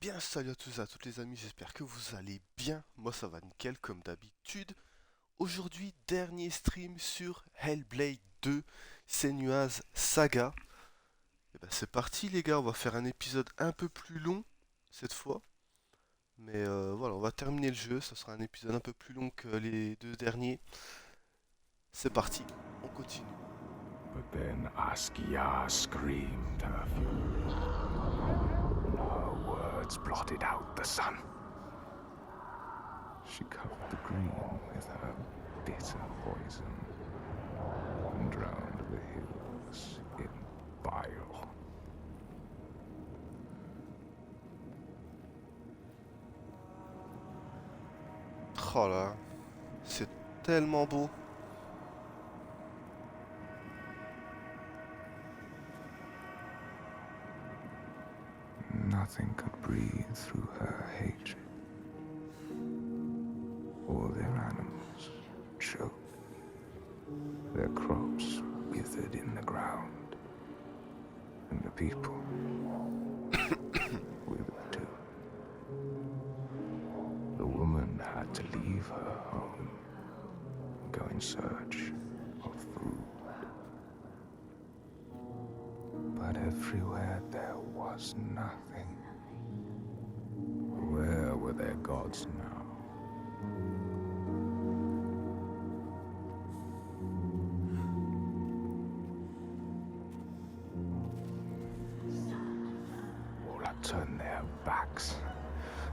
bien, salut à tous et à toutes les amis, j'espère que vous allez bien. Moi ça va nickel comme d'habitude. Aujourd'hui, dernier stream sur Hellblade 2, Senua's Saga. Et ben c'est parti les gars, on va faire un épisode un peu plus long cette fois. Mais voilà, on va terminer le jeu, ça sera un épisode un peu plus long que les deux derniers. C'est parti, on continue. But then Askia screamed her fury. Her words blotted out the sun. She covered the green with her bitter poison and drowned the hills in bile. Oh là, c'est tellement beau. Nothing could breathe through her hatred. All their animals choked. Their crops withered in the ground. And the people withered too. The woman had to leave her home and go in search of food. But everywhere there was nothing. Where were their gods now? All had turned their backs.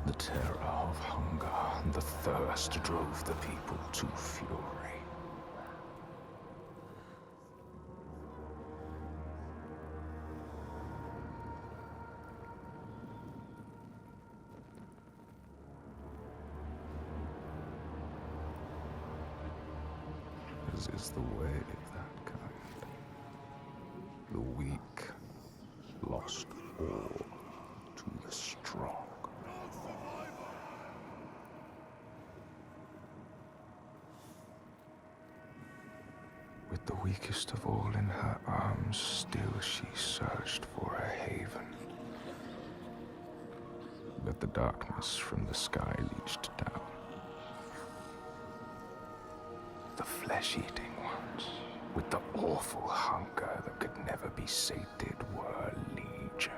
The terror of hunger and the thirst drove the people to fury. As is the way of that kind. The weak lost all to the strong. With the weakest of all in her arms, still she searched for a haven. But the darkness from the sky reached down. The flesh-eating ones, with the awful hunger that could never be sated, were legion.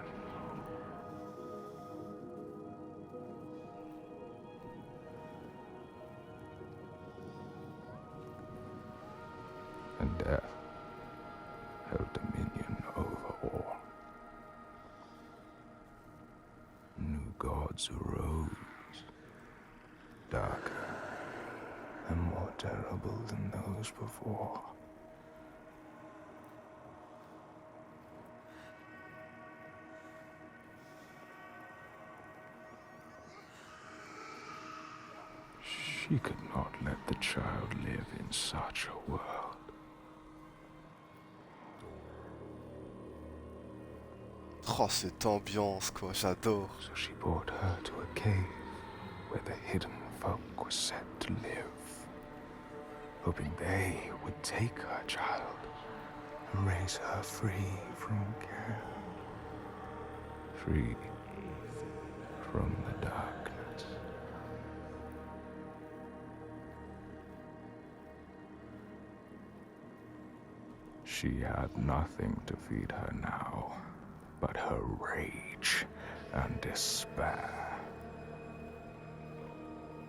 And death held dominion over all. New gods arose, darker and more terrible than those before. She could not let the child live in such a world. Oh cette ambiance quoi, j'adore. So she brought her to a cave where the hidden folk were set to live, hoping they would take her child and raise her free from care, free from the darkness. She had nothing to feed her now but her rage and despair.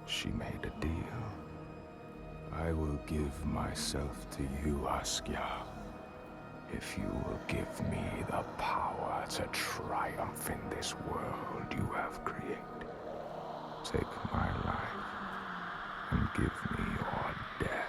She made a deal. I will give myself to you, Askia, if you will give me the power to triumph in this world you have created. Take my life and give me your death.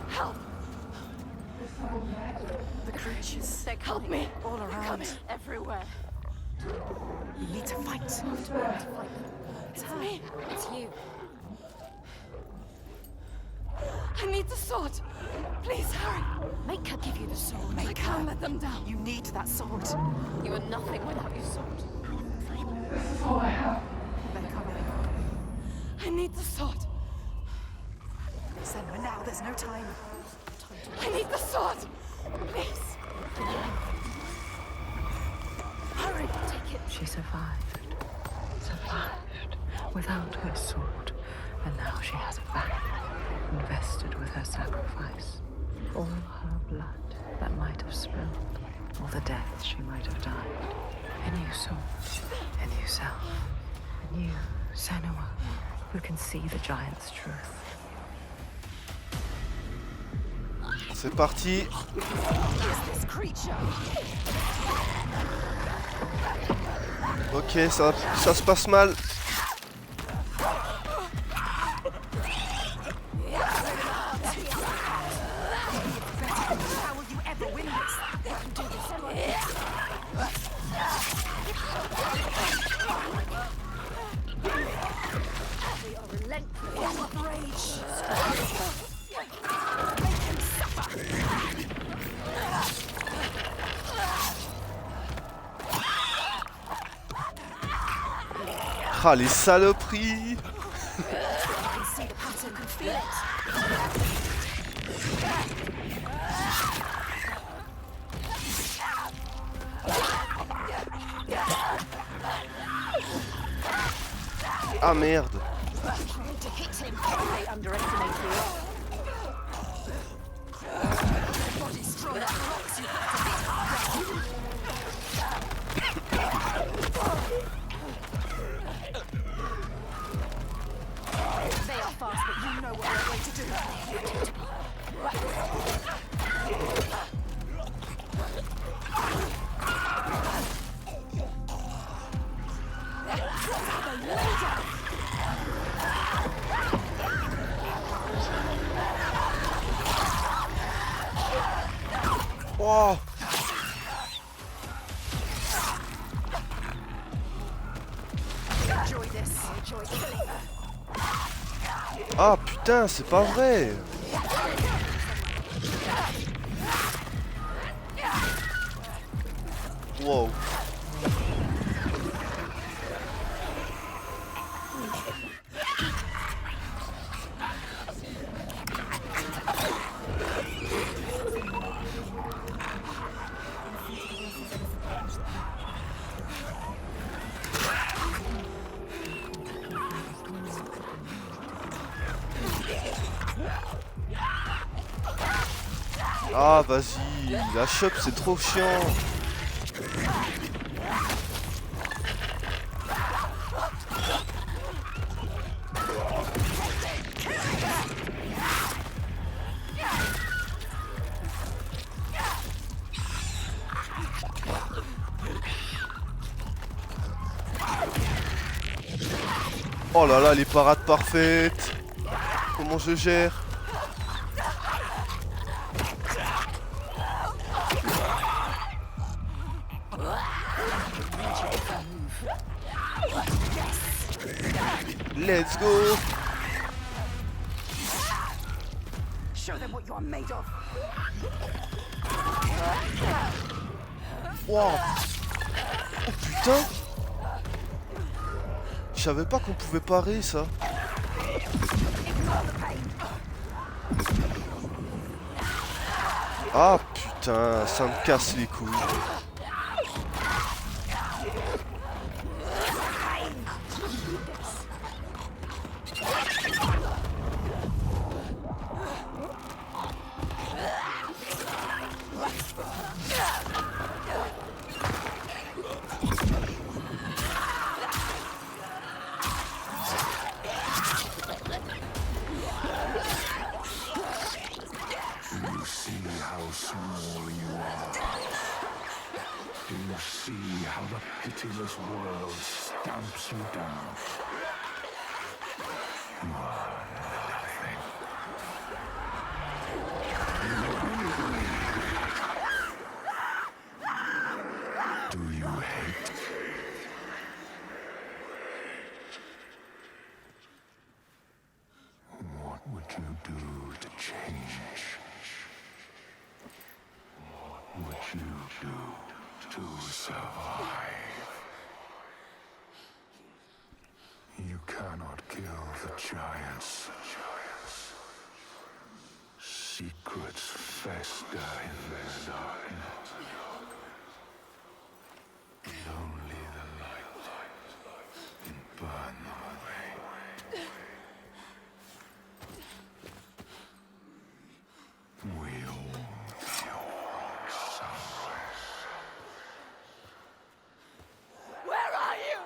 Help! The creatures, they're coming. Help me! All around. They're coming everywhere. You need to fight. It's me. It's you. sword. Please hurry. Make her give you the sword. I can't let them down. You need that sword. You are nothing without your sword. They're coming. I need the sword. Senua, now, there's no time. I need the sword. Please. Hurry. Take it. She survived. Survived. Without her sword. And now she has it back. Invested with her sacrifice. All her blood that might have spilled. All the deaths she might have died. A new soul. A new self. A new Senua. Who can see the giant's truth. C'est parti. This creature. Ok, ça se passe mal. How will you ever win this? We are relentless. Full of rage. Ah, les saloperies. I can see the pattern and feel it. Ah merde. Trying to hit him. They underestimate you. Body's strong. Blocks you have to hit harder. They are fast, but you know what they're going to do. Oh. Enjoy this. Enjoy killing. Ah putain, c'est pas vrai. Wow. Ah vas-y, la chope c'est trop chiant. Oh là là, les parades parfaites. Comment je gère? Let's go. Show them what you are made of. Wow. Oh putain. Je savais pas qu'on pouvait parer ça. Ah putain, ça me casse les couilles. See how the pitiless world stamps you down. You are nothing. Do you hate? What would you do to change? What would you do to survive? You cannot kill the giants. Secrets fester in the darkness. Only the light can burn them away. We all somewhere. Where are you?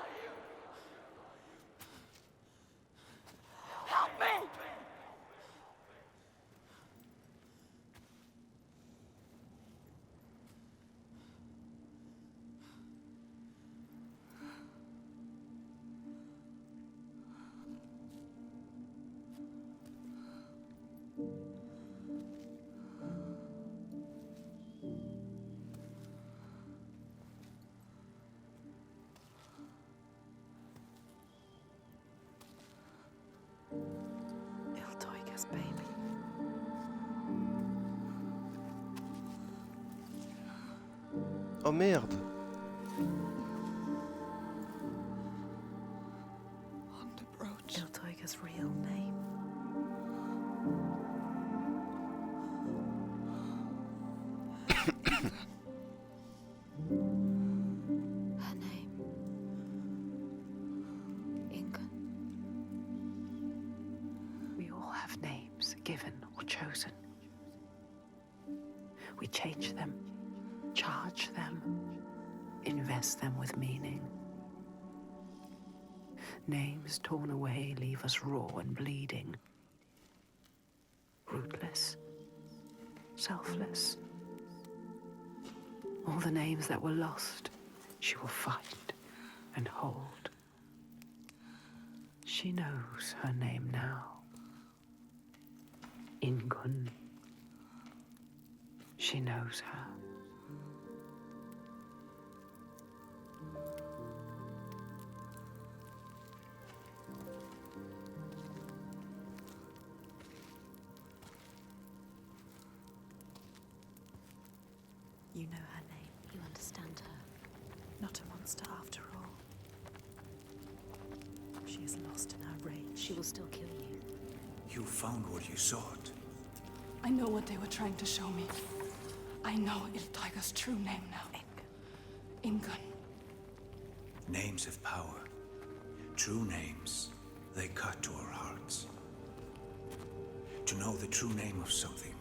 Help me! Iltoiga's baby. Oh merde. Iltoiga's real name. Her name. Ingun. We all have names, given or chosen. We change them, charge them, invest them with meaning. Names torn away leave us raw and bleeding. Rootless, selfless. All the names that were lost, she will fight and hold. She knows her name now. Ingun. She knows her. You know her name. You understand her. Not a monster after all. She is lost in her rage. She will still kill you. You found what you sought. I know what they were trying to show me. I know Iltoiga's true name now. Ingun. Names have power. True names, they cut to our hearts. To know the true name of something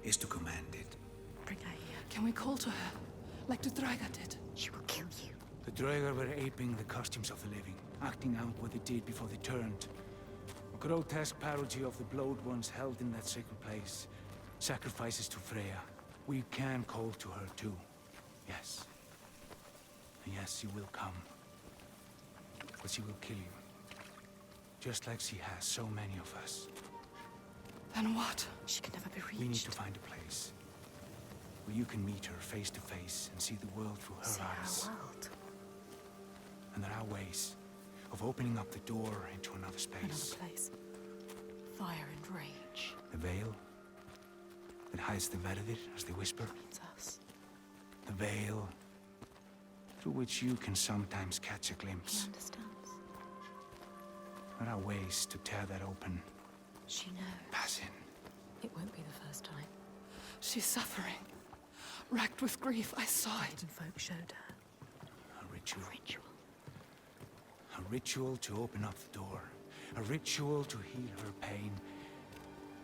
is to command it. Bring her here. Can we call to her, like the Draiga did? She will kill you. The Draegar were aping the costumes of the living, acting out what they did before they turned. A grotesque parody of the blowed ones held in that sacred place. Sacrifices to Freya. We can call to her too. Yes. And yes, she will come. But she will kill you. Just like she has so many of us. Then what? She can never be reached. We need to find a place where you can meet her face to face and see the world through her See eyes. our world. And there are ways of opening up the door into another space. Another place. Fire and rage. The veil that hides the Verdir as they whisper. It's us. The veil through which you can sometimes catch a He glimpse. understands. There are ways to tear that open. She knows. Pass in. It won't be the first time. She's suffering. Racked with grief, I saw it. Hidden folk showed her. A ritual. Ritual. A ritual to open up the door. A ritual to heal her pain.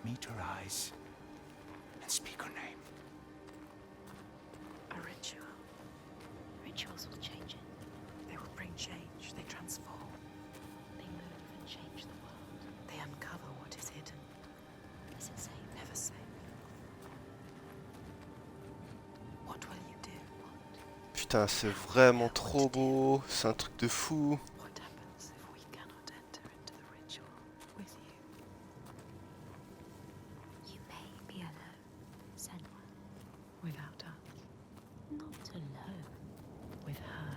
Meet her eyes. And speak her name. A ritual. Rituals will change it. They will bring change. They transform. They move and change the world. They uncover what is hidden. Is it safe? Never safe. What will you do? Putain, c'est vraiment trop beau. C'est un truc de fou. What happens if we cannot enter into the ritual with you? You may be alone, Senua. Without us? Not alone. With her.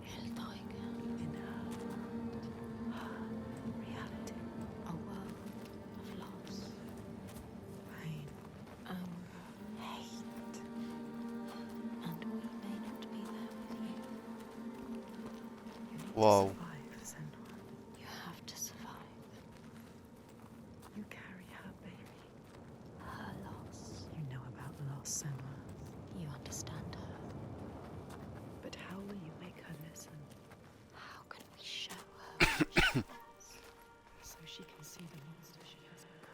Hellblade. In her. Her reality. A world of loss. Waouh. Survive, Senua. You have to survive. You carry her baby. Her loss. You know about loss, Senua. You understand her. But how will you make her listen? How can we show her what she wants? So she can see the monster she has become.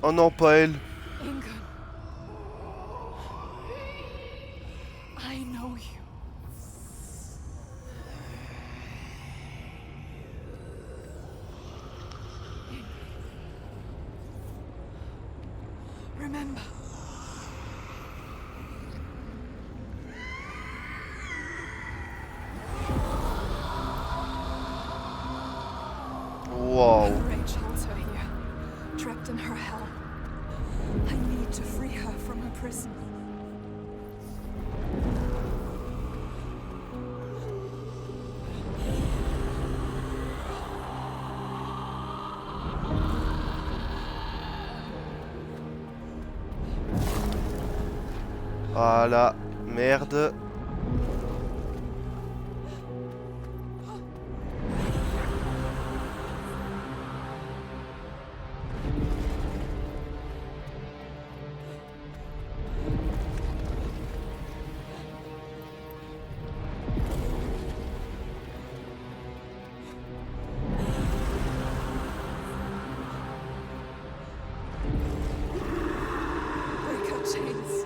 Oh non, pas elle. Ingun. I know you. Remember. Waouh. Her rage holds her here, trapped in her hell. I need to free her from her prison. Voilà. Merde. Break her chains.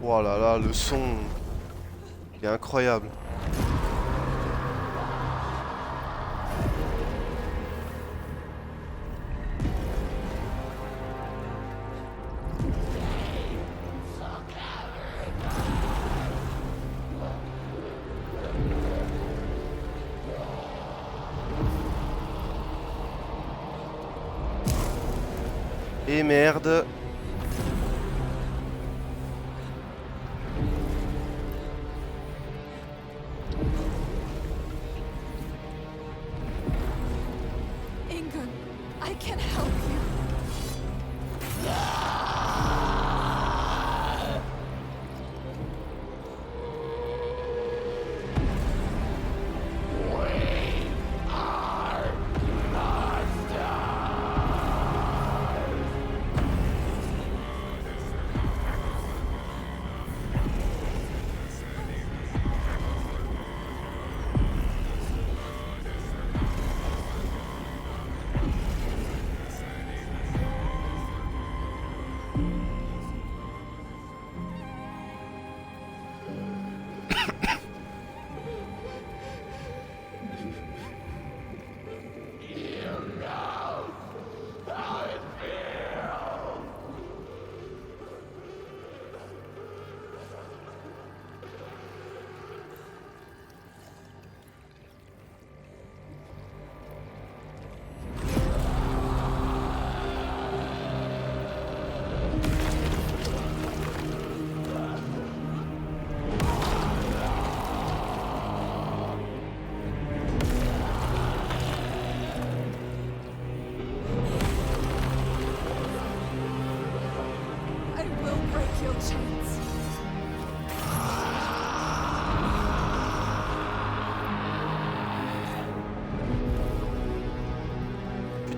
Oh là là, le son, il est incroyable. Et merde. Ingun, I can help you.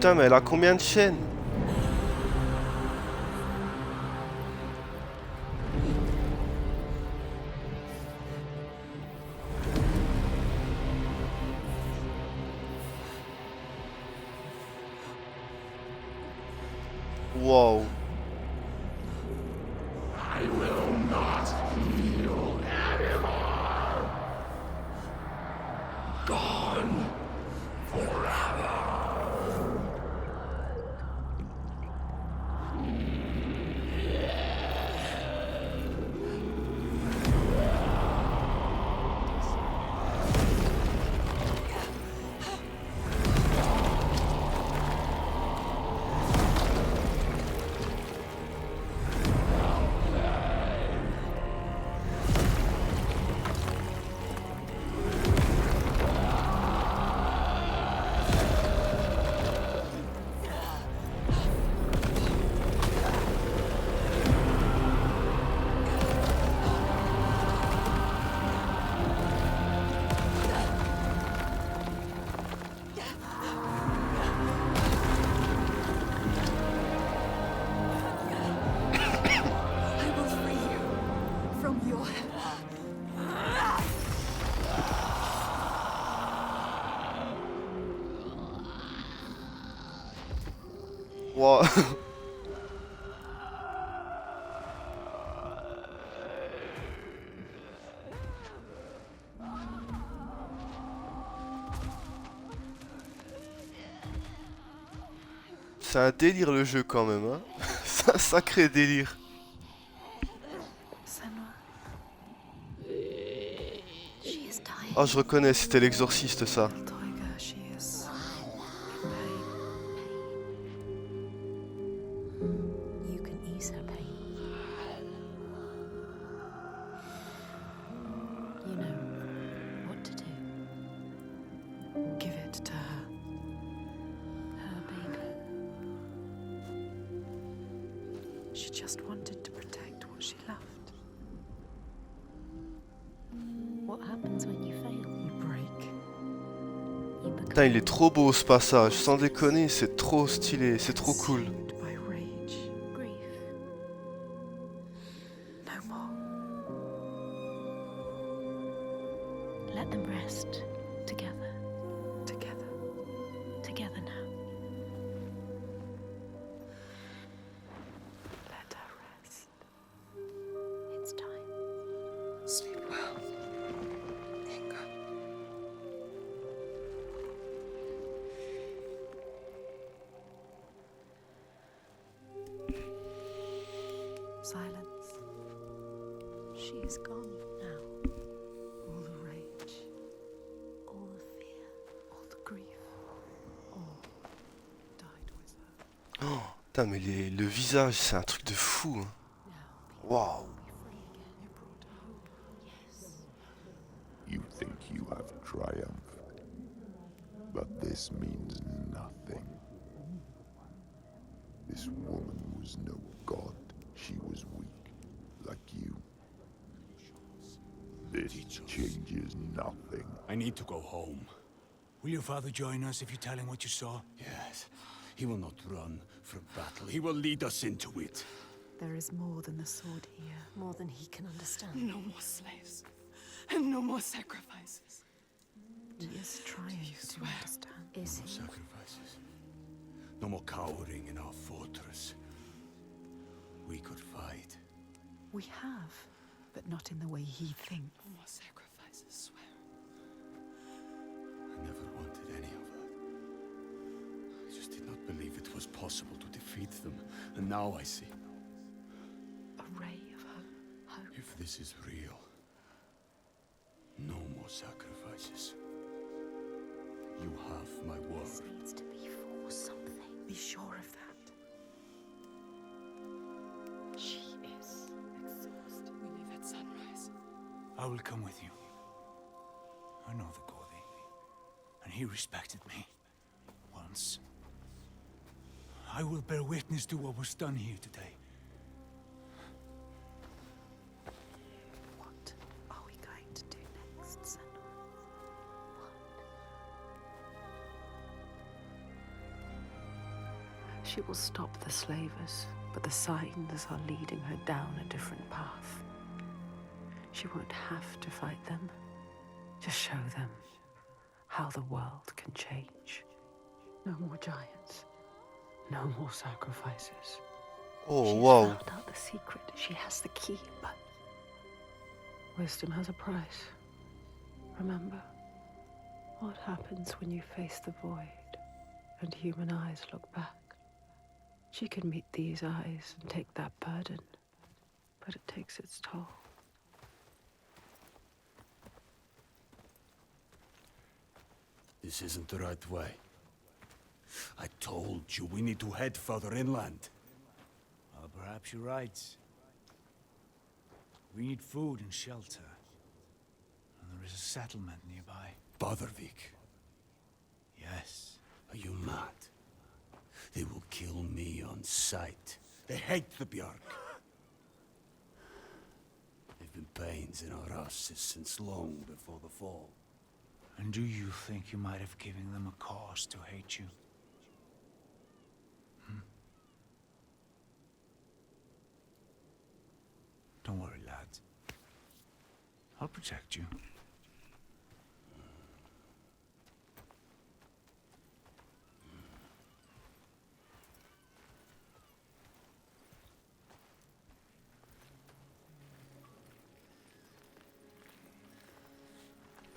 Putain, mais elle a combien de chaînes? Wow. I will free you from your Wow. C'est un délire le jeu quand même, hein. C'est un sacré délire. Senua. She is dying. Ah, je reconnais, c'était l'exorciste ça. Tiger, she is in pain. You can ease her pain. You know what to do. Give it to her. Her baby. She just wanted to protect what she loved. What happens when you fail? You break. You become Putain, il est trop beau ce passage, sans déconner, c'est trop stylé, c'est trop cool. consumed by rage, grief. No more. Let them rest together. Together. Together now. Let her rest. It's time. Sleep well. Inga. Silence. She is gone now. All the rage, all the fear, all the grief, all died with her. Oh, putain, mais le visage, c'est un truc de fou. Hein. Waouh. You brought her home. Yes. You think you have triumphed, but this means nothing. This woman was no god. She was weak, like you. This changes nothing. I need to go home. Will your father join us if you tell him what you saw? Yes. He will not run from battle. He will lead us into it. There is more than the sword here, more than he can understand. No more slaves. And no more sacrifices. He is trying to swear? understand. No more sacrifices. No more cowering in our fortress. We could fight. We have, but not in the way he thinks. No more sacrifices, swear. I never wanted any of that. I just did not believe it was possible to defeat them. And now I see. A ray of hope. If this is real, no more sacrifices. You have my word. This needs to be for something. Be sure of that. She is exhausted. We leave at sunrise. I will come with you. I know the Godi, and he respected me once. I will bear witness to what was done here today. What are we going to do next, Senua? What? She will stop the slavers, but the signs are leading her down a different path. She won't have to fight them. Just show them how the world can change. No more giants. No more sacrifices. Oh, She's wow. found out the secret. She has the key, but wisdom has a price. Remember, what happens when you face the void and human eyes look back? She can meet these eyes and take that burden, but it takes its toll. This isn't the right way. I told you we need to head further inland. Well, perhaps you're right. We need food and shelter. And there is a settlement nearby. Borgarvirki. Yes. Are you mad? They will kill me on sight. They hate the Björk. They've been pains in our houses since long before the fall. And do you think you might have given them a cause to hate you? Don't worry, lad. I'll protect you.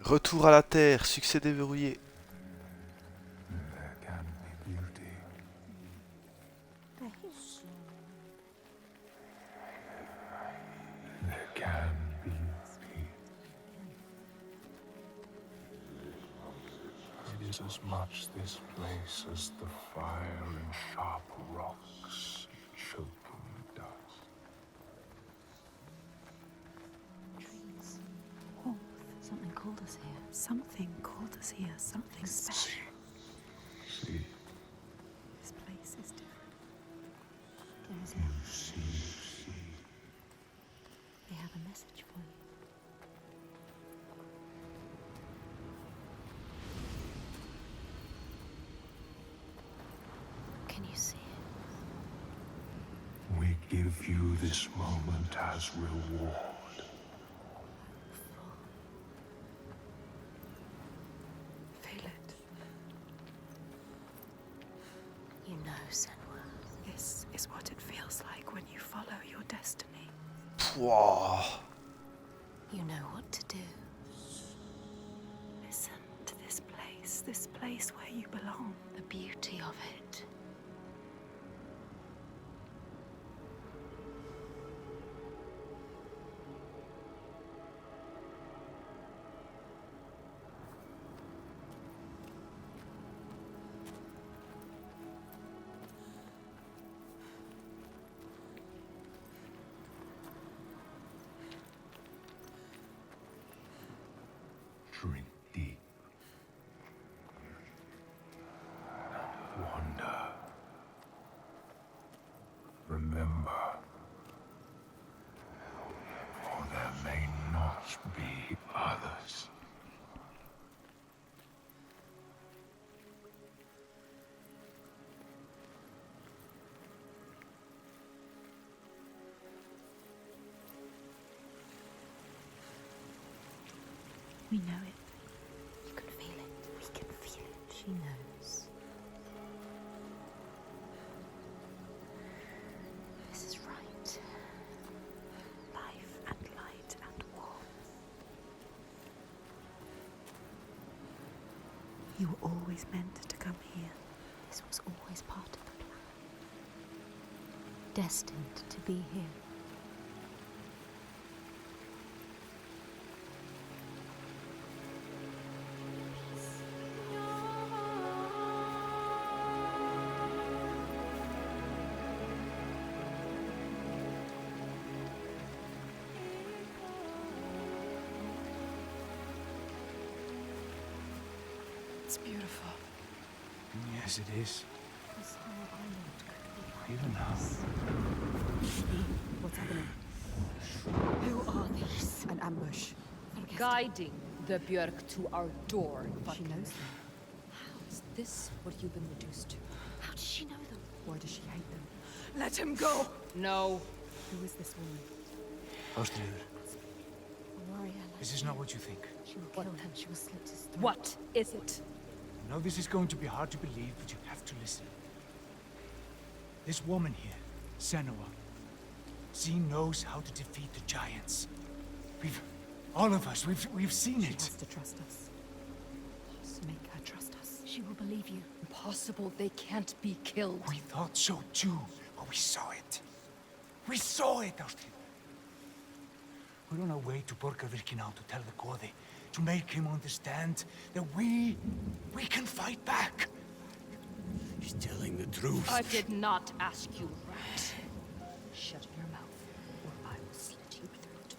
Retour à la Terre, succès déverrouillé. There can be beauty. There can be peace. It is as much this place as the fire and sharp rocks choking dust. Trees. Warmth. Something called us here. Something called us here. Something special. See, This place is different. There's you see. They have a message for you. Can you see it? We give you this moment as reward. Feel it. You know, Senua. This is what it feels like when you follow your destiny. Wow. You know what to do. Listen to this place where you belong. The beauty of it. Drink deep. And wander. Remember, for there may not be others. We know it. You can feel it. We can feel it. She knows. This is right. Life and light and warmth. You were always meant to come here. This was always part of the plan. Destined to be here. It's beautiful. Yes, it is. This whole island could be like Even now. What's happening? Who are these? An ambush. Guiding the Björk to our door. She knows them. How is this what you've been reduced to? How does she know them? Why does she hate them? Let him go! No. Who is this woman? Ástríður, A warrior like this is not what you think. She will kill him. She will slit his throat. What is it? I know this is going to be hard to believe, but you have to listen. This woman here, Senua, she knows how to defeat the giants. All of us, we've seen She it. has to trust us. Just make her trust us. She will believe you. Impossible. They can't be killed. We thought so too, but we saw it. We saw it, Ástríður. We're on our way to Borgarvirki now to tell the Quade, to make him understand that we can fight back. He's telling the truth. I did not ask you, rat. Shut your mouth, or I will slit your throat.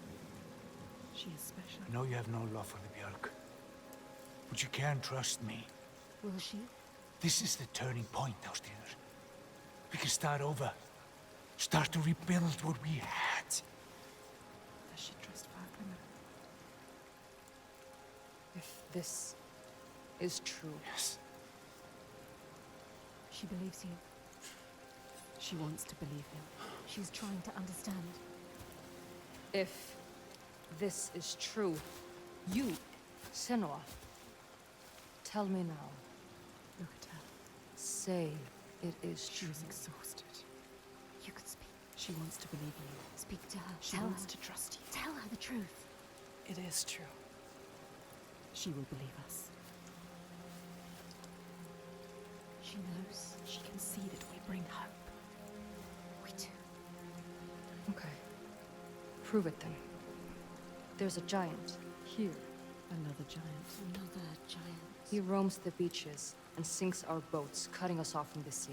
She is special. I know you have no love for the Björk, but you can trust me. Will she? This is the turning point, Ástríður. We can start over. Start to rebuild what we had. Does she trust Falkland? If this is true, Yes. She believes you. She wants to believe him. She's trying to understand. if this is true, you, Senua, tell me now. Look at her. Say it is She true. is exhausted. You could speak. She wants to believe you. Speak to her. She wants to trust you. Tell her the truth. It is true. She will believe us. She knows. She can see that we bring hope. We do. Okay. Prove it then. There's a giant here. Another giant. Another giant. He roams the beaches and sinks our boats, cutting us off from the sea.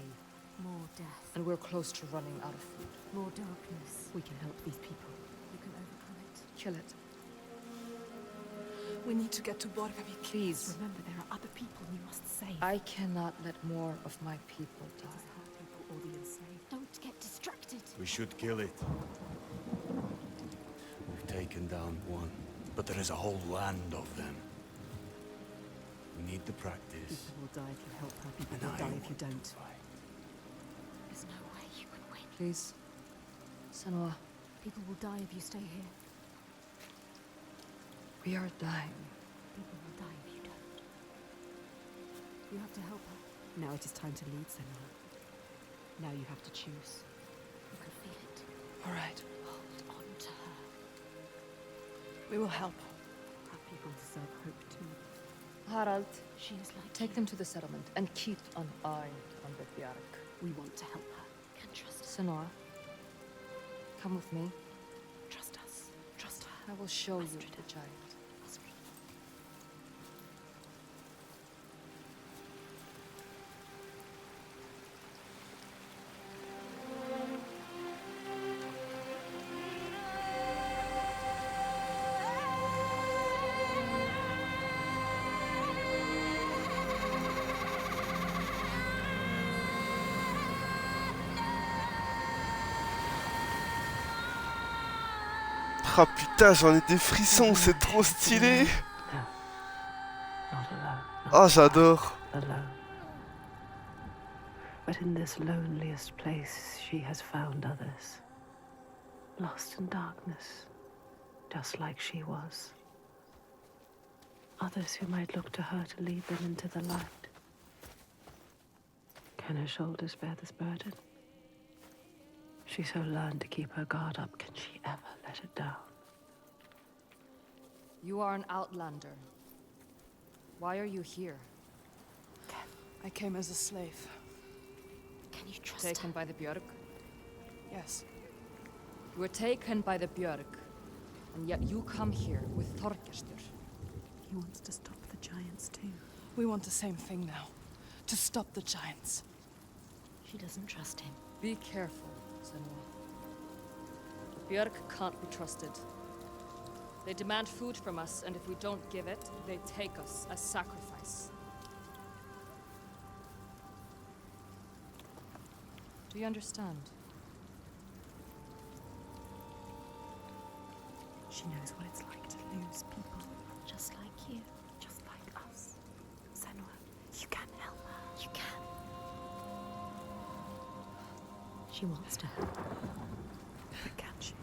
More death. And we're close to running out of food. More darkness. We can help these people. You can overcome it. Kill it. We need to get to Borgarvirki. Please. Remember, there are other people you must save. I cannot let more of my people It die. is her people or the enslaved. Don't get distracted. We should kill it. We've taken down one, but there is a whole land of them. We need the practice. People will die if you help her. People And will I die if you want to don't. fight. There's no way you can win. Please. Senua, People will die if you stay here. we are dying. People will die if you don't. You have to help her. Now it is time to lead, Senua. Now you have to choose. You can feel it. All right. Hold on to her. We will help. Our people deserve hope too. Harald, She is like take you. them to the settlement and keep an eye on the Bjark. We want to help her. Can trust her. Senua, come with me. Trust us. Trust her. I will show you Astrid. the giant. Astrid. Ah putain, j'en ai des frissons, c'est trop stylé. No, not alone. Ah, j'adore. Alone. But in this loneliest place, she has found others. Lost in darkness, just like she was. Others who might look to her to lead them into the light. Can her shoulders bear this burden? She so learned to keep her guard up. Can she ever let it down? You are an outlander. Why are you here? I came as a slave. Can you trust Taken her? by the Björk? Yes. You were taken by the Björk, and yet you come here with Þorgestur. He wants to stop the giants too. We want the same thing now. To stop the giants. She doesn't trust him. Be careful, Senua. The Björk can't be trusted. They demand food from us, and if we don't give it, they take us as sacrifice. Do you understand? She knows what it's like to lose people. Just like you. Just like us. Senua, you can help her. You can. She wants to help. But can she?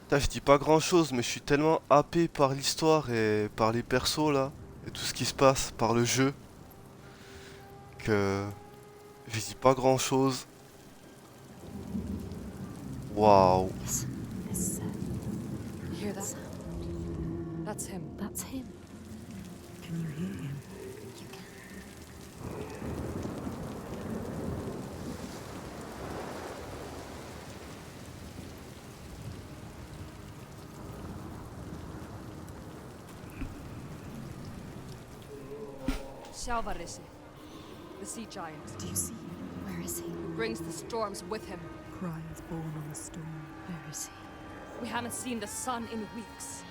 Putain, je dis pas grand chose, mais je suis tellement happé par l'histoire et par les persos là, et tout ce qui se passe, par le jeu, que je dis pas grand chose. Waouh. Listen, You hear that? That's him. that's him. Can you hear him? You can. Forteresse, the sea giant, Do you see him? Where is he? brings the storms with him. Cries born on the storm. Where is he? We haven't seen the sun in weeks.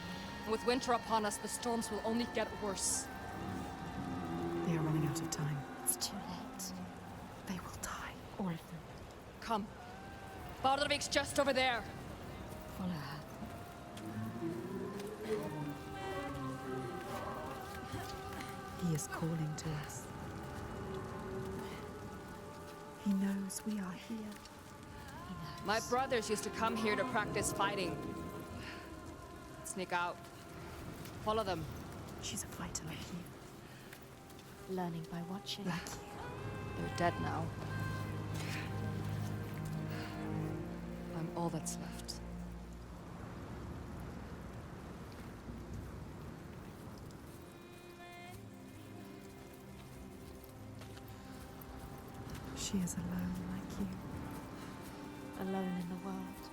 And with winter upon us, the storms will only get worse. They are running out of time. It's too late. They will die. All of them. Come. Borgarvirki's just over there. Follow her. He is calling to us. He knows we are here. He knows. My brothers used to come here to practice fighting. Sneak out. Follow them. She's a fighter like you. Learning by watching. Like you. They're dead now. I'm all that's left. She is alone like you. Alone in the world.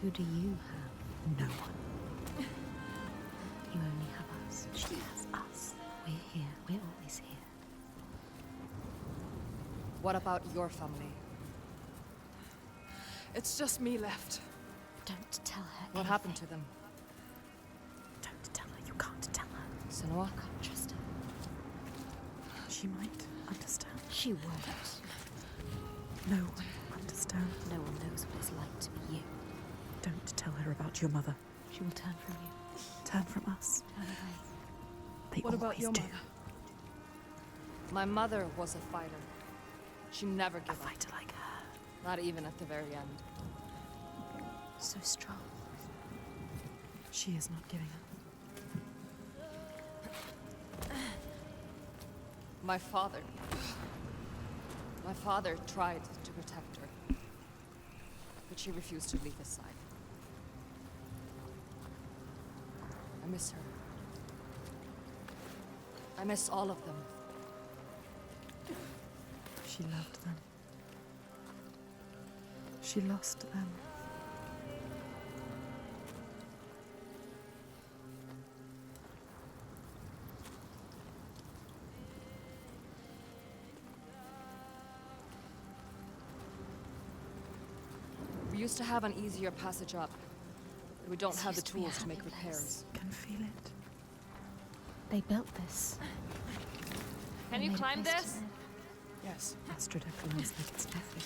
Who do you have? No one. You only have us. She has us. We're here. We're always here. What about your family? It's just me left. Don't tell her. What happened to them? Don't tell her. You can't tell her. Senua? I can't trust her. She might understand. She won't. No one will understand. No one knows what it's like to be you. Don't tell her about your mother. She will turn from you. Turn from us. Turn away. They What about always your do. mother? My mother was a fighter. She never A gave up. fighter like her. Not even at the very end. So strong. She is not giving up. My father tried to protect her, but she refused to leave his side. I miss her. I miss all of them. She loved them. She lost them. We used to have an easier passage up, but we don't This have the used to be a tools to make happy place. repairs. Can feel it. They built this. Can They you made a climb place to this? live. Yes. Astrid feels like it's nothing.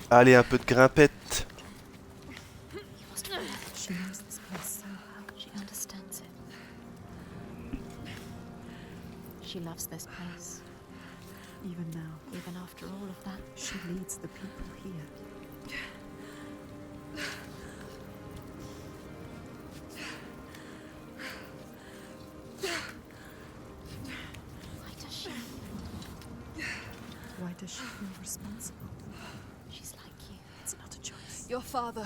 Allez, un peu de grimpette. You must follow. She knows this place so well. She understands it. She loves this place. Even now, Even after all of that. she leads the people here. Why does she? Why does she feel responsible? She's like you. It's not a choice. Your father.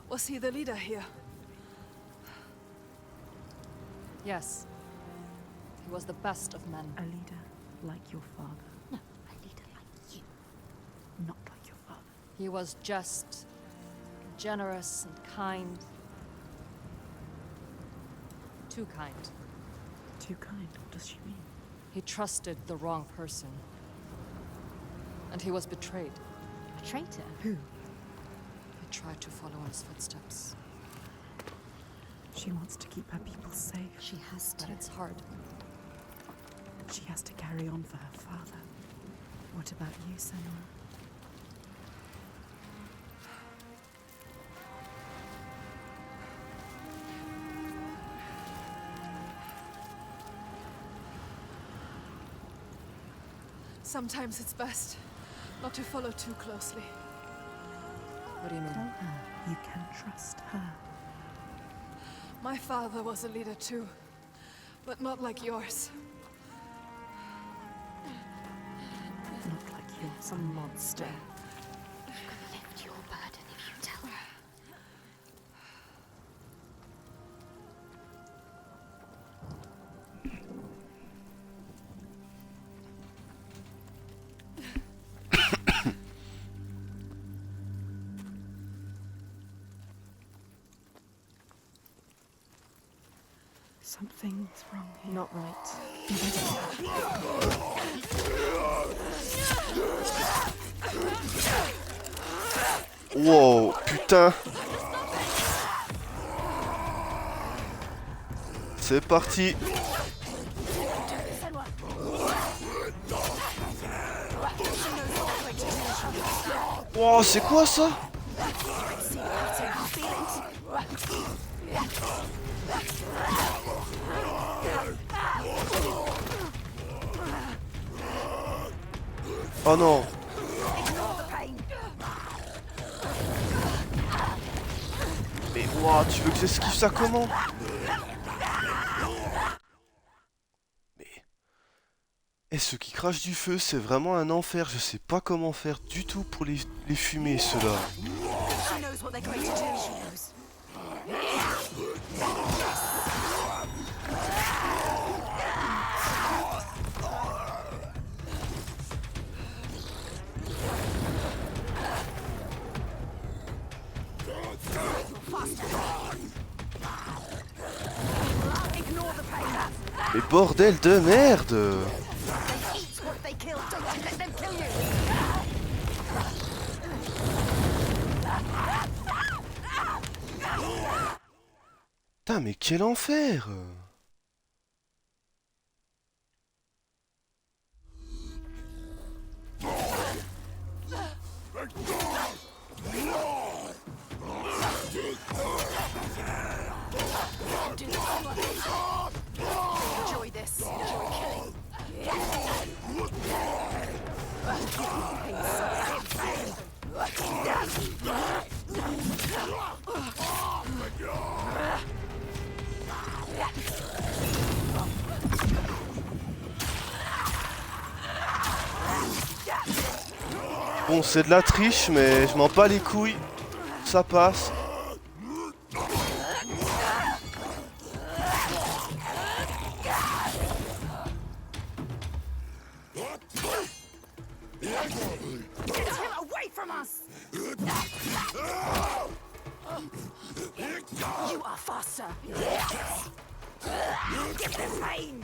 Was he the leader here? Yes. He was the best of men. A leader like your father, No, a leader like you. not like your father. He was just, generous and kind. Too kind. Too kind, what does she mean? He trusted the wrong person. And he was betrayed. A traitor. Who? He tried to follow in his footsteps. She wants to keep her people safe. She has to. But it's hard. She has to carry on for her father. What about you, Senua? Sometimes it's best not to follow too closely. What do you mean? Tell her you can trust her. My father was a leader too, but not like yours. Not like you're some monster. You can lift your burden if you tell her. Something's wrong here. Not right. Wow, putain. C'est parti. Wow, c'est quoi ça? Oh non. Mais wow, tu veux que j'esquive ça comment? Mais... Et ceux qui crachent du feu, c'est vraiment un enfer. Je sais pas comment faire du tout pour les fumer, ceux-là. Mais bordel de merde! Putain, mais quel enfer! Enjoy this. Enjoy killing. Bon, c'est de la triche, mais je m'en bats les couilles. Ça passe. You are faster. Give them pain.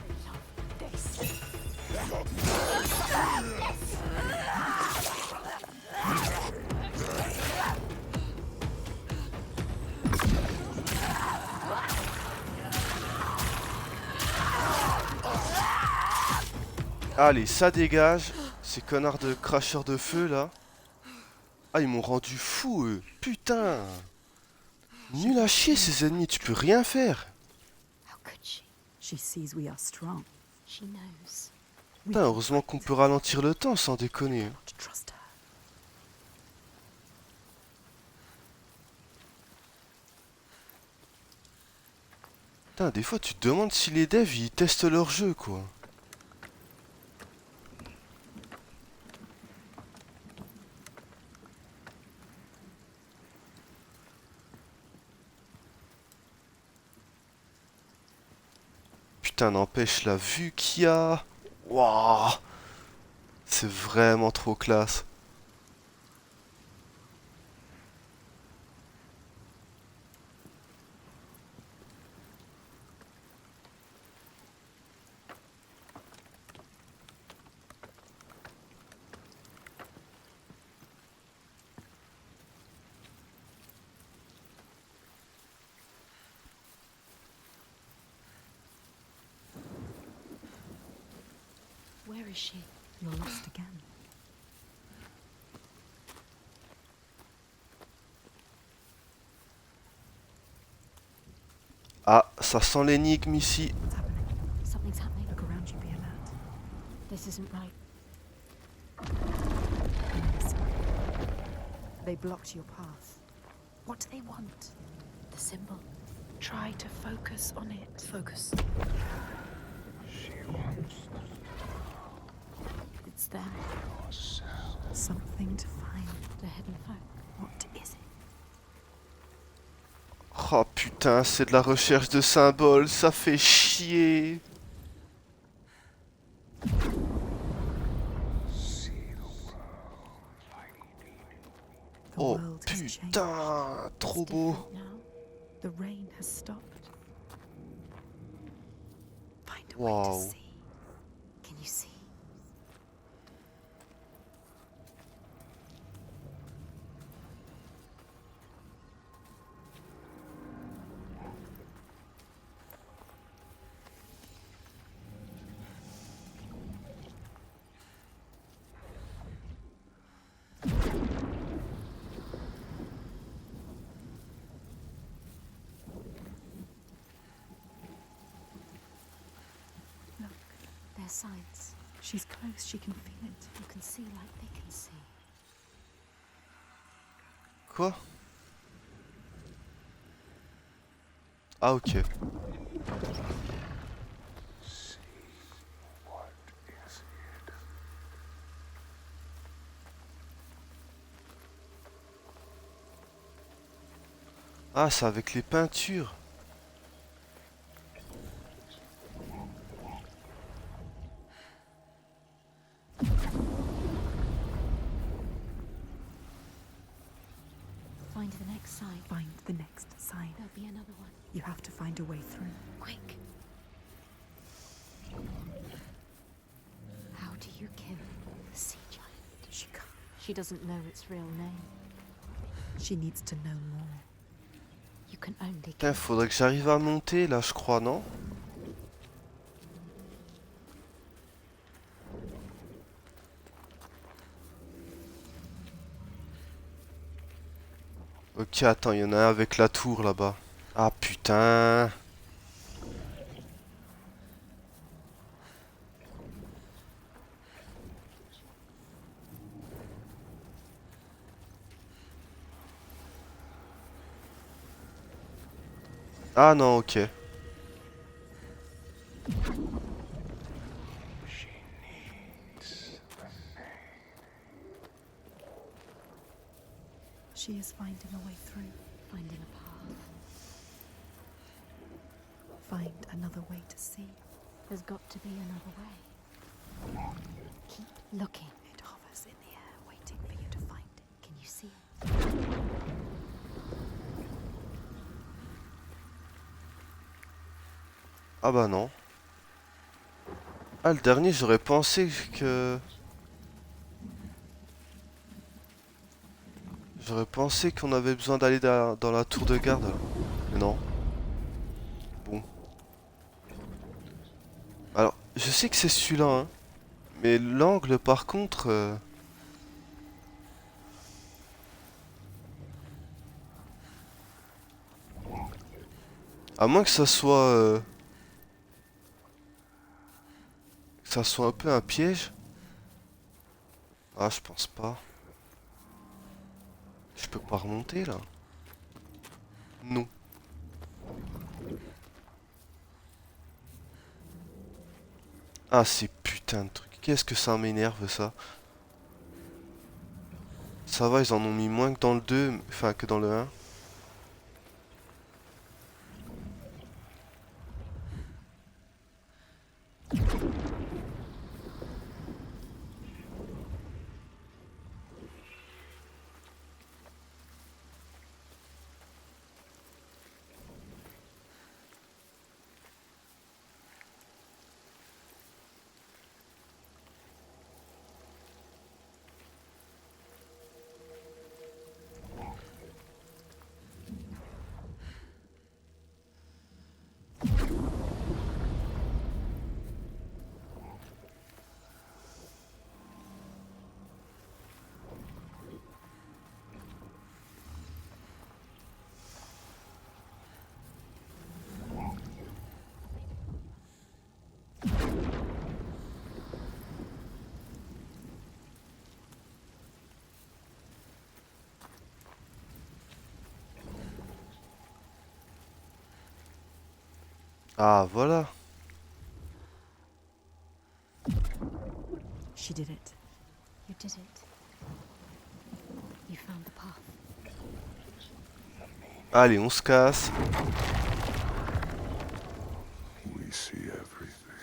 Allez, ça dégage. Ces connards de cracheurs de feu là. Ah, ils m'ont rendu fou eux. Putain. Nul à chier ces ennemis, tu peux rien faire. How could she? She sees we are strong. She knows. We Putain, heureusement qu'on peut ralentir le temps sans déconner. cannot trust her. Putain, des fois tu te demandes si les devs ils testent leur jeu quoi. Putain, n'empêche la vue qu'il y a. Waouh, c'est vraiment trop classe. is she? You're lost again. Ah, ça sent l'énigme ici. What's happening? Something's happening. Look around you, be alert. This isn't right. They blocked your path. What do they want? The symbol. Try to focus on it. Focus. She wants It's there. Something to find. The hidden foe. What is it? Oh putain, c'est de la recherche de symboles, ça fait chier. The Oh world has changed. putain, trop It's beau. different now. The rain has stopped. Find a way Wow. to see. Can you see? Look, there's signs. She's close, she can feel it. You can see like they can see. Quoi? Ah ok. Ah, c'est avec les peintures. Find the next sign. Find the next sign. There'll be another one. You have to find a way through. Quick. How do you kill the sea giant? She can't. She doesn't know its real name. She needs to know more. You can only Putain, faudrait que j'arrive à monter là, je crois, non? Ok, attends, il y en a un avec la tour là-bas. Ah putain. Ah non, ok. She is finding a way through. Finding a path. Find another way to see. There's got to be another way. Keep looking. It hovers in the air, waiting for you to find it. Can you see it? Ah bah non. Ah, le dernier, j'aurais pensé que... J'aurais pensé qu'on avait besoin d'aller dans la tour de garde. Mais non. Bon. Alors, je sais que c'est celui-là, hein. Mais l'angle, par contre... À moins que ça soit... Que ça soit un peu un piège. Ah, je pense pas. Je peux pas remonter, là. Non. Ah, ces putains de trucs. Qu'est-ce que ça m'énerve, ça. Ça va, ils en ont mis moins que dans le 2, enfin que dans le 1. Ah, voilà. She did it. You did it. You found the path. Allez, on se casse. We see everything.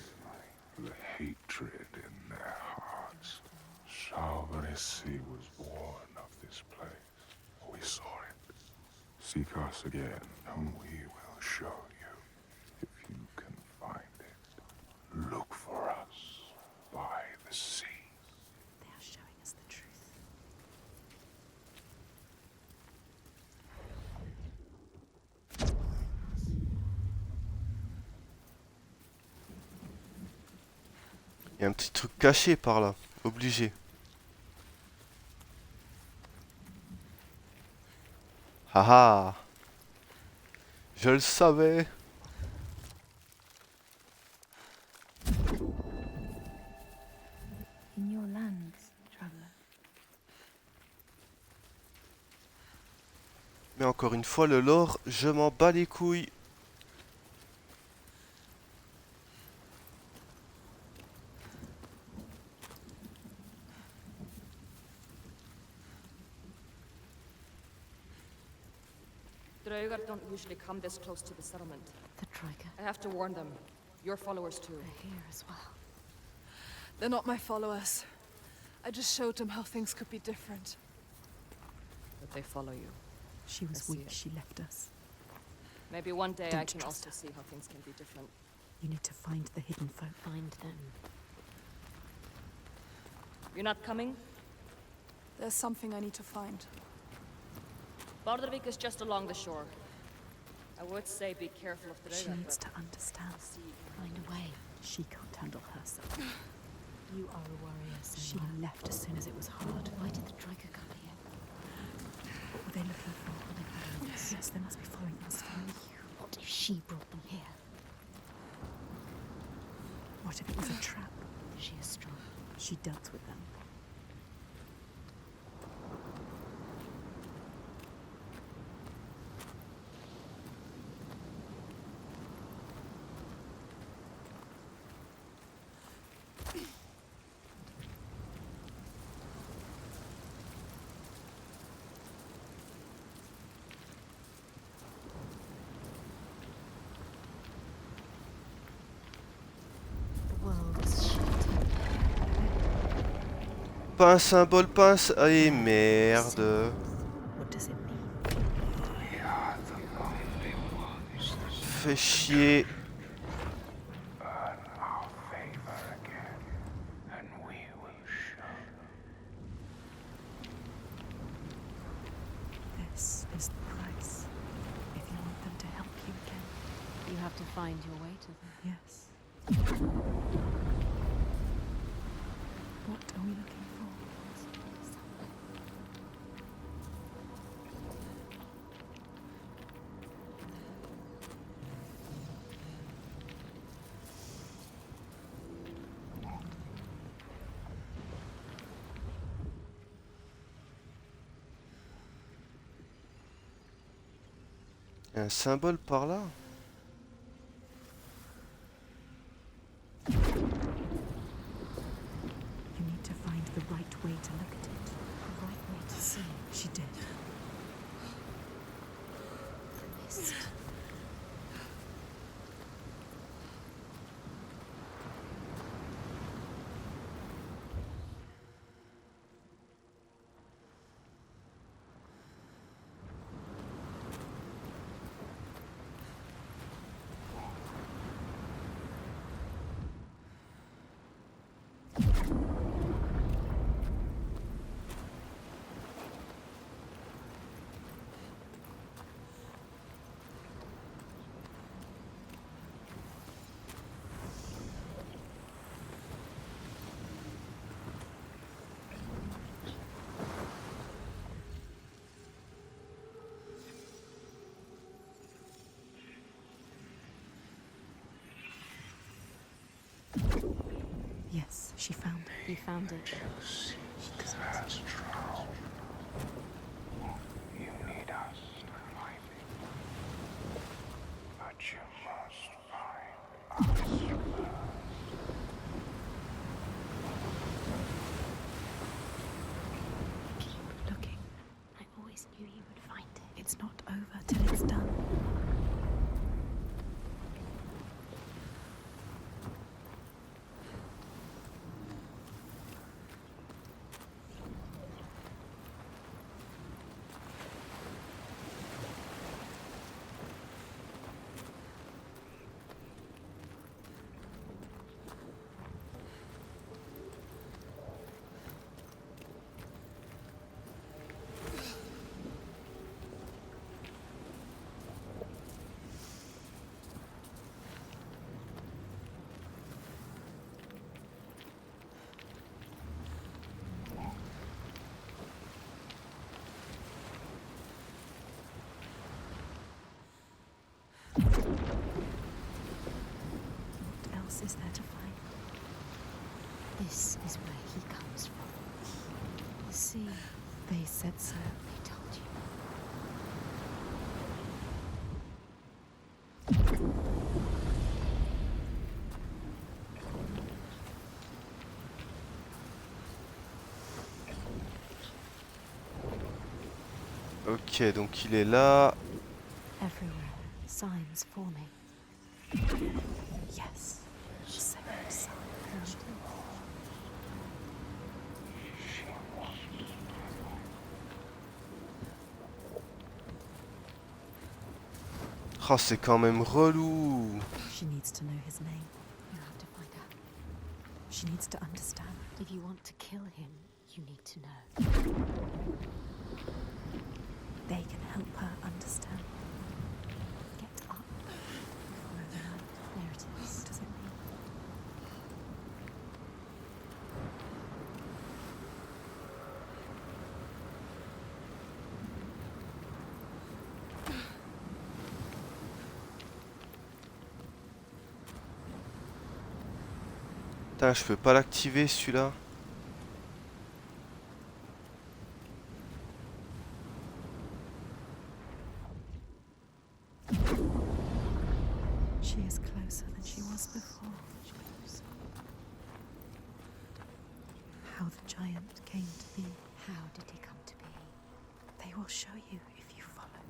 The hatred in their hearts. Forteresse was born of this place. We saw it. Seek us again, and we will show you. If you can find it, look for us by the sea. They are showing us the truth. Il y a un petit truc caché par là. Obligé. Haha. Je le savais. In your lands, traveler. Mais encore une fois, le lore, je m'en bats les couilles. Draugar don't usually come this close to the settlement. The Troika. I have to warn them. Your followers too. They're here as well. They're not my followers. I just showed them how things could be different. But they follow you. She was I see weak. it. She left us. Maybe one day I Don't can trust also her. see how things can be different. You need to find the hidden folk. Find them. You're not coming? There's something I need to find. Borgarvirki is just along the shore. I would say be careful of the She Draugar, needs but to understand. see. Find a way. She can't handle herself. You are a warrior, Senua. She left as soon as it was hard. Why did the Troika come here? What were they looking for? Yes, they must be following us. Following you. What if she brought them here? What if it was a trap? She is strong. She dealt with them. The world is shattered. Pas un symbole, pas un... Eh merde. What does it mean? Fais chier. Earn our favor again, and we will show. This is the price. If you want them to help you again. You have to find your way to them. Yes. What are we looking for? Un symbole par là. You need to find the right way to look at it. The right way to see. She did. Mist. Yes, she found it. You found it. She has strong. You need us, I think. But you must find is done. What else is there to find? This is where he comes from. You see, They said so. they told you. Ok, donc il est là. Everywhere, signs forming. Yes, sacred sign. Oh, c'est quand même relou. She needs to know his name. You have to find out. She needs to understand. If you want to kill him, you need to know. They can help her understand. Get up. Follow the light. There it is. What does it mean? Putain, je peux pas l'activer celui-là. She is closer than she was before. How the giant came to be. How did he come to be? They will show you if you follow.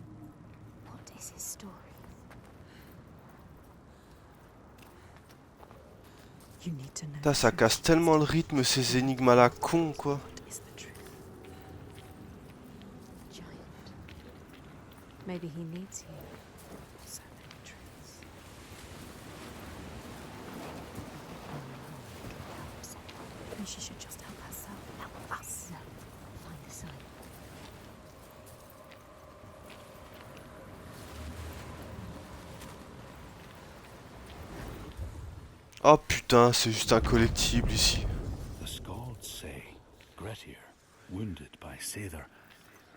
What is his story? You need to know. Putain, ça casse tellement le rythme ces énigmes à la con quoi. What is the truth? Giant. Maybe he needs you. So many truths. And she should just help herself. Help us. No. Find the sign. Oh putain, c'est juste un collectible ici. The Skalds say Grettir, wounded by Seidr,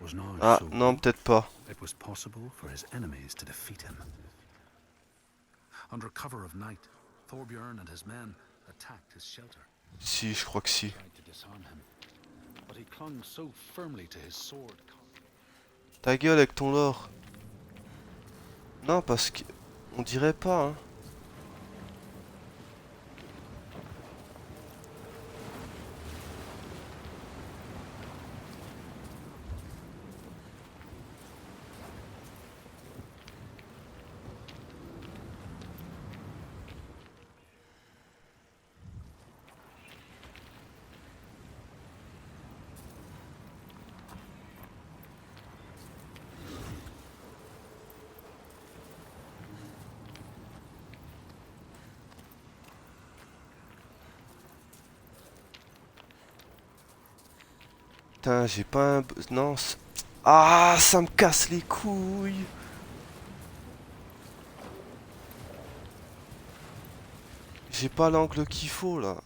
was now Ah so non, weak peut-être pas. it was possible for his enemies to defeat him. Under cover of night, Thorbjorn and his men attacked his shelter, Si, je crois que si. tried to disarm him, but he clung so firmly to his sword. Ta gueule avec ton lore. Non, parce que... On dirait pas, hein. Putain, j'ai pas un... Non, ah, ça me casse les couilles. J'ai pas l'angle qu'il faut, là.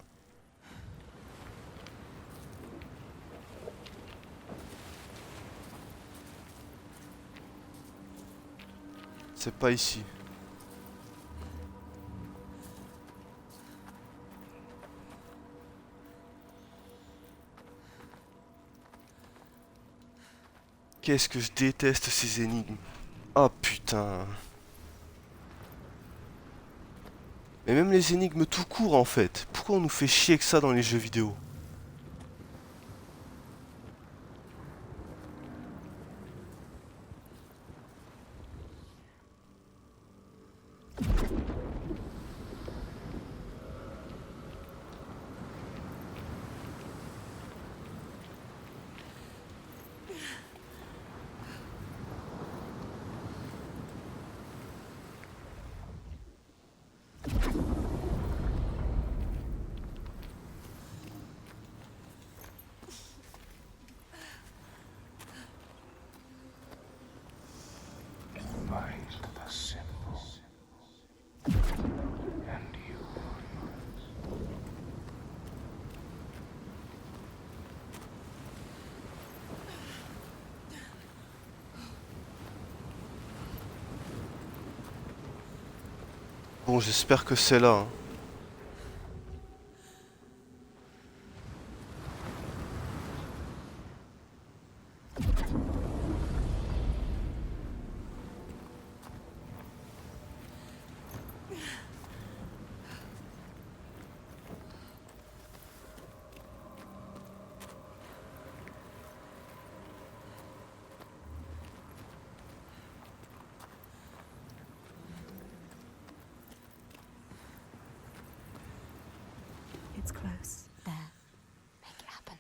C'est pas ici. Qu'est-ce que je déteste ces énigmes. Oh putain. Mais même les énigmes tout court en fait. Pourquoi on nous fait chier que ça dans les jeux vidéo? Bon, j'espère que c'est là, hein. It's close. There. Make it happen.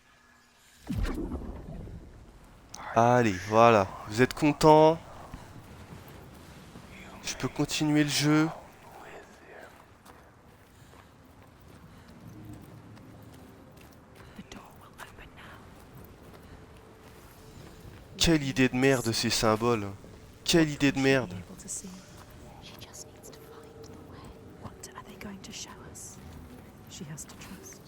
Allez, voilà. Vous êtes contents? Je peux continuer le jeu? The door will open now. Quelle idée de merde ces symboles. Quelle idée de merde. Be able to see. She just needs to find the way. What are they going to show us? She has to trust.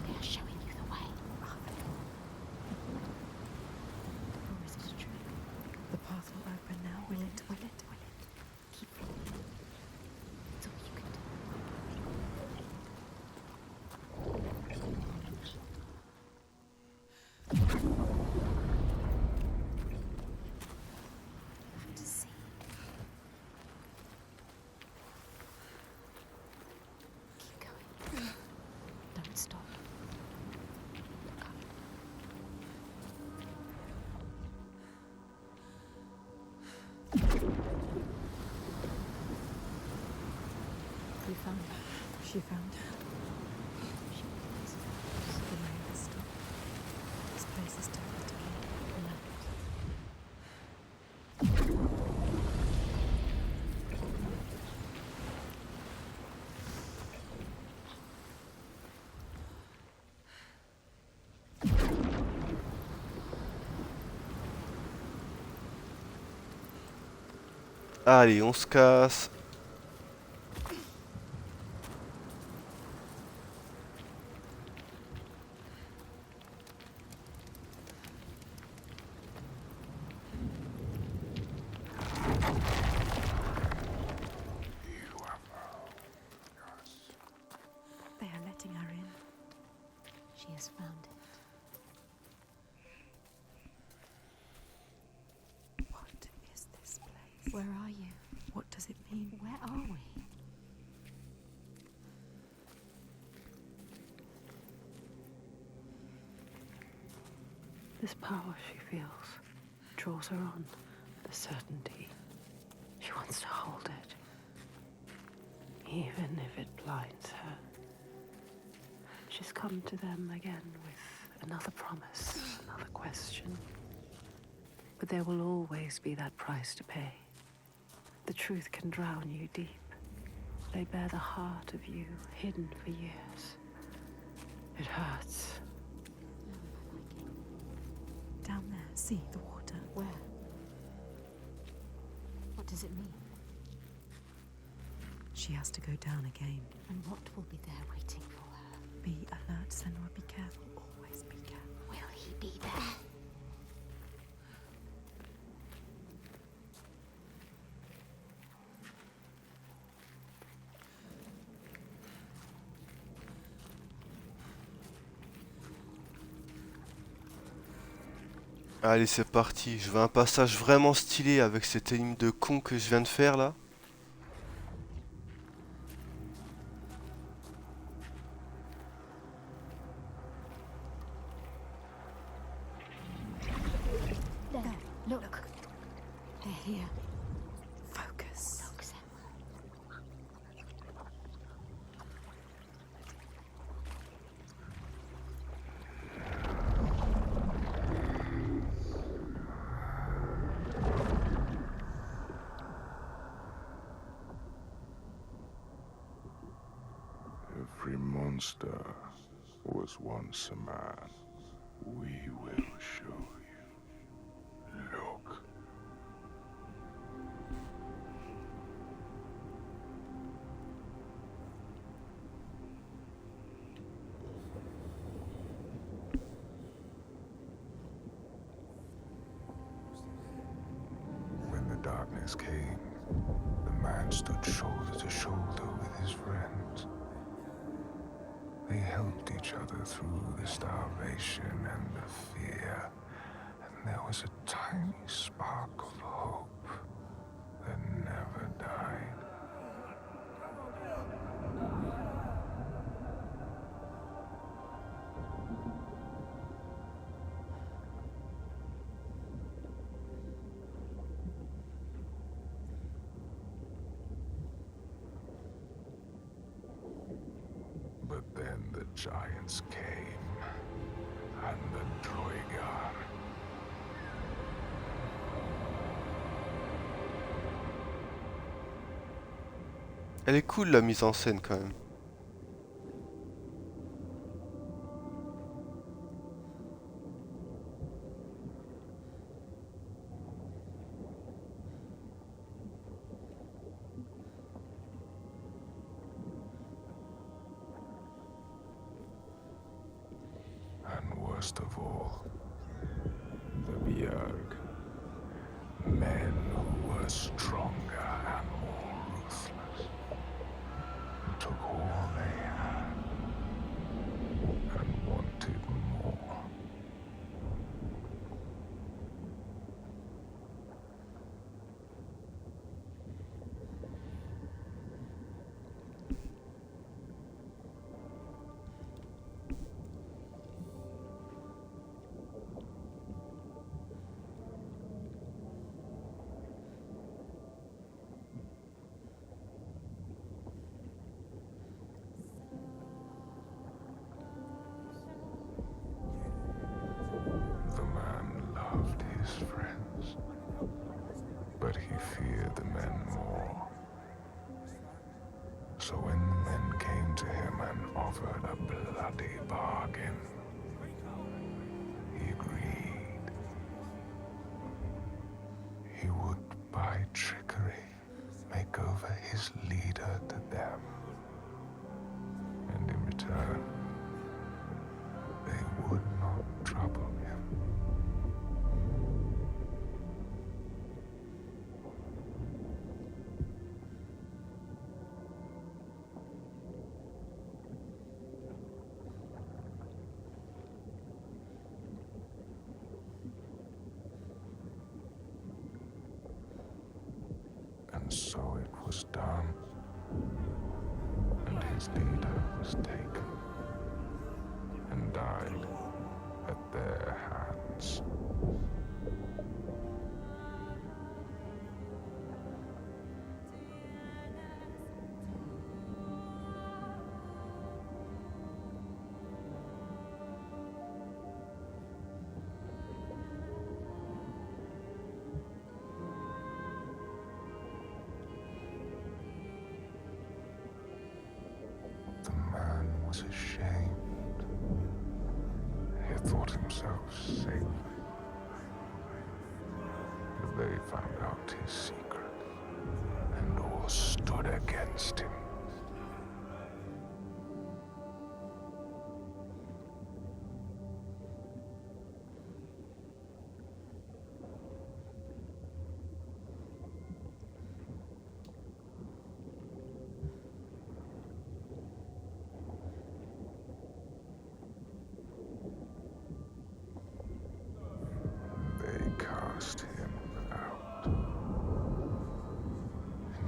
They are showing you the way. Are they? Or is it true? The path will open now. Will it? Will it? Will it? Keep following. It's all you can do. To see. Keep going. Don't stop. Look up. You found her. She found her. She was. The rain has stopped. This place is deserted again. Allez, on se casse. They are letting her in. She has found it. What is this place? Where are you? What does it mean? Where are we? This power she feels draws her on, the certainty. She wants to hold it, even if it blinds her. She's come to them again with another promise, another question. But there will always be that price to pay. The truth can drown you deep. They bear the heart of you hidden for years. It hurts. Down there, see the water. Where? What does it mean? She has to go down again. And what will be there waiting for her? Be alert, Senua. Be careful. Always be careful. Will he be there? Allez, c'est parti. Je veux un passage vraiment stylé avec cette énigme de con que je viens de faire là. There. Look. They're here. Focus. Look, Senua. Every monster was once a man. We will show you. Look. darkness came, the man stood shoulder to shoulder with his friends. They helped each other through the starvation and the fear, and there was a tiny spark of hope that never died. But then the giants came, and the Troigar. Elle est cool la mise en scène quand même. And worst of all, the Bjerg. Men who were stronger and more ruthless, who took all they had and wanted more. The man loved his friends, but he feared the men more. So when the men came to him and offered a bloody bargain, he agreed. He would, by trickery, make over his leader to them. And in return, they would not trouble him. And so it was done, and his leader was taken and died at their hands. The man was ashamed. He thought himself safe. But they found out his secret, and all stood against him. They cast him out, and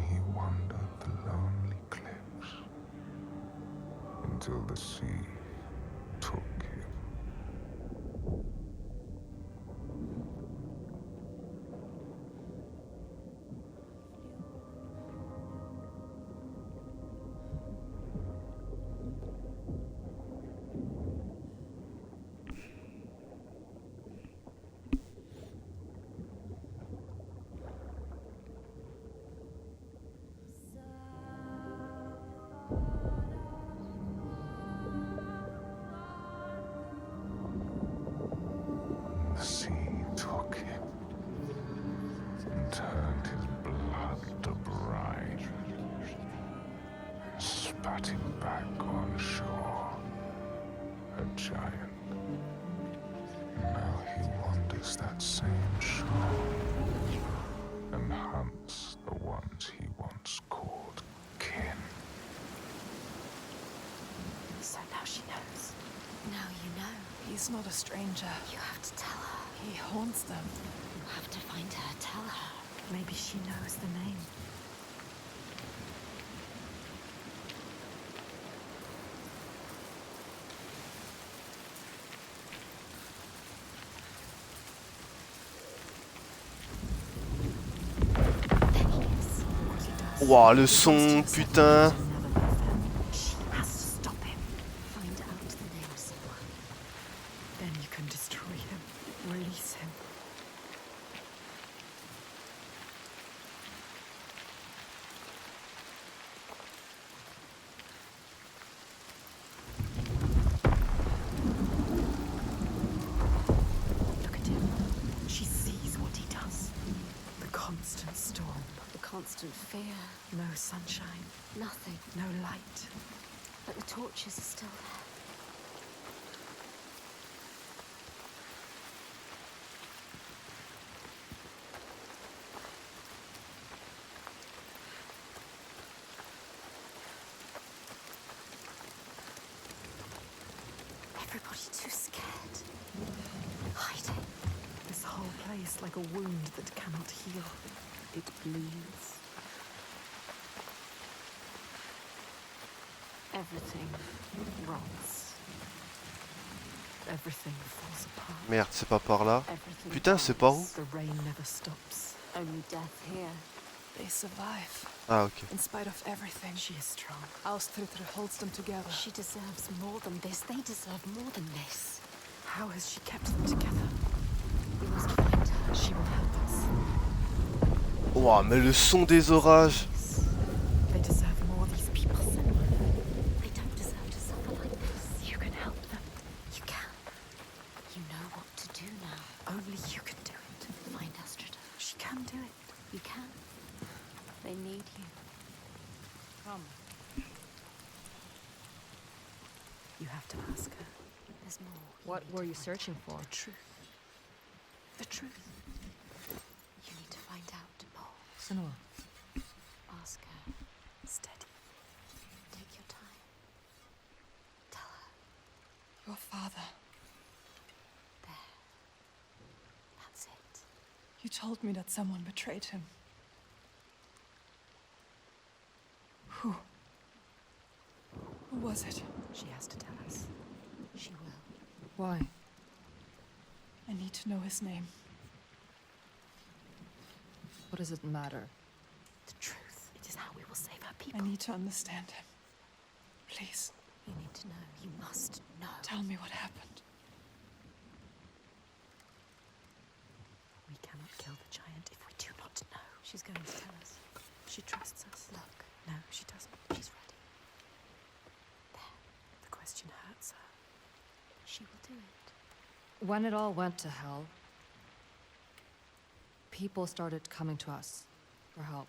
he wandered the lonely cliffs until the sea took him. The sea took him and turned his blood to brine, and spat him back on shore, a giant. Now he wanders that same shore and hunts He's not a stranger. You have to tell her. He haunts them. You have to find her. Tell her. Maybe she knows the name. Ouah, le son, putain. She has to stop him. Find out the name of Senua. Then you can destroy him. Release him. Look at him. She sees what he does. The constant storm. The constant fear. No sunshine. Nothing. No light. But the torches are still there. Everybody too scared. Hiding. This whole place like a wound that cannot heal. It bleeds. Everything rots. Everything falls apart. Merde, c'est pas par là. Everything Putain, c'est par où? dies. The rain never stops. Only death here. They survive. Ah, ok. In spite of everything. She is strong. Austritter holds them together. She deserves more than this. They deserve more than this. How has she kept them together? We must find her. She will help us. Ouah, mais le son des orages. They deserve more, these people. They don't deserve to suffer like this. You can help them. You can. You know what to do now. Only you can do it. Find Astrida. She can do it. You can. They need you. Come. You have to ask her. There's more. What need were to you find searching for? The truth. The truth. You need to find out, Paul. Senua. Ask her. Steady. Take your time. Tell her. Your father. There. That's it. You told me that someone betrayed him. Who? Who was it? She has to tell us. She will. Why? I need to know his name. What does it matter? The truth. It is how we will save our I people. need to understand him. Please, You need to know. You must know. tell me what happened. We cannot kill the giant if we do not know. She's going to tell us. She trusts us. Look. No, she doesn't. She's ready. The question hurts her. She will do it. When it all went to hell, people started coming to us for help.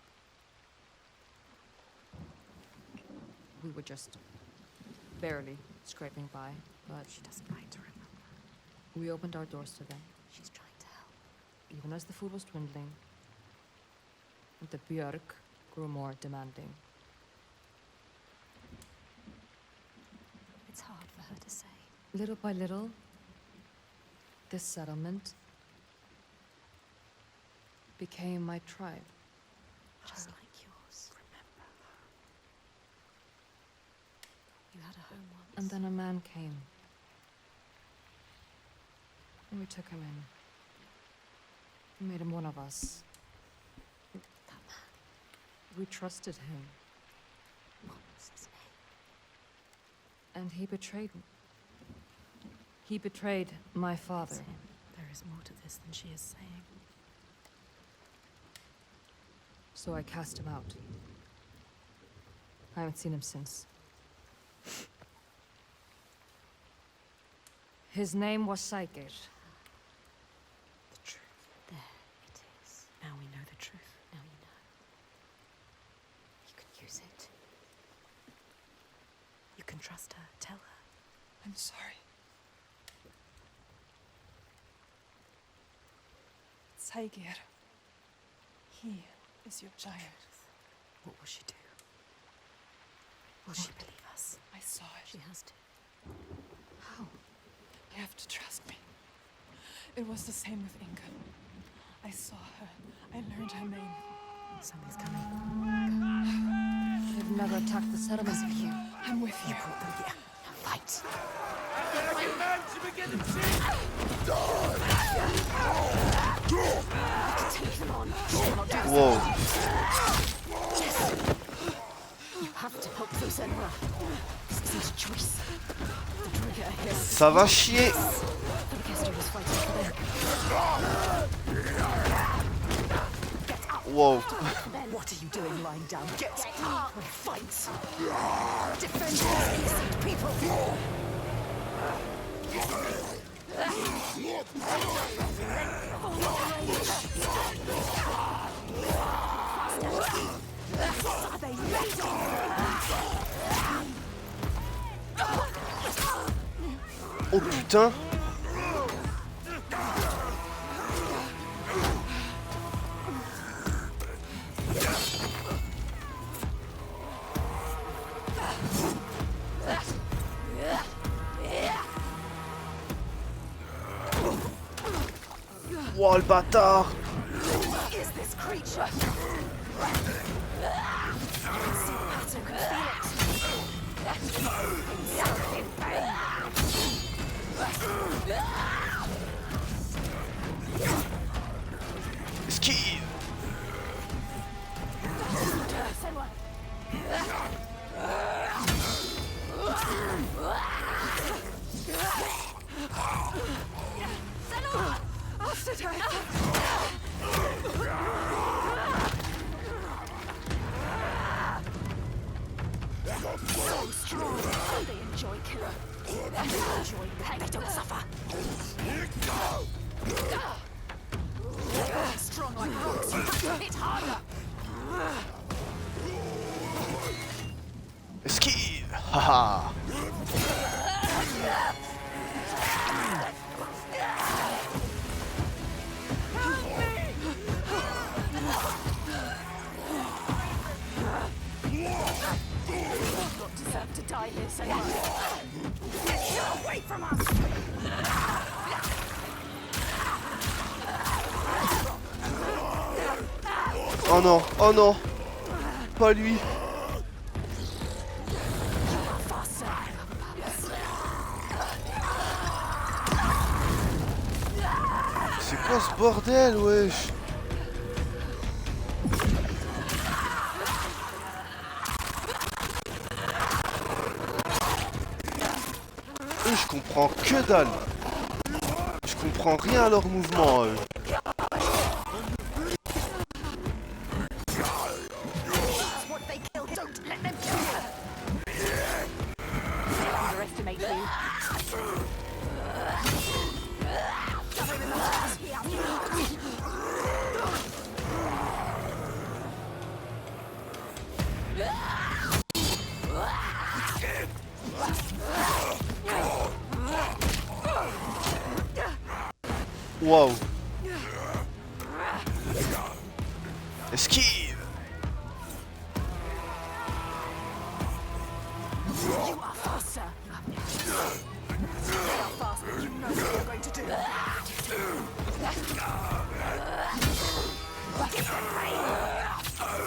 We were just barely scraping by, but She doesn't like to remember. we opened our doors to them, She's trying to help. even as the food was dwindling, and the Björk grew more demanding. It's hard for her to say. Little by little, this settlement became my tribe. Just like yours. Remember her. You had a home once. And then a man came. And we took him in. We made him one of us. That man. We trusted him. What was his name? And he betrayed me. He betrayed my father. It's him. There is more to this than she is saying. So I cast him out. I haven't seen him since. His name was Saga. The truth. There it is. Now we know the truth. Now you know. You can use it. You can trust her. Tell her. I'm sorry. Saigir. He is your giant. What will she do? Will she believe us? I saw it. She has to. How? You have to trust me. It was the same with Inga. I saw her. I learned her name. Something's coming. They've never attacked the settlements of you. I'm with you. Brought them here. Now fight. Take them on. Wow. You have to help them, Senua. This isn't a choice. The trigger here. Ça va chier. Forteresse was fighting for them. Get up. Wow. What are you doing lying down? Get up and fight. Defend these innocent people. Are they ready? Oh putain. Wow, le bâtard. Is this creature? Esquive. So strong. They enjoy killing. They enjoy pain. They don't suffer. They're strong like rocks. You have to hit harder. Esquive. Haha. Deserve to die here, Senua. Get you away from us! Oh non, oh non. Pas lui. C'est quoi ce bordel, wesh? Je comprends que dalle. Je comprends rien à leur mouvement. Wow. Esquive. You are faster. They are faster. You know what you're going to do.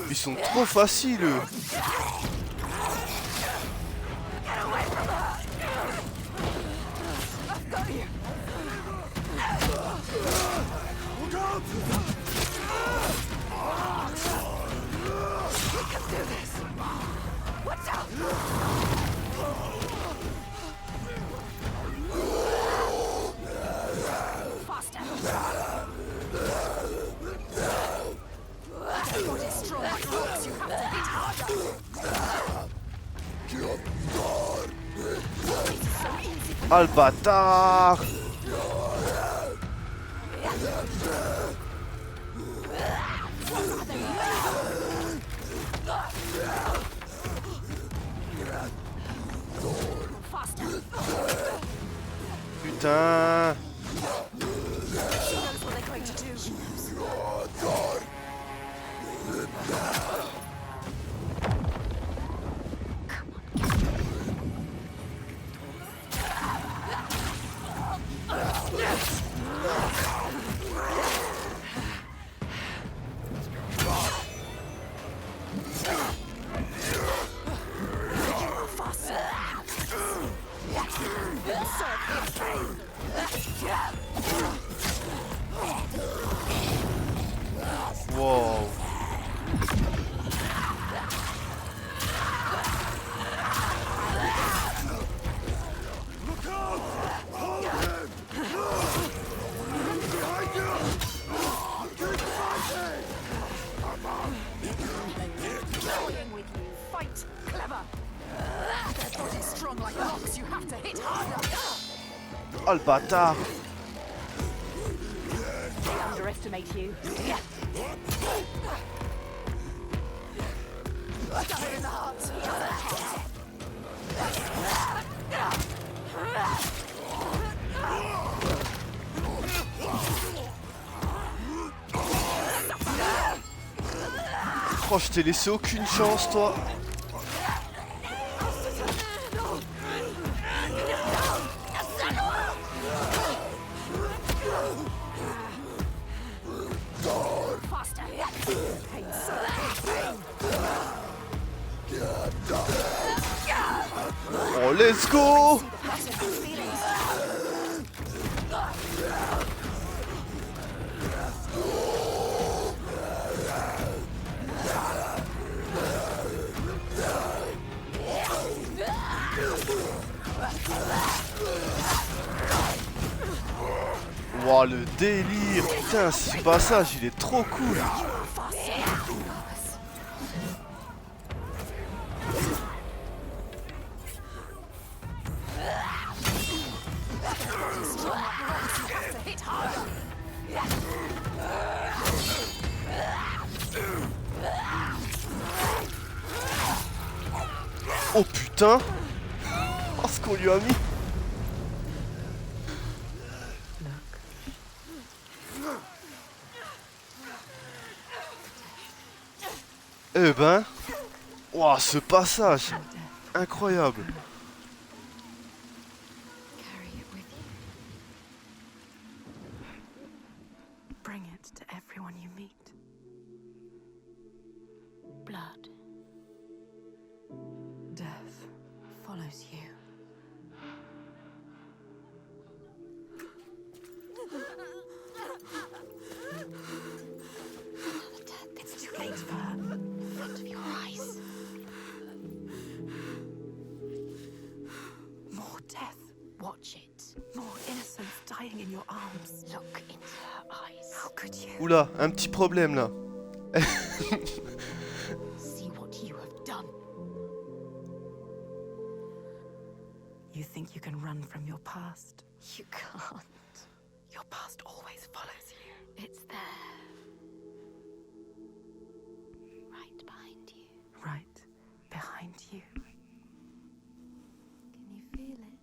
Ils sont trop faciles. Eux. Ah le bâtard. Putain. Wow. Fight clever. Their body's strong like rocks. You have to hit harder. Oh le bâtard. They underestimate you. Stab it in the heart. Oh, je t'ai laissé aucune chance, toi. Oh, let's go! Wow, le délire! Putain, ce passage, il est trop cool! Oh putain! Oh, ce qu'on lui a mis! Eh ben... Wow, ce passage! Incroyable! Carry it with you. Bring it to everyone you meet. Blood. Death follows you. It's too late for her. In front of your eyes. More death. Watch it. More innocence dying in your arms. Look into her eyes. How could you? Oula, un petit problème là. See what you have done. You think you can run from your past? You can't. Your past always follows you. It's there. Right behind you. Right behind you. Can you feel it?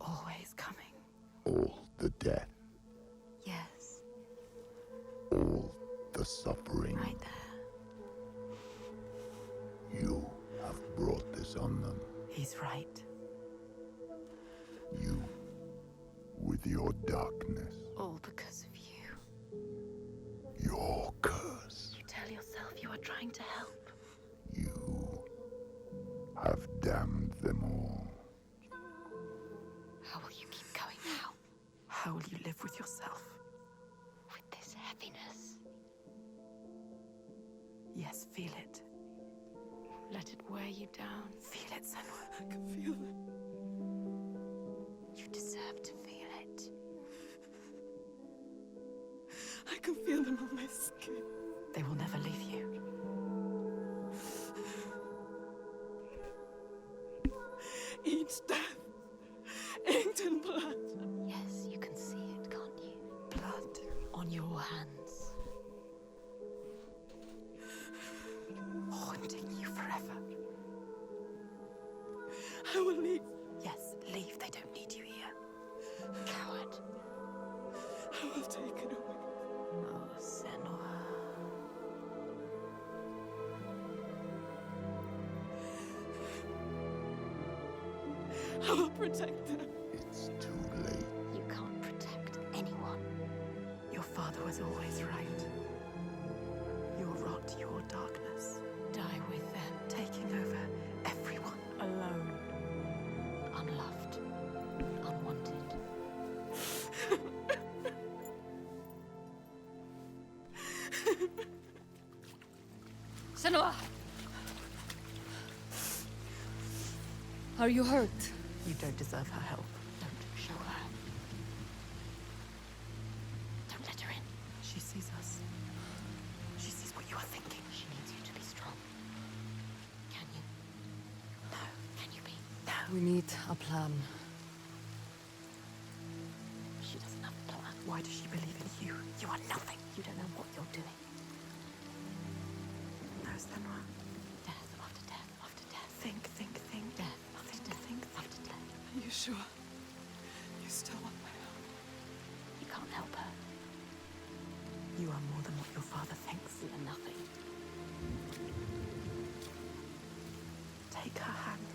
Always coming. All the death, Yes. all the suffering. Right there. You have brought this on them. He's right. You, with your darkness, All because of you. your curse. You tell yourself you are trying to help. You have damned them all. How will you keep going now? How will you live with yourself? With this heaviness. Yes, feel it. Let it weigh you down. Feel it, Senua. I can feel it. You deserve to feel it. I can feel them on my skin. They will never leave you. Each death inked in blood. Yes, you can see it, can't you? Blood on your hands. Haunting you forever. I will leave. Yes, leave. They don't need you here. Coward. I will take it away. Oh, Senua. I will protect them. It's too late. You can't protect anyone. Your father was always right. Your rot, your darkness. Die with them. Taking over everyone. Alone. Unloved. Unwanted. Senua! Are you hurt? You don't deserve her help. Don't show her. Don't let her in. She sees us. She sees what you are thinking. She needs you to be strong. Can you? No. Can you be? No. We need a plan. She doesn't have a plan. Why does she believe in you? You are nothing. You don't know what you're doing. No, Senua. Death after death after death. Think. Death after death after death. Are you sure? You still want my help? You can't help her. You are more than what your father thinks. You are nothing. Take her hand.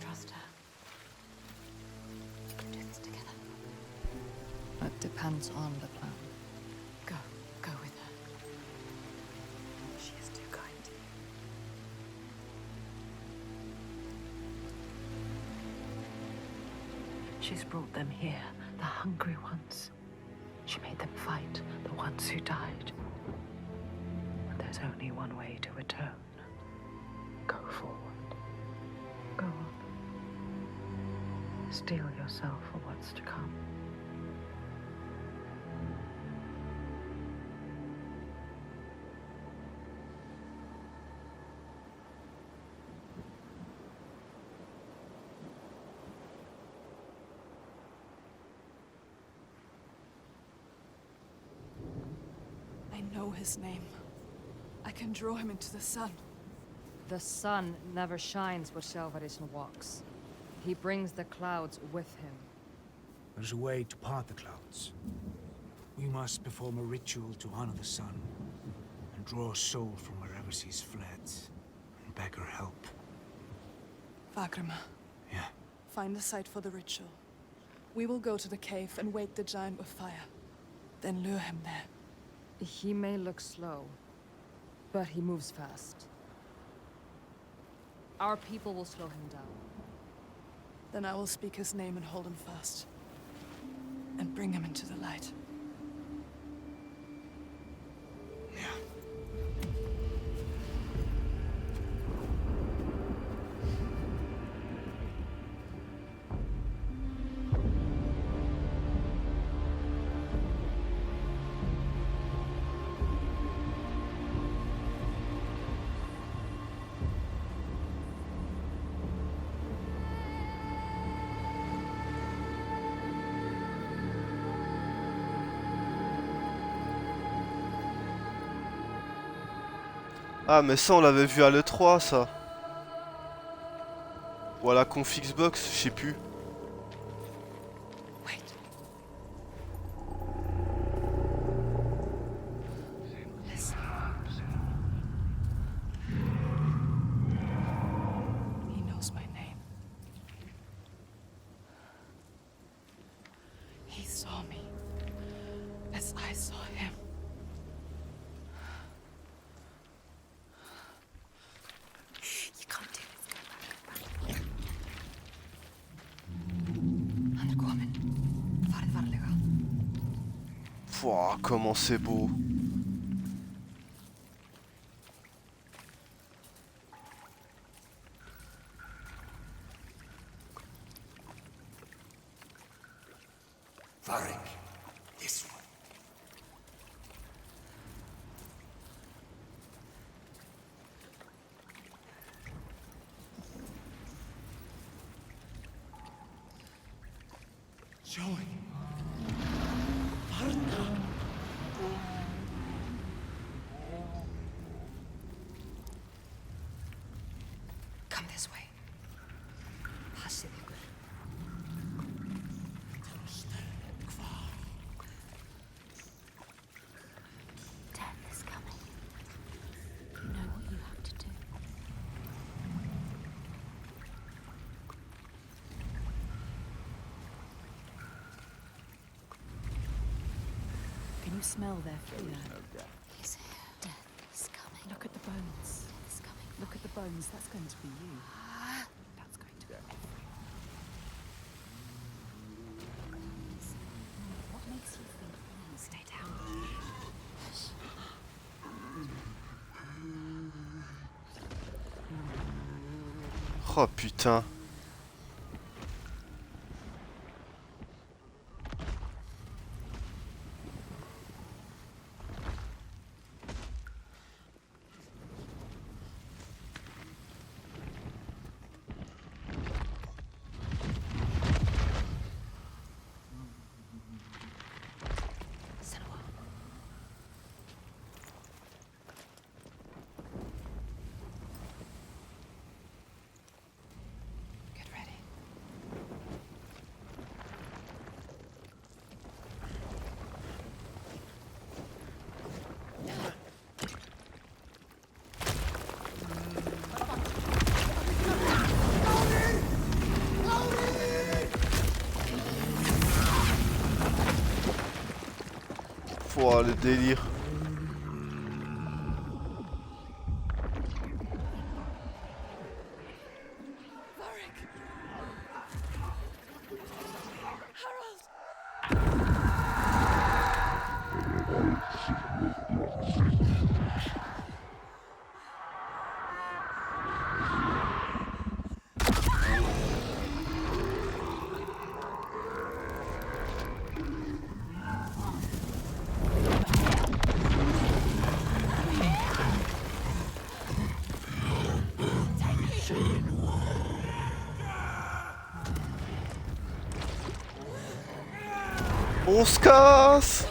Trust her. You can do this together. That depends on the plan. Go with her. She is too kind to you. She's brought them here, the hungry ones. She made them fight, the ones who died. And there's only one way to atone. Go forward. Go on. Steel yourself for what's to come. I know his name. I can draw him into the sun. The sun never shines where Salvation walks. He brings the clouds with him. There's a way to part the clouds. We must perform a ritual to honor the sun and draw a soul from wherever she's fled and beg her help. Vagrima, Yeah. find the site for the ritual. We will go to the cave and wake the giant with fire. Then lure him there. He may look slow, but he moves fast. Our people will slow him down. Then I will speak his name and hold him fast. And bring him into the light. Yeah. Ah mais ça on l'avait vu à l'E3 ça. Ou à la conf Xbox, je sais plus. Wait. Listen. He knows my name. He saw me as I saw him. You can't do this. Go back. Hann kominn. Farið varlega. Pouah, comment c'est beau. Varric, this one. Joey. Come this way. Passið ykkur. Death is coming. You know what you have to do. Can you smell their fear? He's here. Death is coming. Look at the bones. Death is coming. Look at the bones. That's going to be you. That's going to be What makes you think? Stay down. Oh putain. Get ready. Pouah, le délire. On se casse!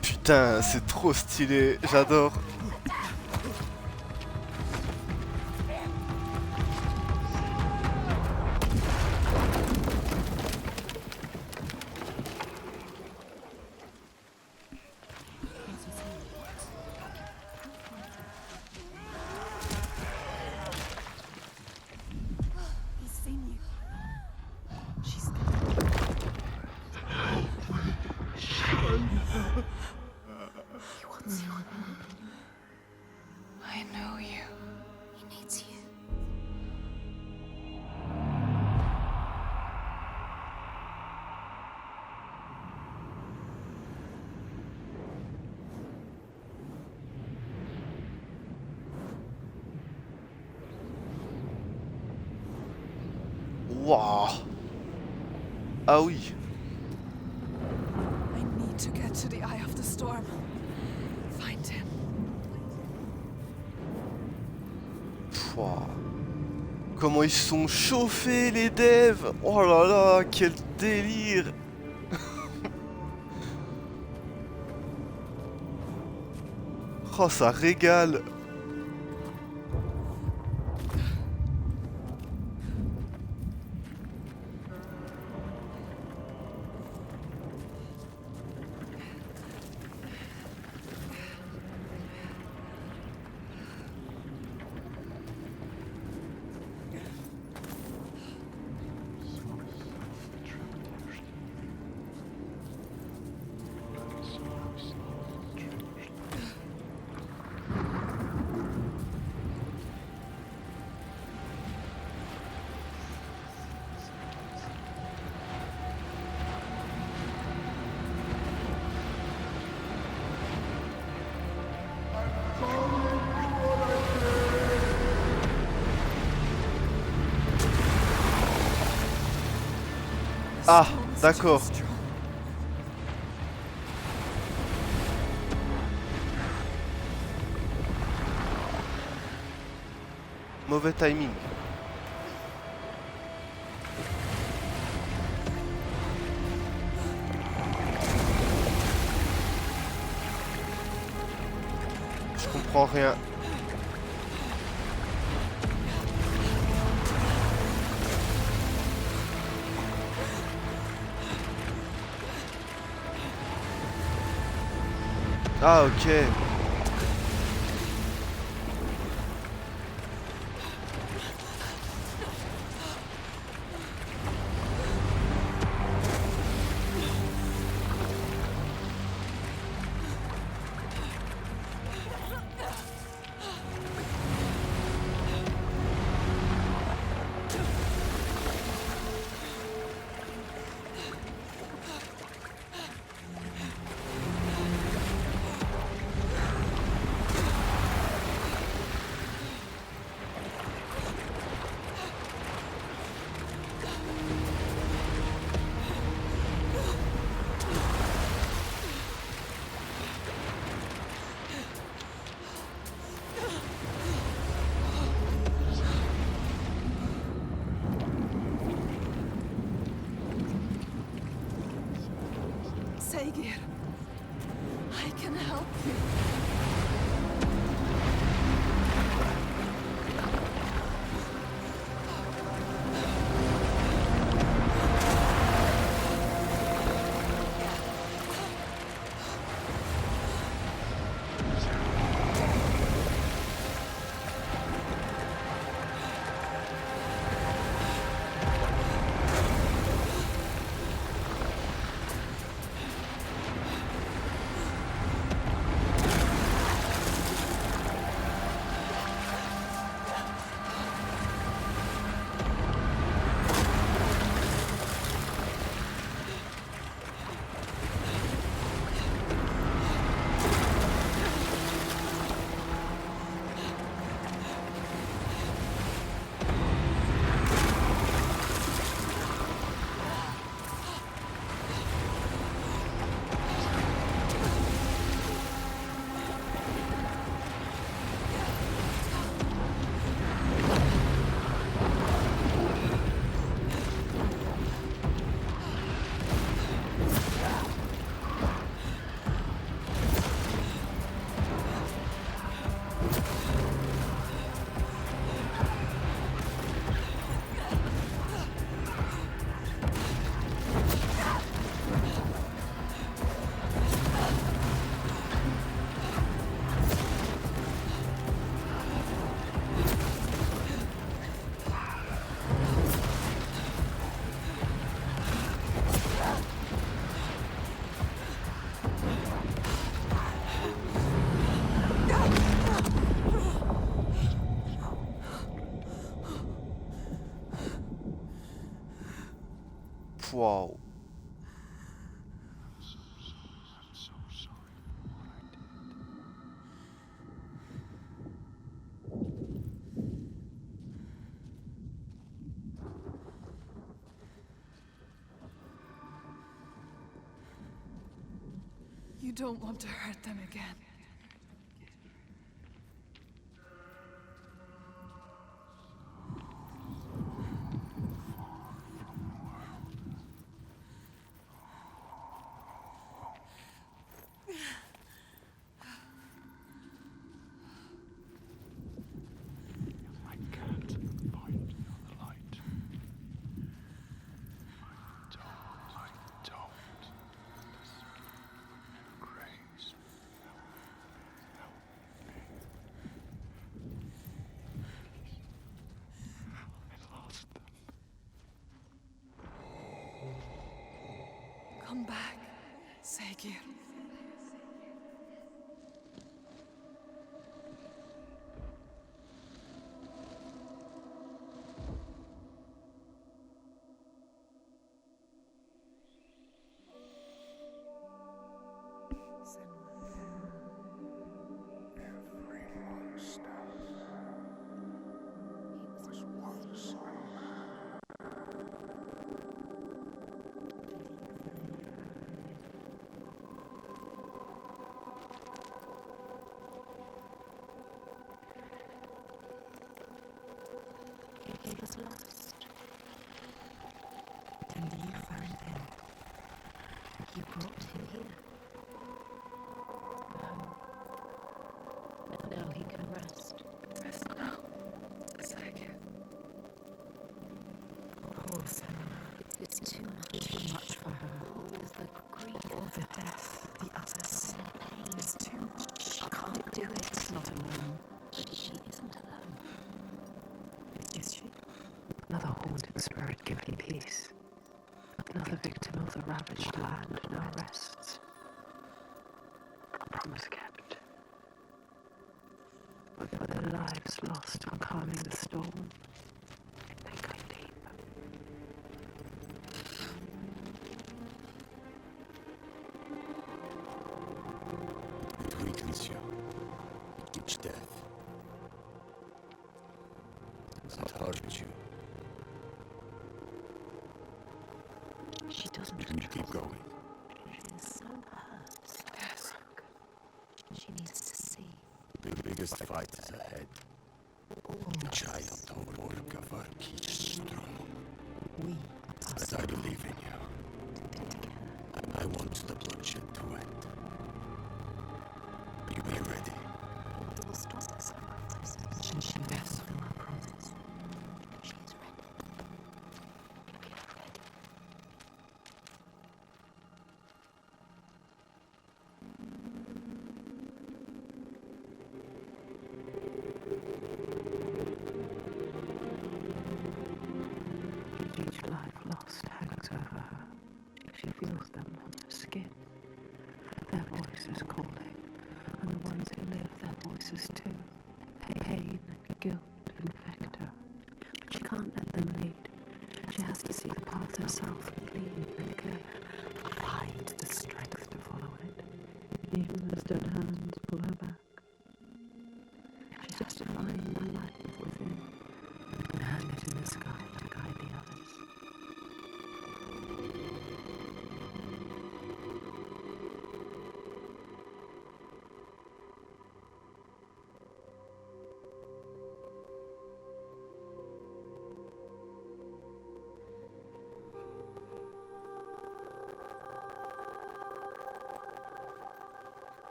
Putain, c'est trop stylé, j'adore. He's seen you. She's He wants you. I know you. He needs you. Waouh. Ah oui. I need to get to the eye of the storm. Find him. Pouah. Comment ils sont chauffés les devs. Oh là là, quel délire. Oh, ça régale. Ah, d'accord. Mauvais timing. Je comprends rien. Ah, ok. Saga, I can help you. Wow. You don't want to hurt them again. I can't find the light. I don't. Grace. I lost them. Come back, Saga. Every monster was once a man. haunted spirit given peace. Another victim of the ravaged land now rests. A promise kept. With their lives lost in calming the storm, they go deep. It weakens you. Each death. It hurts you. She doesn't You keep going. She is so hurt, so broken. She needs to see. The biggest fight is ahead. The giant of Borgarvirki is strong. We But I believe in you. And I want the bloodshed to end. You be ready. It will stop the sacrifices. She will fulfill her promise. She is ready. Be ready. Each life lost hangs over her. She feels them on her skin. Their voices calling, and the ones who live, their voices too. Pain and guilt infect her, but she can't let them lead. She has to see the path herself and lead and care. Find the strength to follow it, even as dead hands pull her back. She has to find the light within and hang it in the sky to guide the others.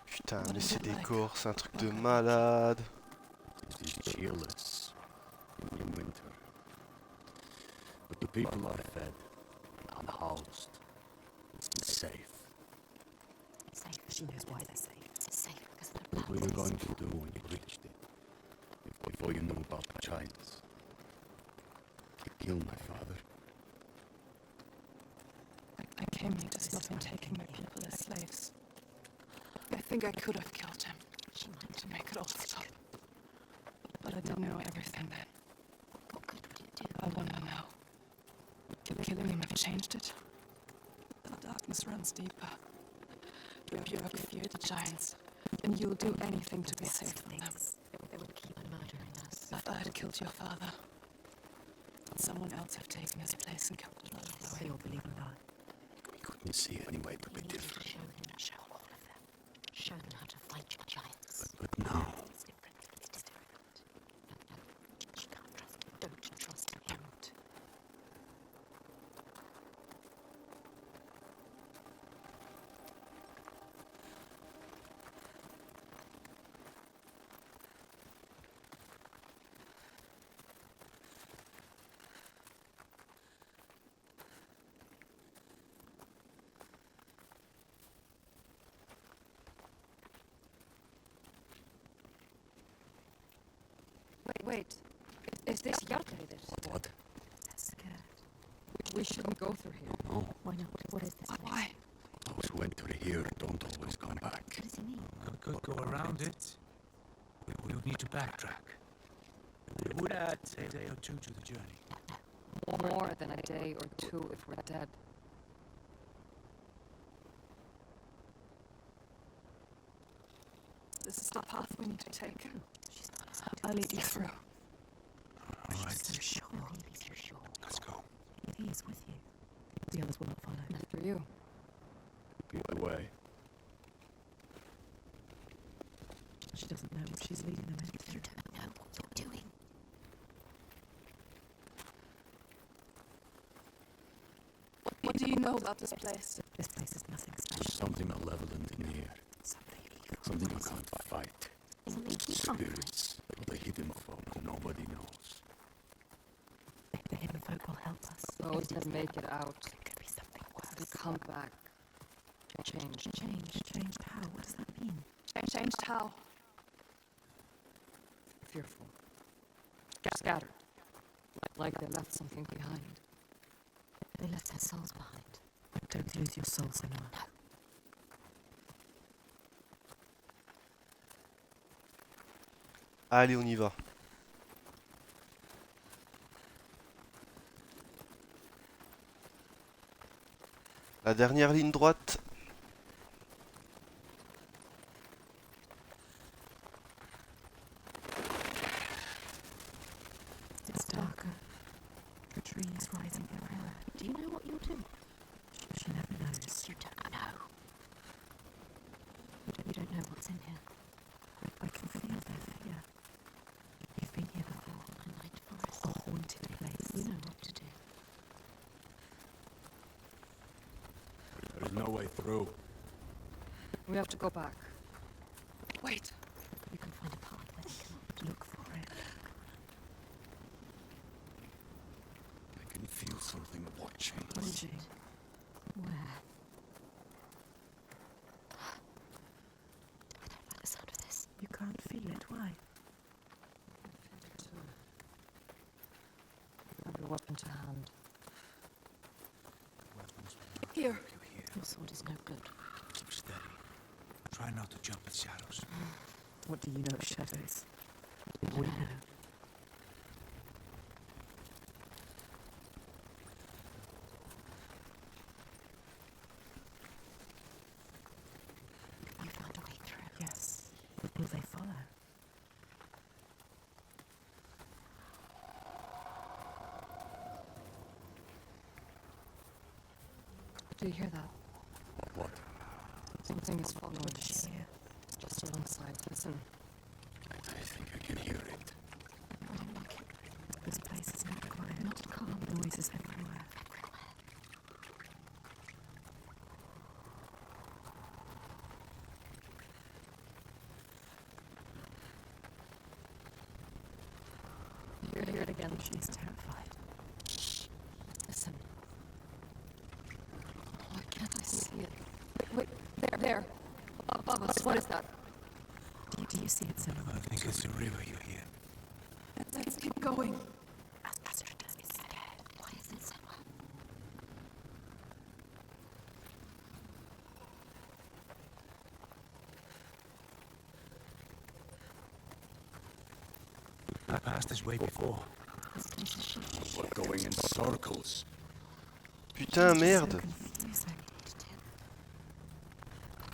Putain, mais ces décors, c'est un truc de malade. It is cheerless in winter. But the people are fed, unhoused, and safe. Safe. She knows why they're safe. It's safe because of the What were you going to do when you reached it? Before you knew about the giants? You killed my father. I came here to stop him taking my people as slaves. I think I could have killed him to make it all stop. But I didn't know everything then. What good would it do? I want to know. Could killing him have changed it? The darkness runs deeper. Björk feared the giants, and you'll do anything to be safe from them. They would keep on murdering us. If I had killed your father, would someone else have taken his place and kept it all Yes, away? you'll believe in God. We couldn't see any way to be You need to different. show all of them. Show them how to fight your giants. But now, It's different. It's different. No, she can't trust him. Don't trust him. Don't. Wait. Is this Jarlriðir? what? They're scared. We shouldn't go through here. No. Why not? What is this? Why? Those who enter here don't always come back. What does he mean? Could go around it. We would need to backtrack. It would add a day or two to the journey. More than a day or two if we're dead. This is the path we need to take. She's not listening to I'll us. lead you through. All right, So sure. He's so sure. let's go. He is with you. The others will not follow. After you. Be my way. She doesn't know what she's leading them into. You don't know what you're doing. What do you know about this place? This place is nothing There's special. something malevolent in here. Something evil. Something you can't fight. Something evil. Spirits of the hidden folk nobody knows. The hidden folk will help us. Those that make it out. It could be something They worse. come back. Changed. Changed how? What does that mean? Changed how? fearful. Scattered. Like they left something behind. They left their souls behind. Don't lose your soul, Senua. No. Allez, on y va. La dernière ligne droite. It's darker. The trees rising everywhere. Do you know what you'll do? She never knows. You don't know. You don't know what's in here. I can feel their fear. You've been here before. A night forest. A haunted place. You know what to do. There's no way through. We have to go back. Wait. You can find a path where they cannot look for it. I can feel something watching. Watching? Where? I don't like the sound of this. You can't feel it. Why? Have your weapon to hand. Weapons Here. you here. Your sword is no good. Keep steady. Try not to jump at shadows. What do you know of shadows? We know. You found a way through. Yes. Will they follow? Do you hear that? What? Something is following What does us. she hear? Just alongside. Listen. I think I can hear it. I don't like it. This place is not quiet. Not calm. Noises everywhere. Hear it again. She's terrified. Listen. Why can't I see it? Wait, there. Above us. What is that? Do you see it, Senua? I think it's a river you hear. Let's keep going. Astrid is scared. Why isn't Senua? I passed this way before. This place is shifting. We're going in circles. Putain, merde. So confusing.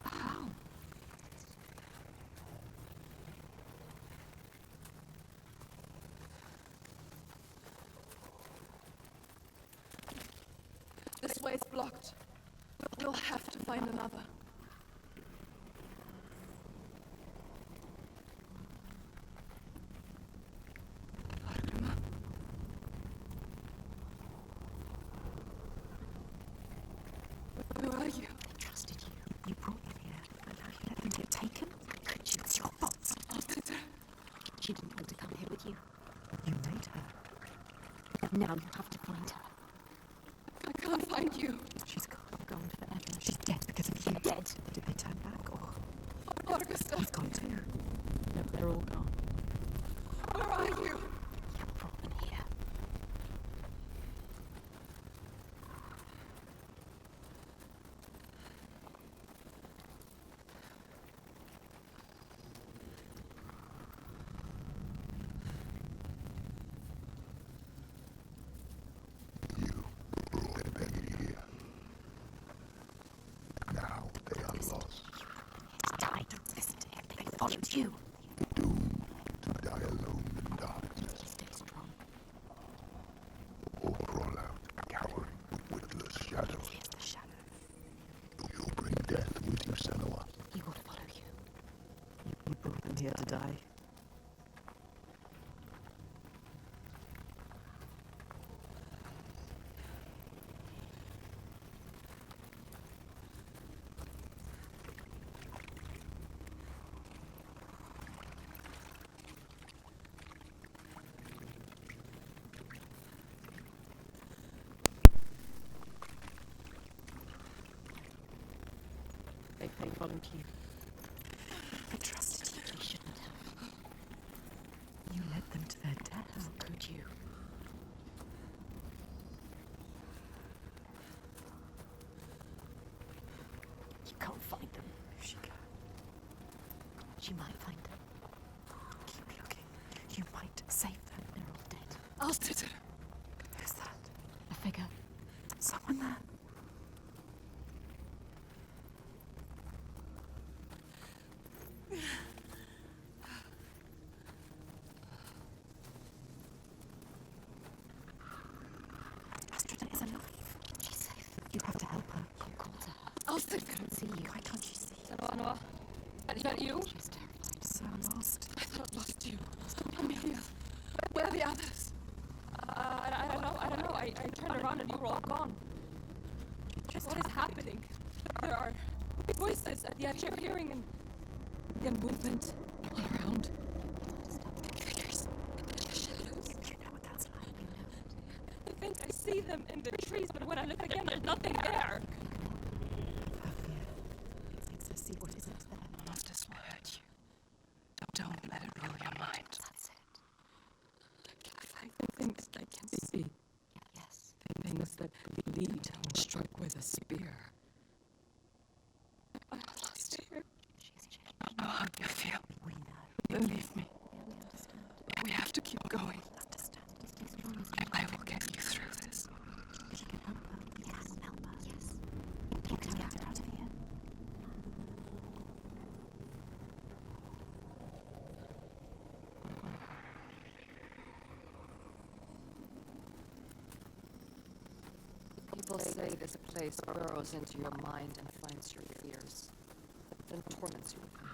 How? This way is blocked. We'll have to find another. Where are you? They trusted you. You brought me here. And now you let them get taken? Could you? It's your fault. She didn't want to come here with you. You made her. Now you have to find her. I can't find you. She's gone forever. She's dead because of you. Dead. Did they turn back or? Augusta, He's gone too. No, they're all gone. where are you? You brought them here. Now they are lost. Die. Don't listen to him. They followed you. Doomed to die alone in darkness. Stay strong. Or crawl out, cowering with witless shadows. Here's the shadow. You'll bring death with you, Senua. He will follow you. You brought them here to die. They followed you. I trusted you. They should not have. them to their death. How could you? You can't find them. She can. She might find them. Keep looking. You might save them. They're all dead. I'll sit it. Who's that? A figure. Someone there. Astrid is alive. She's safe. You have to help her. You called her. I'll sit I can't see you. Why can't you see? Senua, Is that you? She's terrified. So lost. I thought I lost you. I'm here. Where are the others? I don't know. I turned around and you were all gone. What is happening? There are voices at the edge of hearing and movement all around. Figures. The shadows. You know what that's like. You know it. I think I see them in the trees, but when I look again, there's nothing there. Fafnir. Makes her see what isn't there. Monsters will hurt you. Don't let it rule your mind. That's it. Things I can see. Yes. Things that bleed when struck with a spear. I'm lost here. She's changed. I know how you feel. We know. Believe me. Yeah, we understand. We have to keep going. Understand. Stay strong as you I will get you through this. She can help her. Yes. Help her. Yes. Get her out of here. People say this place burrows into your mind and finds your fears, then torments you with them.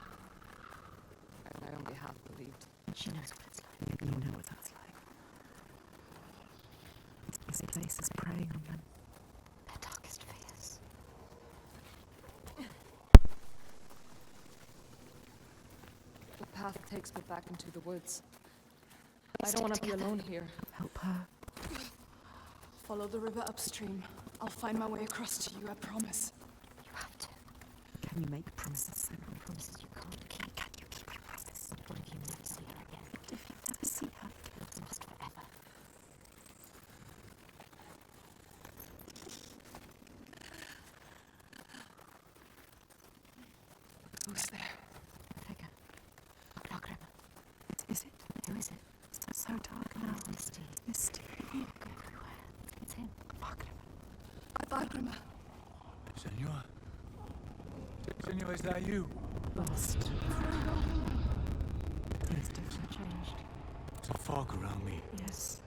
And I only half believed. She knows what it's like. You know what that's like. This place is preying on them. Their darkest fears. The path takes me back into the woods. I don't want to be alone here. Help her. Follow the river upstream. I'll find my way across to you, I promise. You have to. Can you make promises? Promises you can't keep. Can you keep your promise? What if you never see her again? What if you never see her? It's lost forever. Who's there? A figure. A Borgarvirki. Is it? Who is it? It's so dark now. Misty. Misty. Look everywhere. It's him. Borgarvirki. Valgrima. Senua? Senua, is that you? Lost. He's definitely changed. There's a fog around me, Yes.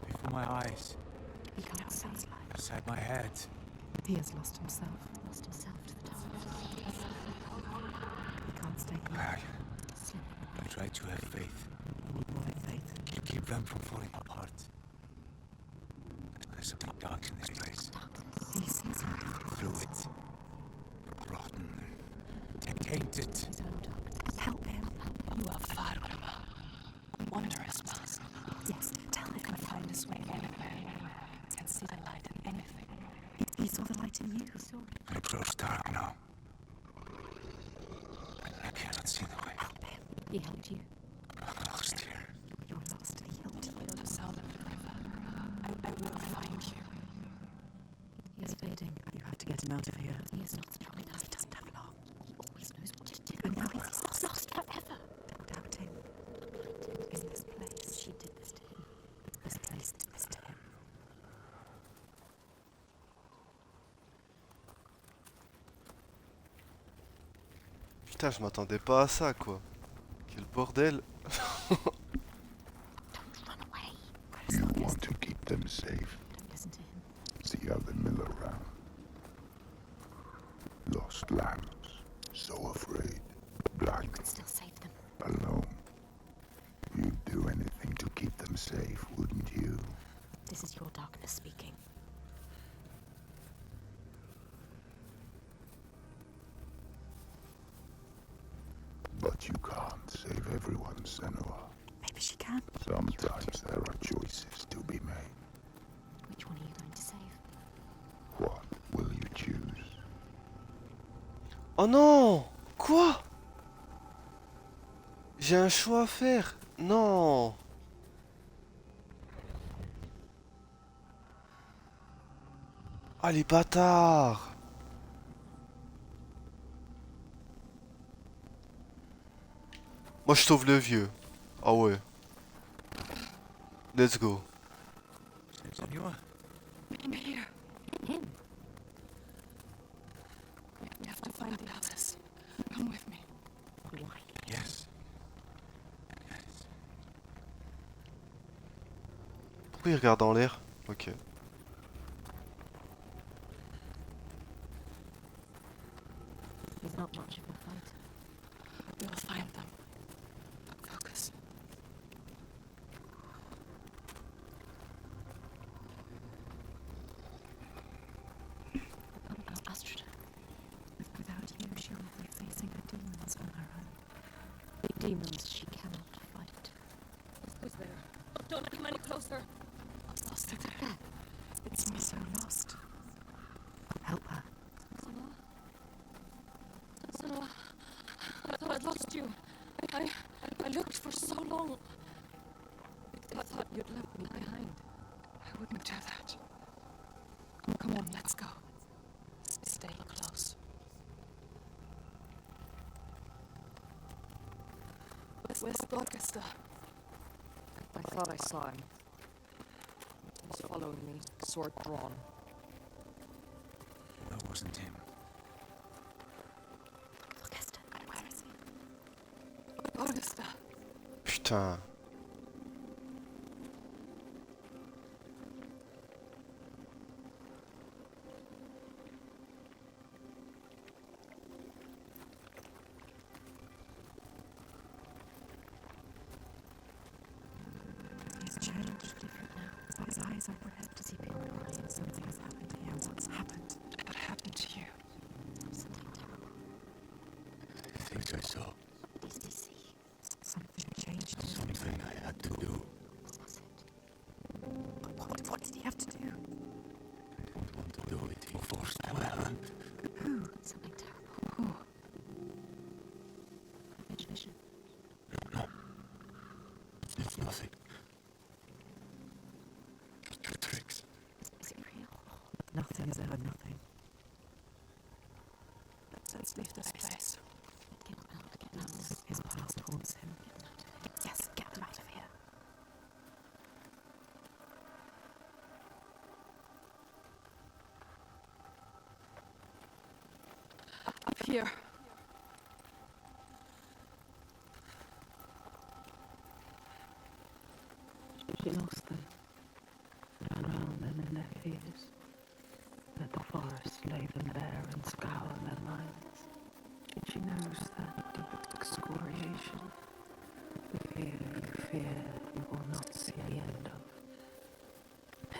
before my eyes, He can't see. beside my head. He has lost himself. Lost himself to the darkness. He can't stay here. I try to have faith. What faith? To keep them from falling apart. There's something dark in this place. He sees it. Fluid. Rotten. Tainted. His own darkness. Help him. You are Valgrima. Wondrous mask. Yes, tell him. Can find his way anywhere. Can see the light in anything. He saw the light in you. He saw it. It grows dark now. I cannot see the way. Help him. He helped you. I'm lost here. You're lost. He helped you. Follow the sound of the river. I will find you. He is fading. You have to get him out of here. He is not strong enough. He doesn't have long. He always knows what to do. And now he's lost forever. Don't doubt him. In this place. She did this to him. This place did this to him. Putain, je m'attendais pas à ça, quoi. Quel bordel. Don't run away. You want to keep them safe. Don't listen to him. The other mill around. Lost lambs. So afraid. You Blind. can still save them. Alone. You'd do anything to keep them safe, wouldn't you? This is your darkness speaking. But you can't save everyone, Senua. Maybe she can. Sometimes there are choices to be made. Which one are you going to save? What will you choose? Oh non! Quoi? J'ai un choix à faire. Non! Ah les bâtards! Moi je sauve le vieux. Ah ouais. Let's go. Senua? In here. We have to find the others. Come with me. Yes. Pourquoi il regarde en l'air? Ok. He's not much of a fighter. We'll find them. Focus. Astrid, without you, she will be facing her demons on her own. The demons she cannot fight. Who's there? Don't come any closer. What's lost in there? It's me so lost. Help her. Senua? Senua, I thought I'd lost you. I looked for so long. I thought you'd left me behind. I wouldn't do that. Come on, let's go. Stay close. Where's Borgarvirki? I thought I saw him. He's following me, sword drawn. That wasn't him. Where is he? Borgarvirki. Putain. He's changed different now. His eyes are red. Does he pinpoint something has happened to him? What's happened? What happened to you? Something terrible. Things I saw. What did he see? Something changed him. Something I had to do. What was it? What did he have to do? I didn't want to do it. He forced my hand. Who? Something terrible. Who? Vision. No. It's nothing. Just your tricks. Is it real? Nothing is ever nothing. Let's leave this place. Get out. Get out. His past haunts him. Yes, get him out of here. Up here. She lost them, ran around them in their fears, let the forest lay them bare and scour their minds. She knows that deep excoriation, the fear you fear you will not see the end of.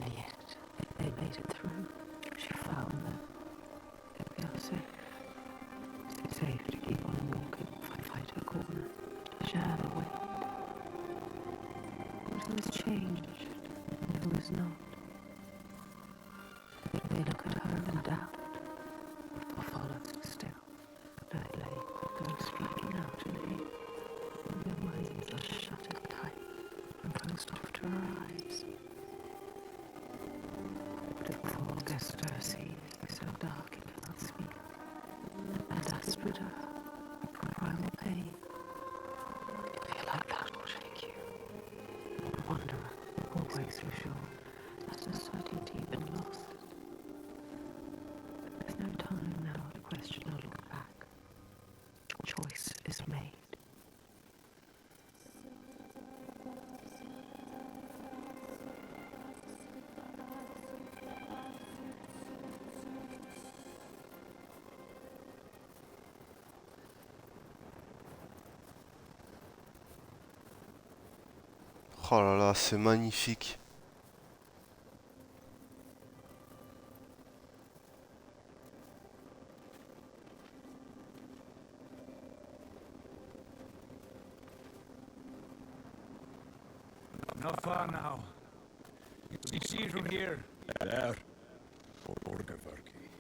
And yet, they made it through. She found them. They are safe. Safe to keep on walking, fight her corner, share the weight. But who has changed, and who is not? They look at her in doubt, or follow still. Nightly, go striking out in aim, and their minds are shuttered tight and closed off to her eyes. But if Borgarvirki sees so dark it cannot speak, and Astrid her primal pain, feel like that will shake you. The wanderer, always so sure, that a certainty been lost. There's no time now to question or look back. Choice is made. Oh là là, c'est magnifique. Not far now. You see it from here. There. Borgarvirki.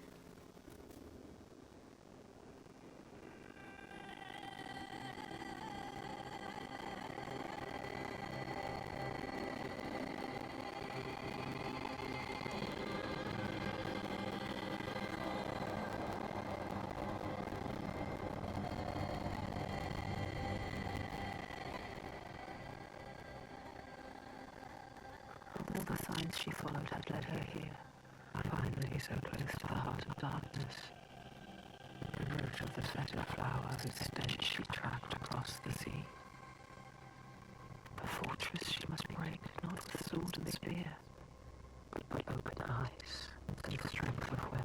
path she followed had led her here. Finally, so close to the heart of darkness. The root of the fetter flower whose stench she tracked across the sea. A fortress she must break, not with sword and spear, but open eyes and strength of will.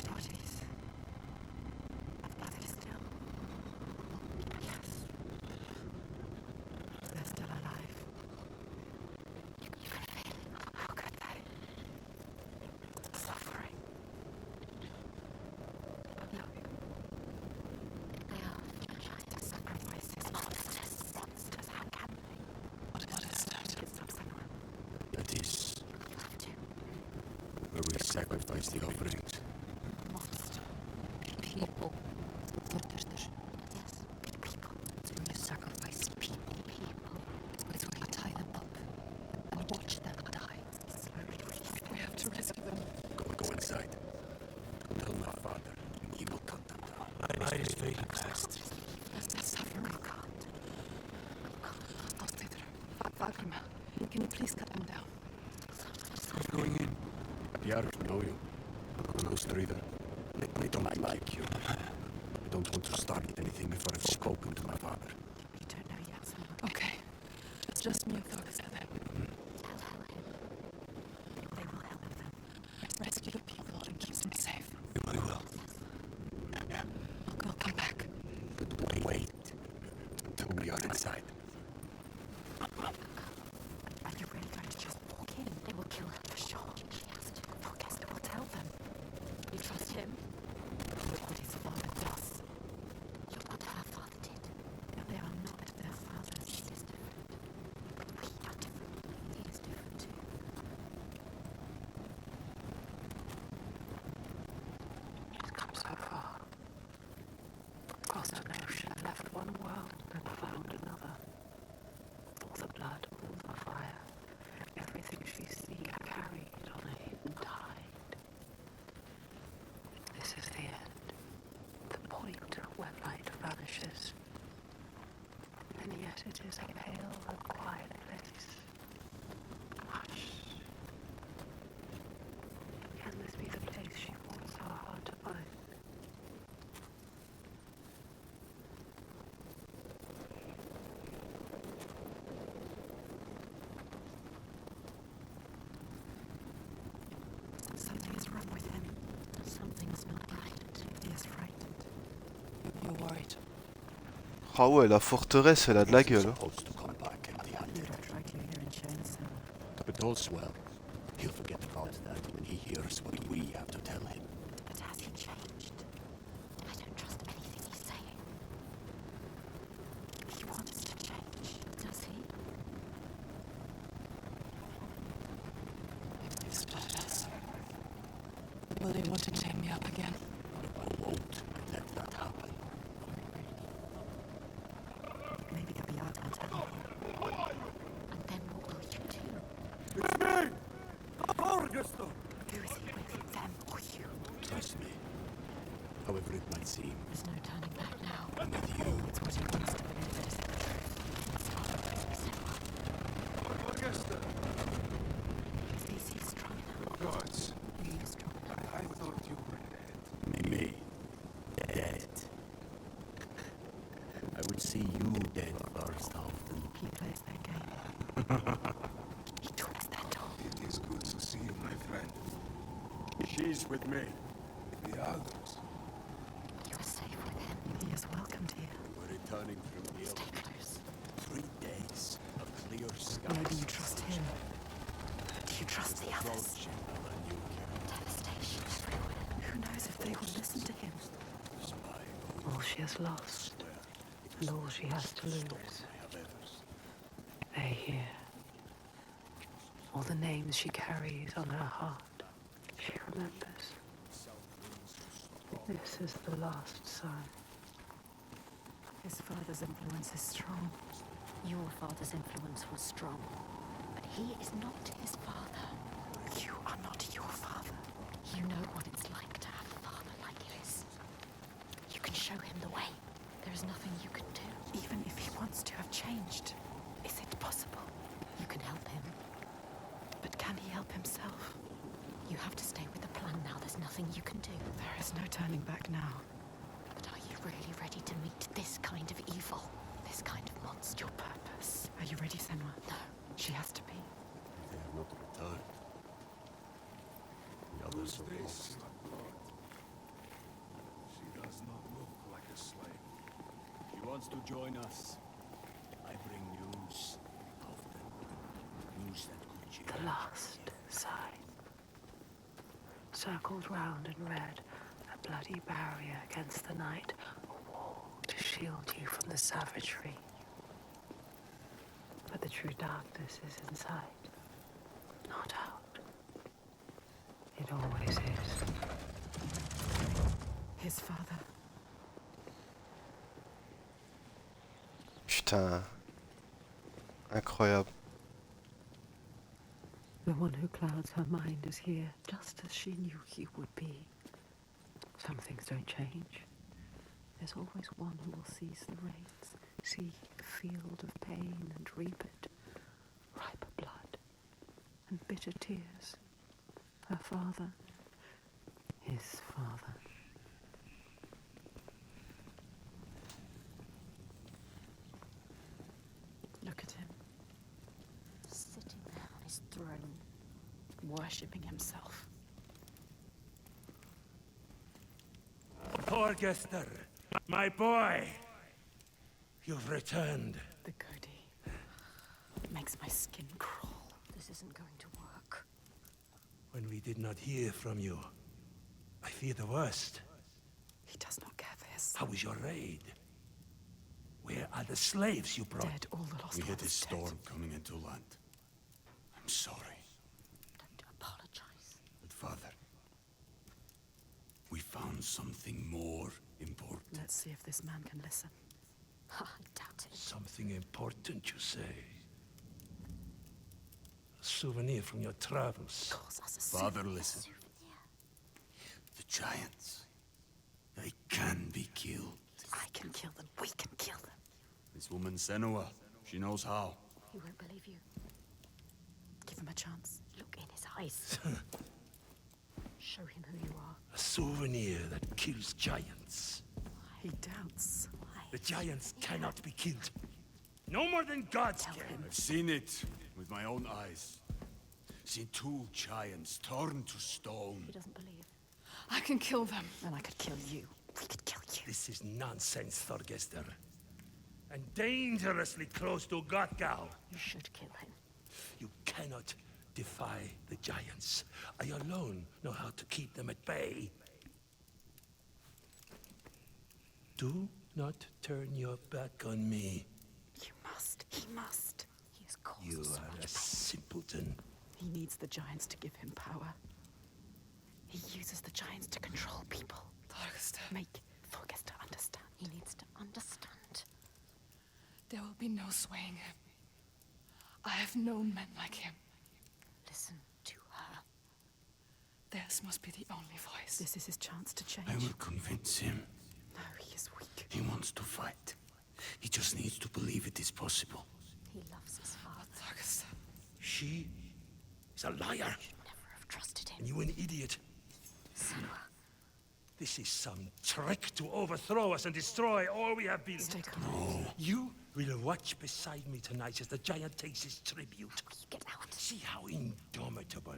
Bodies. Are they still? Yes. They're still alive. You can feel it. How could they? Suffering. Look. They are giant sacrifices. Monsters. Monsters. How can they? What is that? It's not Senua. That is You have to. where we sacrifice the offerings. Monster. People. Forteresse. Yes. People. It's where you sacrifice people. It's where you tie them up and watch them die. Slowly release We have to rescue them. Go inside. Tell my father, and he will cut them down. Night is fading fast. They're suffering. We can't. Los titre. Fagrima, can you please cut them down? We're going in. The others know you. Those three there. They don't like you. I don't want to start anything before I've spoken to my father. You don't know yet, Senua. Okay. It's just me and Forteresse then. Tell him. They will help them. Rescue the people and keep them safe. We will. Yeah. We'll come back. But wait till we are inside. Are you really going to just walk in? They will kill her for sure. She has to. Forteresse will tell them. You trust him? Look what his father does. Look what her father did. No, they are not their fathers. She is different. But we are different. He is different too. She's come so far. Crossed an ocean, left one world, and found another. All the blood, all the fire, everything she's seen carried on a hidden tide. This is the end. The point where light vanishes. And yet it is a pale and quiet place. Hush. Can this be the place she fought so hard to find? Something is wrong with him. Something's not right. He is frightened. You're worried. Ah ouais, la forteresse, elle a de la gueule. Hein. Supposed to come back empty-handed. You don't try clear in chains, Senua. But all's well. He'll forget about that when he hears what we have to tell him. But has he changed? I don't trust anything he's saying. He wants to change. Does he? They've spotted us. Will they want to chain me up again? I won't let that happen. Maybe the Beard will tell him. And then what will you do? Who is he with? Them or you? Trust me. However it might seem, There's no turning back now. I'm with you. It's what he wants to believe that is the truth. Is he strong enough? Gods, Are you strong enough? I thought you were dead. Me. Dead. I would see you dead first, often. He plays their game. He talks their talk. It is good to see you, my friend. She's with me. The others. You are safe with him. He is welcomed here. We're returning from the Stay close. 3 days of clear skies. Maybe you trust him. Do you trust the others? Devastation everywhere. Who knows if they will listen to him? All she has lost, and all she has to lose. They hear. All the names she carries on her heart, she remembers. This is the last sign. His father's influence is strong. Your father's influence was strong, but he is not his father. You are not your father. You know what it's like to have a father like his. show him the way. There is nothing you can do. Even if he wants to have changed, is it possible? You can help him. But can he help himself? You have to stay with the plan now. There's nothing you can do. There is no turning back now. But are you really ready to meet this kind of evil? This kind of monster? Your purpose. Are you ready, Senua? No. She has to be. They have not returned. The others are lost. She does not look like a slave. She wants to join us. I bring news often. News that could cheer. The last sign. Circled round in red, a bloody barrier against the night, a wall to shield you from the savagery. But the true darkness is inside, not out. It always is. His father. Putain. Incroyable. The one who clouds her mind is here, just as she knew he would be. Some things don't change. There's always one who will seize the reins, see the field of pain and reap it. Ripe blood and bitter tears. Her father, his father. Look at him. Sitting there on his throne, worshipping himself. Borgester, my boy! You've returned. The goatee makes my skin crawl. This isn't going to work. When we did not hear from you, I fear the worst. He does not care for his How was your raid? Where are the slaves you brought? dead. All the lost We hit ones a dead. storm coming into land. I'm sorry. Don't apologize. But Father, we found something more important. Let's see if this man can listen. I doubt it. Something important, you say? A souvenir from your travels. Calls us a Father, souvenir. listen. The giants. They can be killed. I can kill them. We can kill them. This woman Senua, she knows how. He won't believe you. Give him a chance. Look in his eyes. Show him who you are. A souvenir that kills giants. He doubts. The giants cannot be killed. No more than gods Tell can. him. I've seen it with my own eyes. Seen two giants turned to stone. He doesn't believe. I can kill them. And I could kill you. We could kill you. This is nonsense, Thorgester. And dangerously close to Gothgau. You should kill him. You cannot defy the giants. I alone know how to keep them at bay. Do not turn your back on me. You must. He must. He has caused You so are much a pain. simpleton. He needs the giants to give him power. He uses the giants to control people. Thorgester, Make Thorgester understand. He needs to understand. there will be no swaying him. I have known men like him. Listen to her. Theirs must be the only voice. This is his chance to change. I will convince him. No, he is weak. He wants to fight. He just needs to believe it is possible. He loves his father. Thorgester, She is a liar. Never have trusted him. And you an idiot. Senua, This is some trick to overthrow us and destroy all we have built. stay calm. You will watch beside me tonight as the giant takes his tribute. You get out. See how indomitable,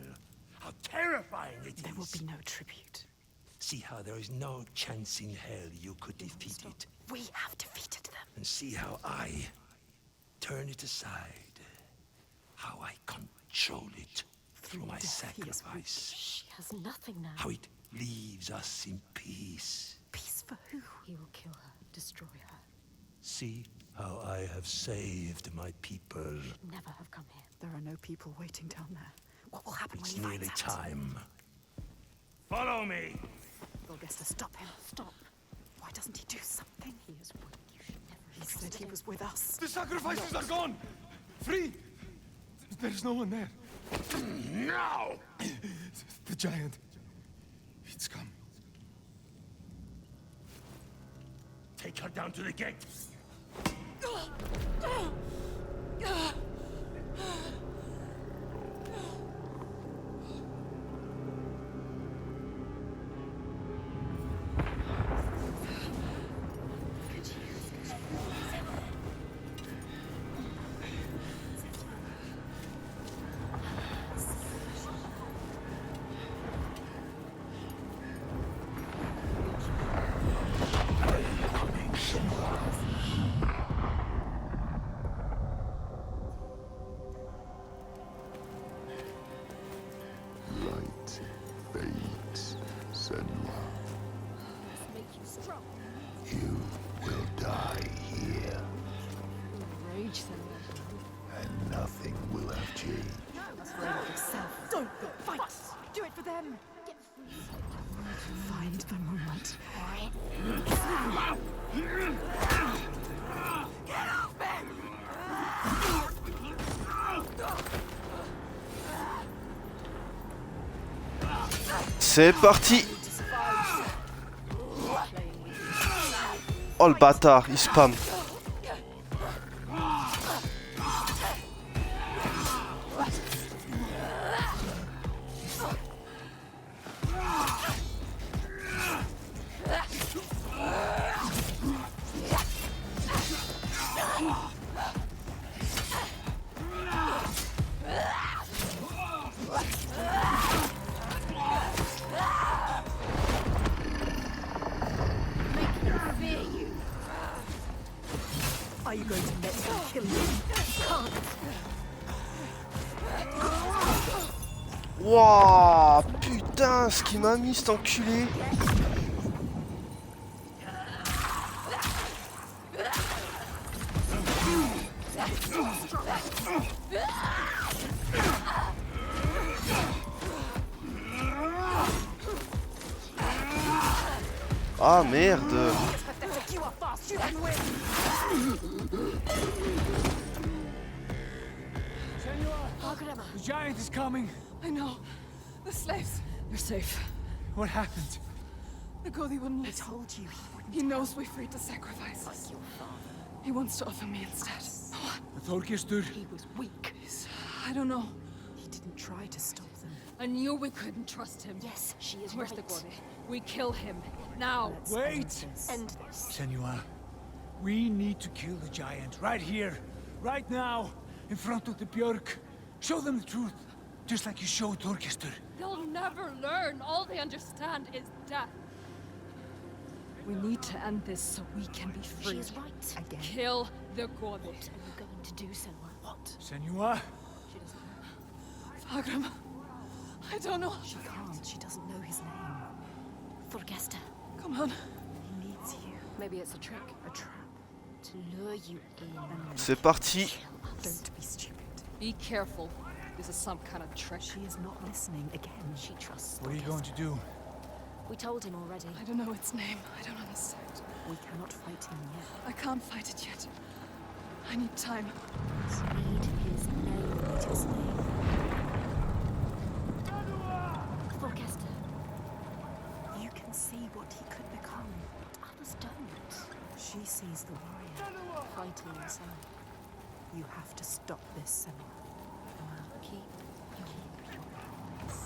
how terrifying it is. There will be no tribute. See how there is no chance in hell you could defeat it. We have defeated them. And see how I turn it aside. How I control it through my Death, he is weak. sacrifice. She has nothing now. How it leaves us in peace. Peace for who? He will kill her, destroy her. See how I have saved my people. Never have come here. There are no people waiting down there. What will happen It's when he nearly finds out? time. Follow me! Thorgester, stop him. Stop. Why doesn't he do something? He is weak. You should never have trusted him. He was with us. the sacrifices are gone! Free! There's no one there. Now! The giant. It's come. Take her down to the gate. Light fades, Senua. You will die here, Rage, Senua. and nothing will have changed. Don't fight! Do it for them! Find the moment. C'est parti. Oh le bâtard, il spam. Are you going to let them kill you? Can't. Wouah, putain, ce qu'il m'a mis cet enculé. Ah merde. The giant is coming. I know. The slaves. You're safe. What happened? The Godi wouldn't I listen. told you. He knows we freed the sacrifice. He wants to offer me instead. What? Þorgestur. He was weak. I don't know. He didn't try to stop them. I knew we couldn't trust him. Yes, she is Where's right. the Godi? We kill him. Now. Let's Wait! End this. Senua, we need to kill the giant right here, right now, in front of the Björk. Show them the truth, just like you showed Þorgestur. They'll never learn. All they understand is death. We need to end this so we can be free. She is right. Again. Kill the Godi. What are you going to do, Senua? What? Senua? She doesn't know. Fagram. I don't know. She can't. She doesn't know his name. Forgesta. Come on. He needs you. Maybe it's a trick. A trap. To lure you in. C'est parti. Don't be stupid. Be careful. This is some kind of trick. She is not listening again. She trusts What are you going to do? We told him already. I don't know its name. I don't understand. We cannot fight him yet. I can't fight it yet. I need time. Need his name. Need his name. Forgesta. You can see what he could become. But others don't. She sees the warrior. Fighting inside. You have to stop this, Senua. Keep your promise.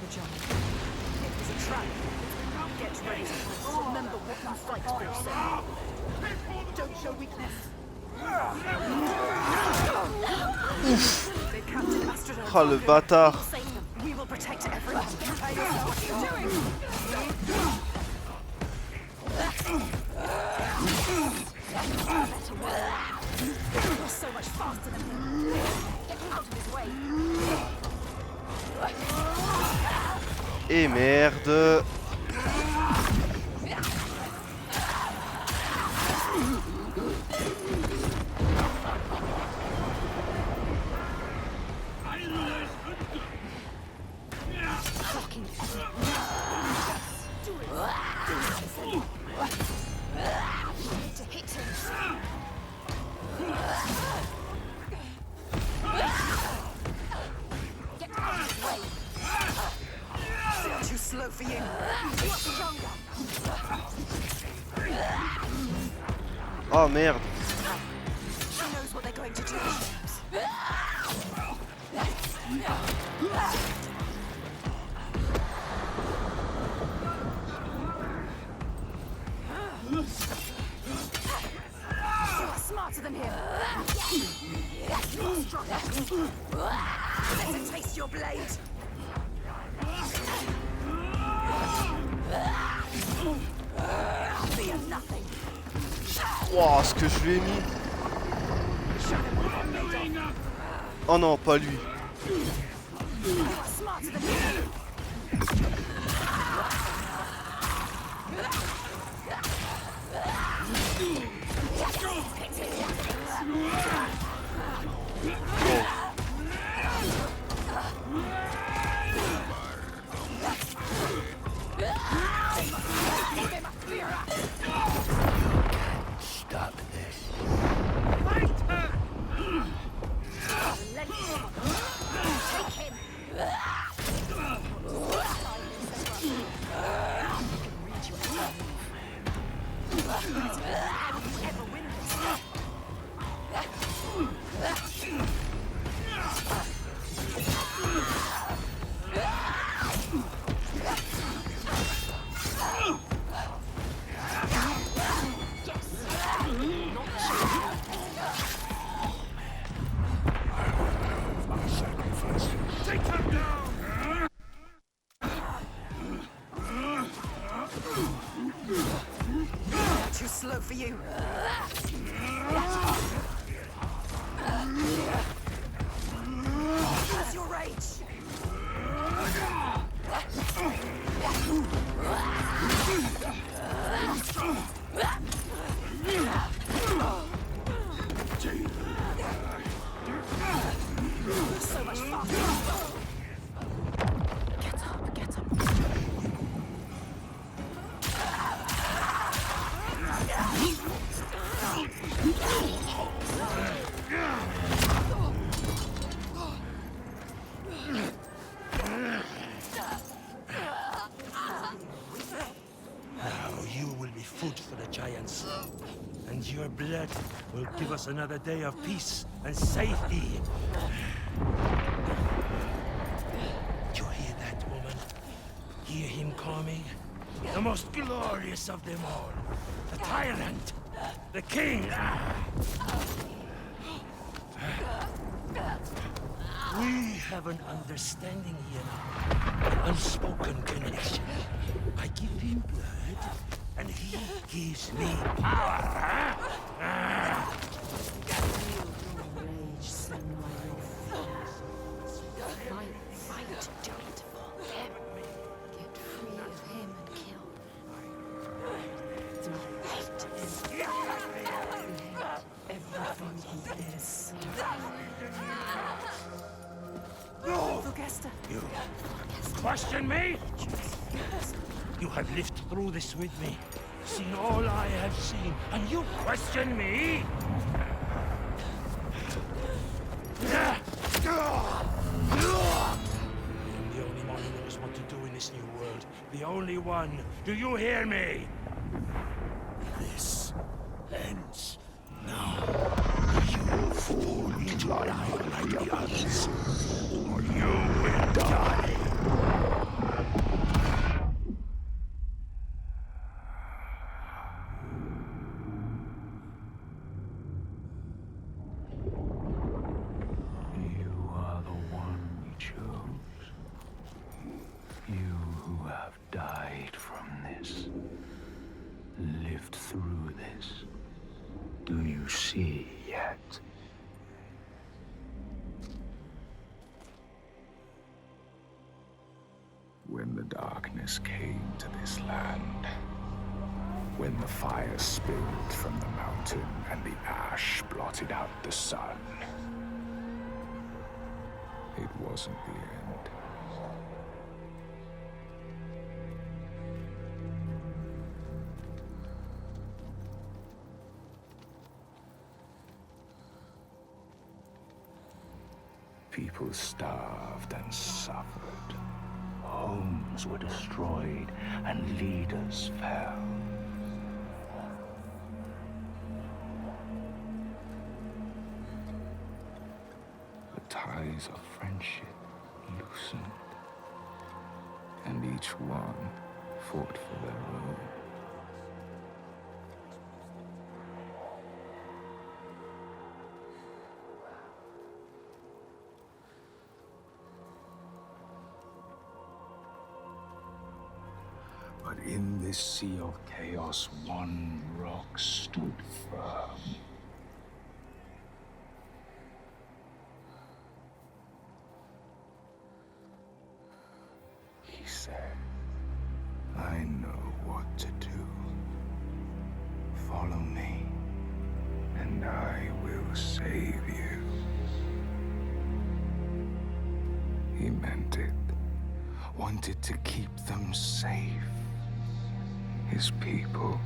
The giant. It was a trap. Get ready to fight. Remember what you fight for, Senua. Don't show weakness. They captured Astrodome. Oh le bâtard. Save them. We will protect everyone. Prepare yourself. What are you doing? You're so much faster than him. Get out of his way. Et merde. To hit him. Get out of his way. slow for you. Oh merde. She knows what they're going to do. You are smarter than him. You're stronger. Let him taste your blade. Be a nothing. Wow, ce que je lui ai mis. Oh non, pas lui. You are smarter than him. Stop this. Take him. Too slow for you. What's your rage? So much faster. Get up, get up. Now you will be food for the giants, and your blood will give us another day of peace and safety. You hear that, woman? Hear him coming? The most glorious of them all. The tyrant. The king. We have an understanding here now. An unspoken connection. I give him blood, and he gives me power. Rage, Senua, your fight, do it for him. Get free of him and kill. Do not hate him. You hate everything he is. Forgesta. You question me? You have lived through this with me, seen all I have seen, and you question me? I am the only one who knows what to do in this new world. The only one. Do you hear me? This ends now. You fool, try like the others, or you will die. You are the one we chose. You who have died from this, lived through this. Do you see yet? When the darkness came to this land, when the fire spilled from the mountain and the ash blotted out the sun, it wasn't the end. People starved and suffered. Homes kings were destroyed and leaders fell. The ties of friendship loosened, and each one fought for their own. But in this sea of chaos, one rock stood firm. He said, I know what to do. Follow me, and I will save you. He meant it. Wanted to keep them safe. His people.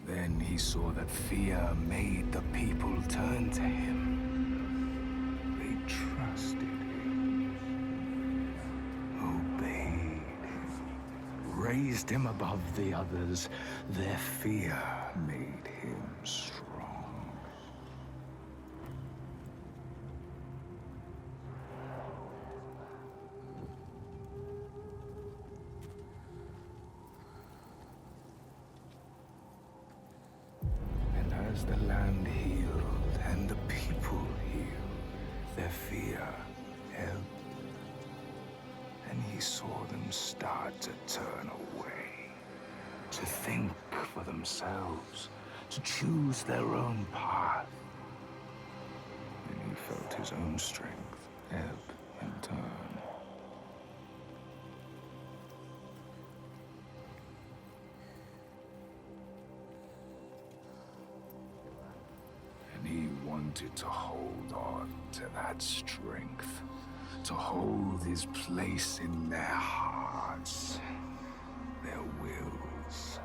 Then he saw that fear made the people turn to him. They trusted him, obeyed him, raised him above the others. Their fear made him strong. As the land healed and the people healed, their fear ebbed, and he saw them start to turn away, to think for themselves, to choose their own path. And he felt his own strength ebb and turn. He wanted to hold on to that strength, to hold his place in their hearts, their wills.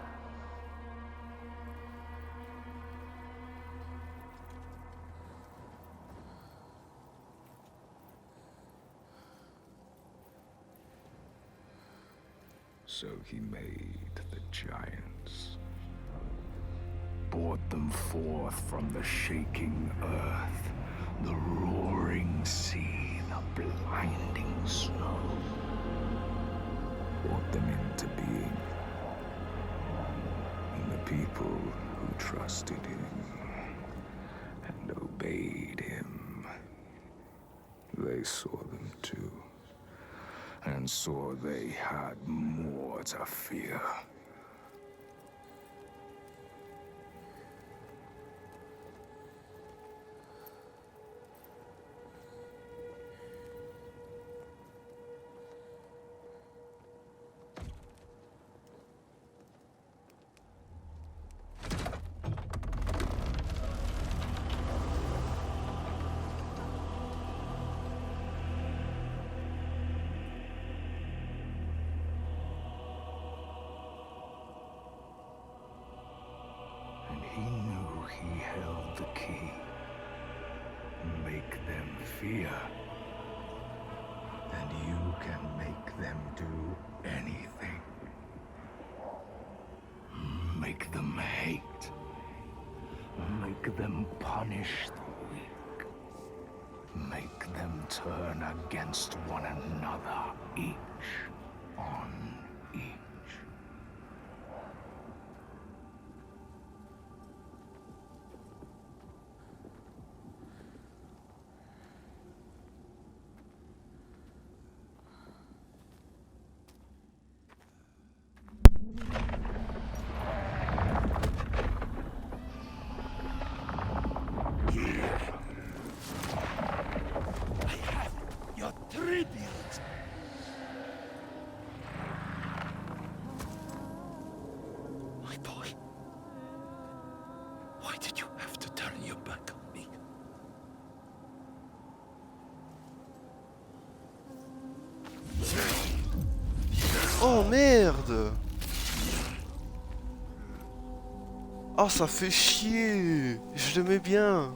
So he made the giants. Brought them forth from the shaking earth, the roaring sea, the blinding snow. Brought them into being. And the people who trusted him and obeyed him, they saw them too, and saw they had more to fear. He knew he held the key. Make them fear. And you can make them do anything. Make them hate. Make them punish the weak. Make them turn against one another, each on each. Oh merde! Oh ça fait chier! Je l'aimais bien!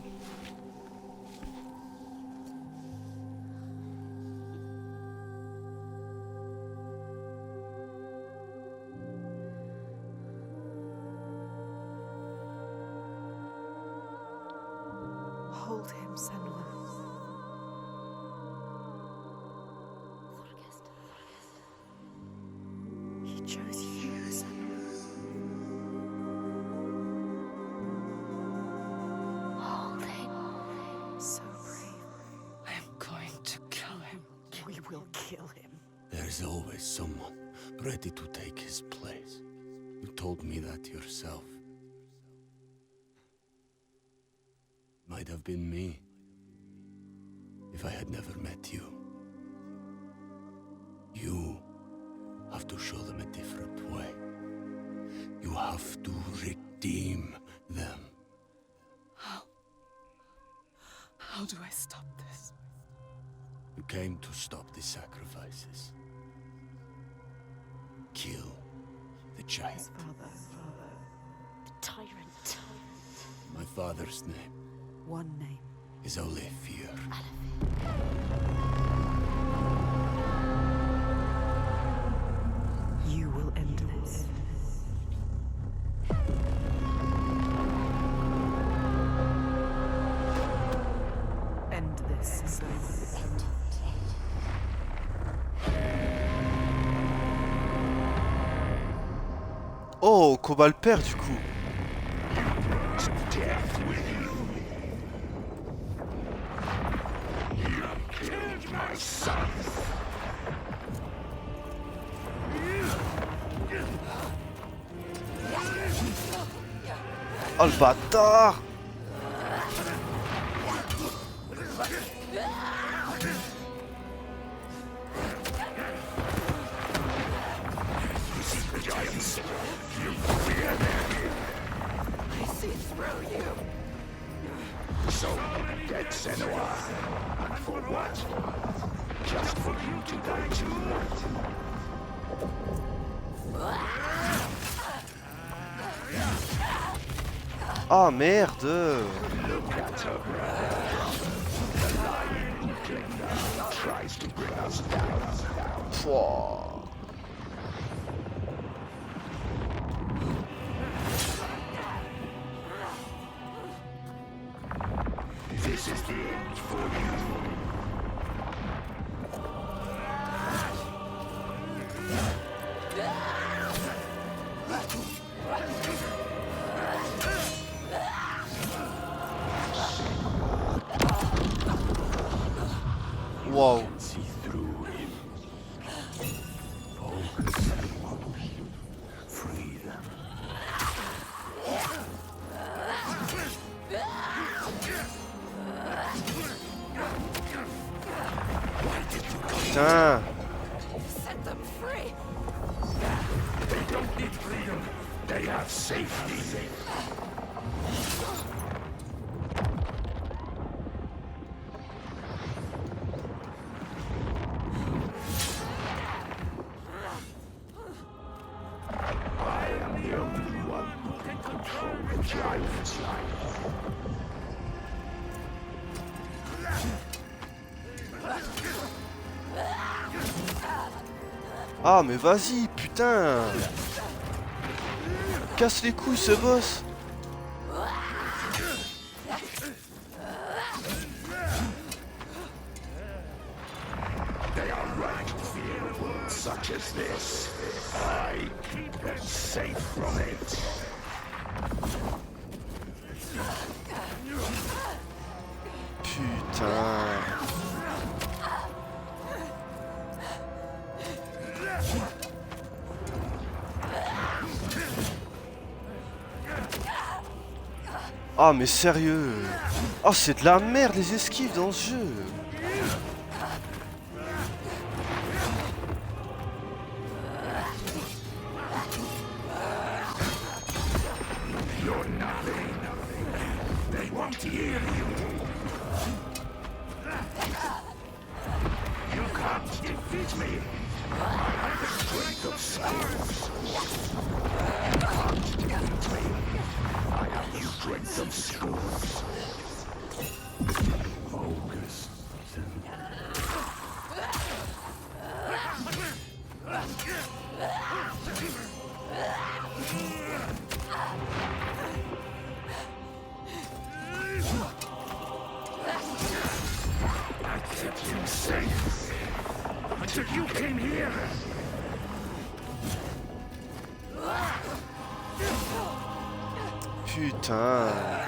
Hold him, Senua. He chose you, Senua. Hold him. So brave. I'm going to kill him. We will kill him. There's always someone ready to take his place. You told me that yourself. Might have been me, if I had never met you. You have to show them a different way. You have to redeem them. How do I stop this? You came to stop the sacrifices. Kill the giant. His father. The tyrant. My father's name One name. is only fear. You will end this. End this. Oh, combat le père du coup. Oh le bâtard! So, dead Senua. And for what? Just for you to die too. Ah merde! Look at her. The lying weakling now tries to bring us down. Pouah. This is the end for you. Wow. See through him. Focus. Free them. Putain! Set them free! They don't need freedom. They have safety. I am the only one who can control the giant's life. Ah mais vas-y, putain! Casse les couilles ce boss! They are right to fear a world such as this. I keep them safe from it. Putain! Ah mais sérieux! Oh c'est de la merde les esquives dans ce jeu! You're nothing. They won't hear you. You can't defeat me. I have the strength of kept him safe until you came here. Putain.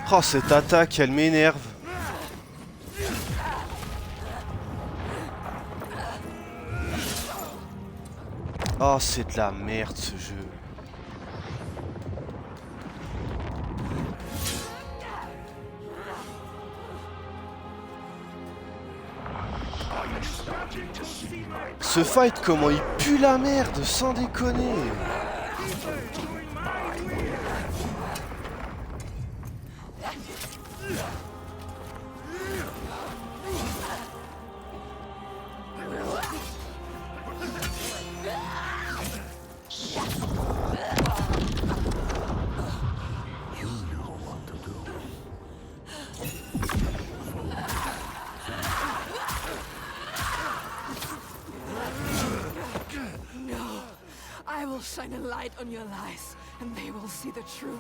Oh, cette attaque, elle m'énerve. Oh, c'est de la merde ce jeu. Ce fight, comment il pue la merde, sans déconner. I will shine a light on your lies, and they will see the truth.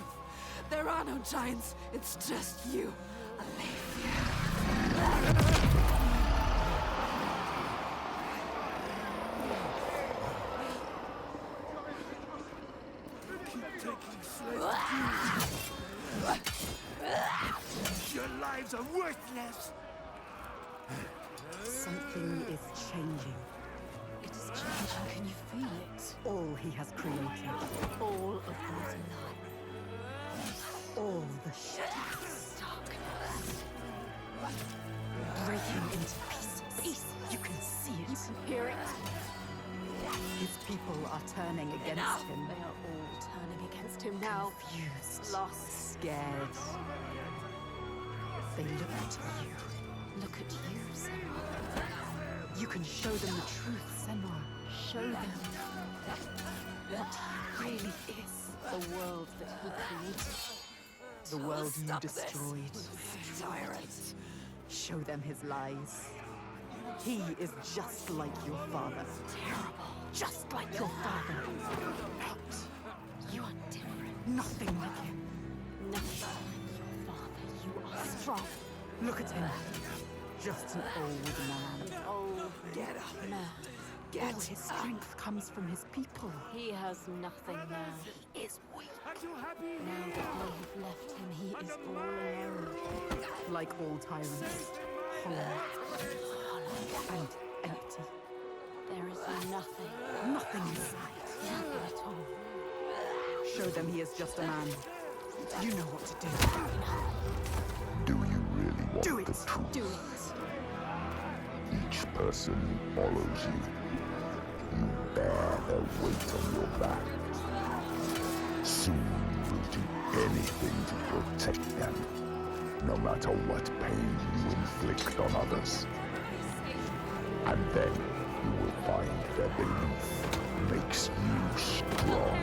There are no giants, it's just you, Alethea. Your lives are worthless. Something is changing. It is changing. Can you feel it? All he has created. All of those lies. All the shadows. Darkness. Breaking into pieces. You can see it. You can hear it. His people are turning against him. They are all turning against him now. Confused. Lost. Scared. They look at you. Look at you, Senua. You can show them the truth, Senua. Show them what he really is. The world that he created. The world you Stop destroyed. This. Tyrant. Show them his lies. He is just like your father. Terrible. Just like your father. Not. You are different. Nothing like him. Nothing like your father. You are strong. Look at him. Just an old man. Oh, Get up. man. All his strength comes from his people. He has nothing now. He is weak. Now that they have left him, he is all alone. Like all tyrants. Hollow. And empty. There is nothing. Nothing inside. Nothing at all. Show them he is just a man. You know what to do. Do you really want Do it. the truth? Do it. Each person who follows you, you bear their weight on your back. Soon you will do anything to protect them, no matter what pain you inflict on others. And then you will find their belief makes you strong.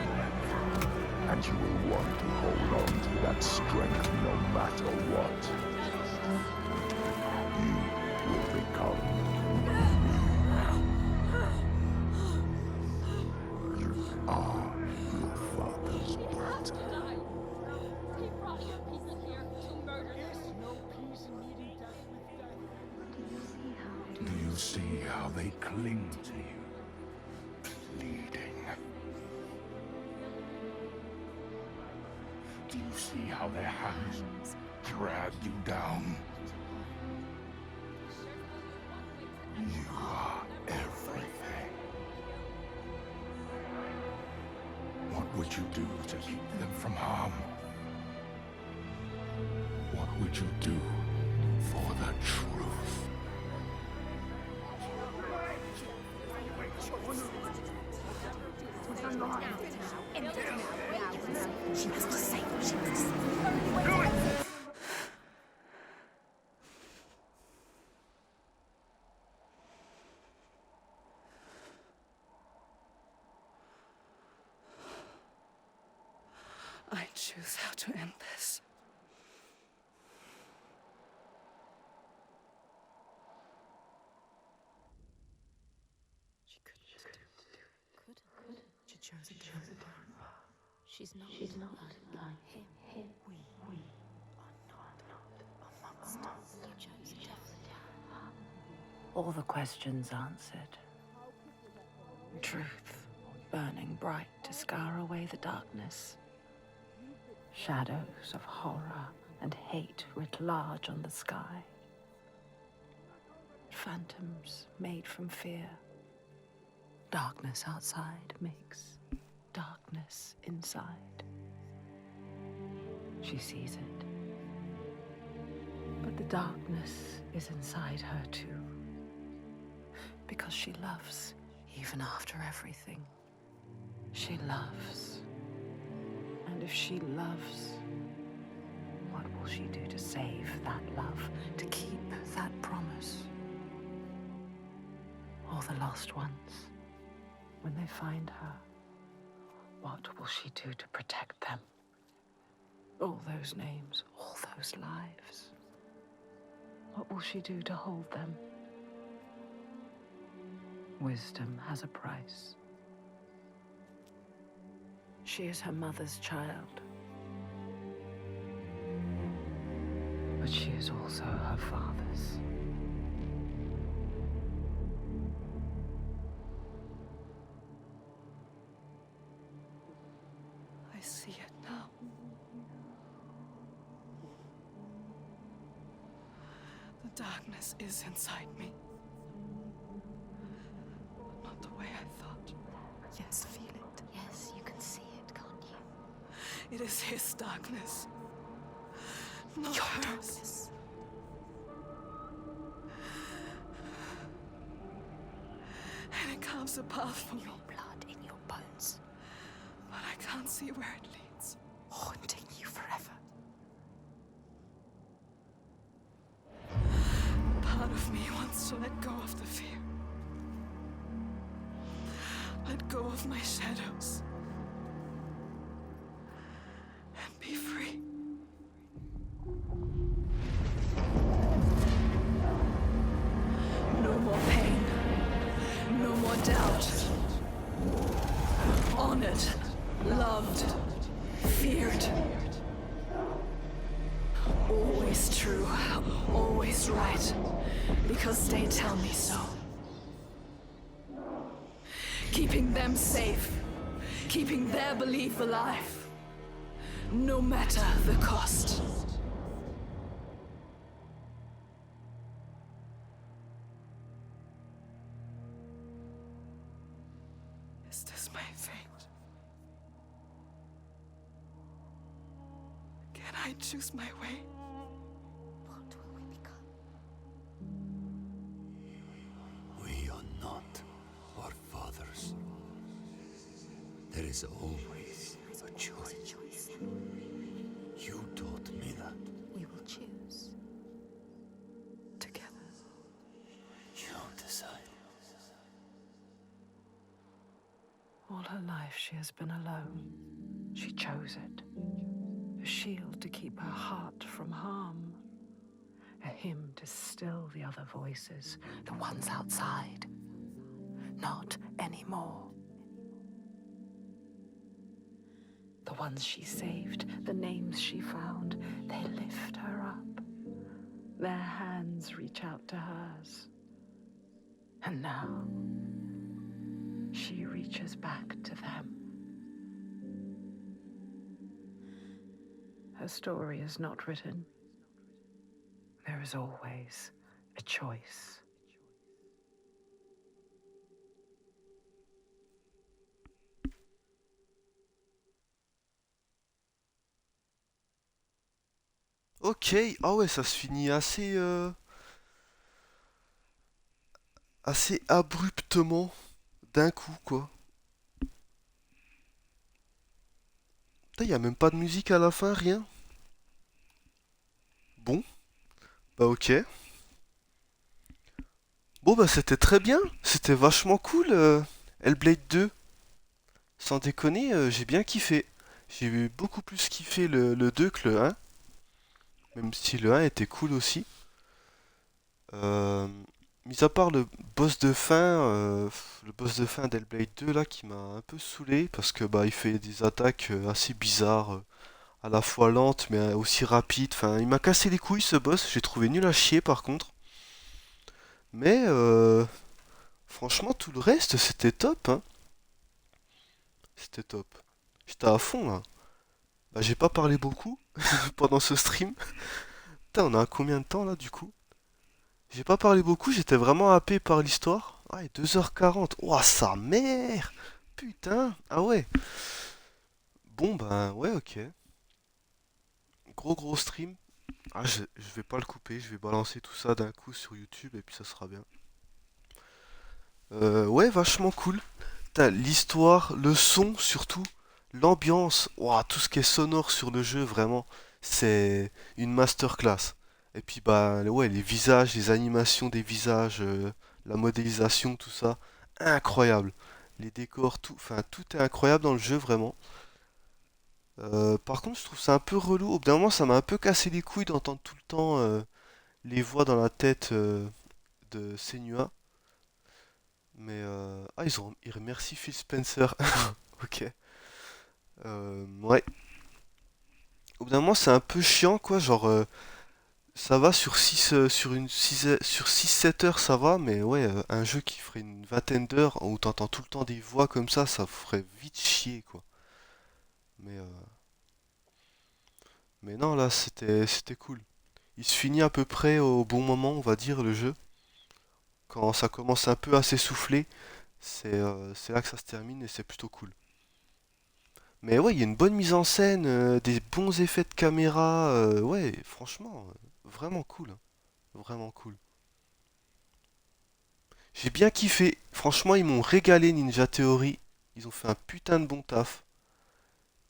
And you will want to hold on to that strength no matter what. You will become you are your father's blood. He brought your people here to murder us. Do you see how they cling to you, pleading? Do you see how their hands drag you down? You are everything. What would you do to keep them from harm? What would you do for the truth? She has to say what she has to say. I choose how to end this. She's not like him. We are not amongst us. You chose a different path. All the questions answered. Truth burning bright to scour away the darkness. Shadows of horror and hate writ large on the sky. Phantoms made from fear. Darkness outside makes darkness inside. She sees it. But the darkness is inside her too. Because she loves, even after everything. She loves. And if she loves, what will she do to save that love, to keep that promise? All the lost ones, when they find her, what will she do to protect them? All those names, all those lives. What will she do to hold them? Wisdom has a price. She is her mother's child. But she is also her father's. I see it now. The darkness is inside me. But not the way I thought. Yes, feel it. Yes, you can see it, can't you? It is his darkness. Not Your hers. darkness. And it carves a path for me. Your blood in your bones. But I can't see where it leads. Haunting you forever. Part of me wants to let go of the fear. Let go of my shadows. And be free. No more pain. No more doubt. Honored. Loved. Feared. Always true. Always right. Because they tell me so. Keeping them safe. Keeping their belief alive. No matter the cost. Is this my fate? Can I choose my way? What will we become? We are not our fathers. There is always a choice. You taught me that. We will choose. Together. You decide. All her life she has been alone. She chose it. A shield to keep her heart from harm. A hymn to still the other voices, the ones outside. Not anymore. The ones she saved, the names she found, they lift her up. Their hands reach out to hers. And now, she reaches back to them. Her story is not written. There is always a choice. Ok, ah ouais, ça se finit assez abruptement, d'un coup, quoi. Putain, y a même pas de musique à la fin, rien. Bon, bah ok. Bon, bah c'était très bien, c'était vachement cool, Hellblade 2. Sans déconner, j'ai bien kiffé. J'ai beaucoup plus kiffé le 2 que le 1. Même si le 1 était cool aussi. Euh, mis à part le boss de fin d'Hellblade 2 là qui m'a un peu saoulé parce que bah il fait des attaques assez bizarres, à la fois lentes mais aussi rapides. Enfin, il m'a cassé les couilles ce boss, j'ai trouvé nul à chier par contre. Mais franchement tout le reste c'était top, hein. C'était top. J'étais à fond là. Bah j'ai pas parlé beaucoup pendant ce stream. Putain, on a combien de temps là du coup? J'ai pas parlé beaucoup, j'étais vraiment happé par l'histoire. Ah, et 2h40. Ouah, sa mère! Putain! Ah ouais. Bon, ben, ouais, ok. Gros stream. Ah, je vais pas le couper, je vais balancer tout ça d'un coup sur YouTube et puis ça sera bien. Ouais, vachement cool. Putain, l'histoire, le son surtout, l'ambiance, ouah, tout ce qui est sonore sur le jeu, vraiment, c'est une masterclass. Et puis bah ouais, les visages, les animations des visages, la modélisation, tout ça, incroyable. Les décors, tout, enfin tout est incroyable dans le jeu vraiment. Par contre, je trouve ça un peu relou. Au bout d'un moment, ça m'a un peu cassé les couilles d'entendre tout le temps les voix dans la tête de Senua. Mais ils remercient Phil Spencer. Ok. Ouais. Au bout d'un moment, c'est un peu chiant, quoi. Genre, ça va sur 6 sur 6 7 heures, ça va. Mais ouais, un jeu qui ferait une vingtaine d'heures où t'entends tout le temps des voix comme ça ferait vite chier, quoi. Mais, euh, mais non, là, c'était cool. Il se finit à peu près au bon moment, on va dire, le jeu. Quand ça commence un peu à s'essouffler, c'est là que ça se termine et c'est plutôt cool. Mais ouais, il y a une bonne mise en scène, des bons effets de caméra, ouais, franchement, vraiment cool, hein. Vraiment cool. J'ai bien kiffé. Franchement, ils m'ont régalé Ninja Theory. Ils ont fait un putain de bon taf.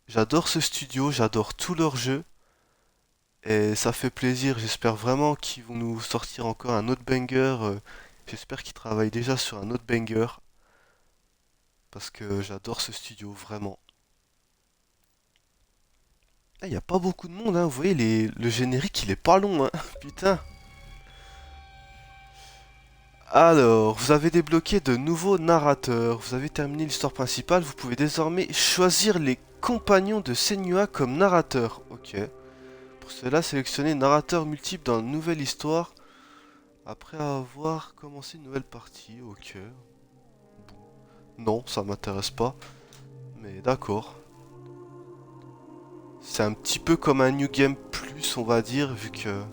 J'adore ce studio, j'adore tous leurs jeux. Et ça fait plaisir. J'espère vraiment qu'ils vont nous sortir encore un autre banger. J'espère qu'ils travaillent déjà sur un autre banger. Parce que j'adore ce studio, vraiment. Il n'y a pas beaucoup de monde, hein. Vous voyez, le générique, il est pas long, hein. Putain. Alors, vous avez débloqué de nouveaux narrateurs. Vous avez terminé l'histoire principale. Vous pouvez désormais choisir les compagnons de Senua comme narrateurs. Ok. Pour cela, sélectionnez narrateur multiple dans une nouvelle histoire. Après avoir commencé une nouvelle partie. Ok. Non, ça m'intéresse pas. Mais d'accord. C'est un petit peu comme un New Game Plus, on va dire, vu que...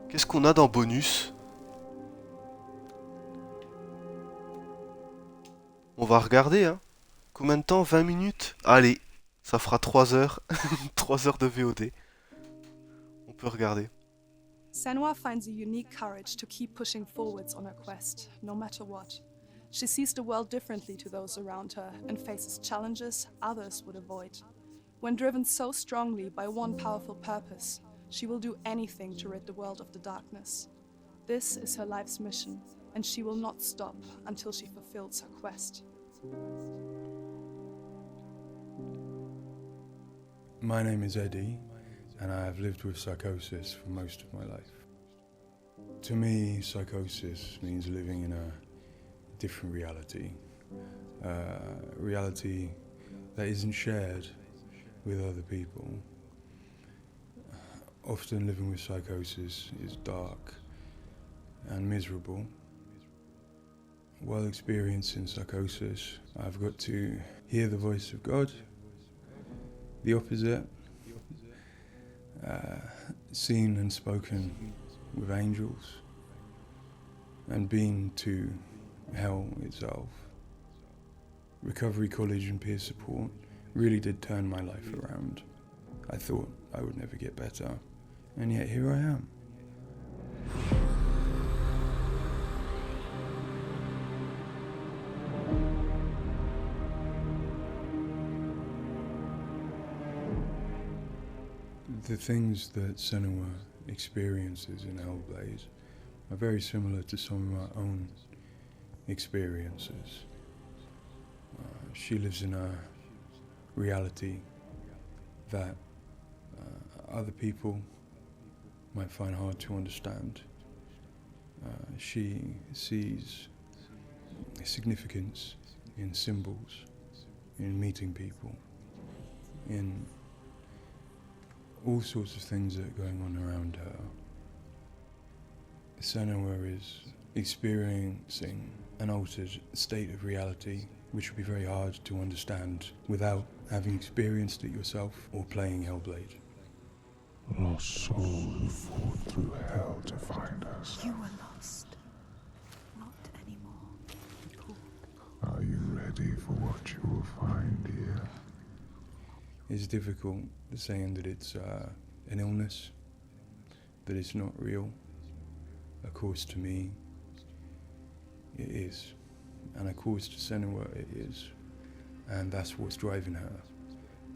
Qu'est-ce qu'on a dans bonus? On va regarder, hein. Combien de temps? 20 minutes? Allez, ça fera 3 heures. 3 heures de VOD. On peut regarder. Senua finds a unique courage to keep pushing forwards on her quest, no matter what. She sees the world differently to those around her and faces challenges others would avoid. When driven so strongly by one powerful purpose, she will do anything to rid the world of the darkness. This is her life's mission, and she will not stop until she fulfills her quest. My name is Eddie, and I have lived with psychosis for most of my life. To me, psychosis means living in a different reality. Reality that isn't shared with other people. Often living with psychosis is dark and miserable. While experiencing psychosis, I've got to hear the voice of God, the opposite, seen and spoken with angels, and been to hell itself. Recovery college and peer support really did turn my life around. I thought I would never get better, and yet here I am. The things that Senua experiences in Hellblade are very similar to some of my own experiences. She lives in a reality that other people might find hard to understand. She sees significance in symbols, in meeting people, in all sorts of things that are going on around her. Senua is experiencing an altered state of reality which would be very hard to understand without having experienced it yourself or playing Hellblade. Lost soul who fought through hell to find us. You were lost. Not anymore. Are you ready for what you will find here? It's difficult saying that it's an illness, that it's not real. Of course, to me, it is. And of course, to Senua, it is. And that's what's driving her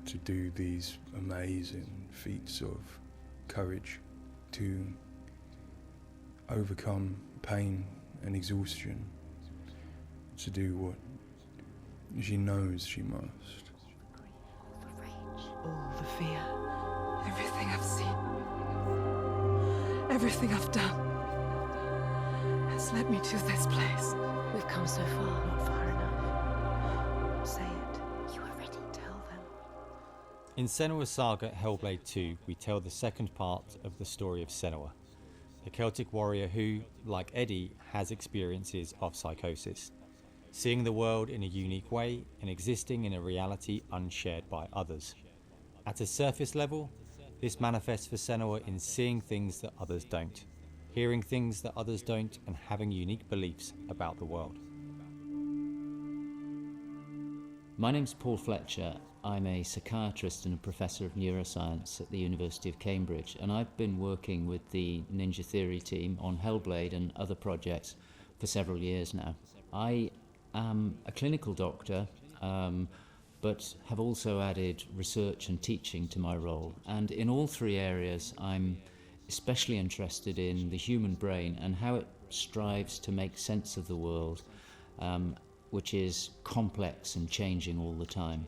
to do these amazing feats of courage, to overcome pain and exhaustion, to do what she knows she must. All the fear. Everything I've seen, everything I've done, has led me to this place. We've come so far, not far enough. Say it. You are ready. Tell them. In Senua's Saga Hellblade II, we tell the second part of the story of Senua, a Celtic warrior who, like Eddie, has experiences of psychosis, seeing the world in a unique way and existing in a reality unshared by others. At a surface level, this manifests for Senua in seeing things that others don't, hearing things that others don't, and having unique beliefs about the world. My name's Paul Fletcher. I'm a psychiatrist and a professor of neuroscience at the University of Cambridge, and I've been working with the Ninja Theory team on Hellblade and other projects for several years now. I am a clinical doctor, but have also added research and teaching to my role. And in all three areas, I'm especially interested in the human brain and how it strives to make sense of the world, which is complex and changing all the time.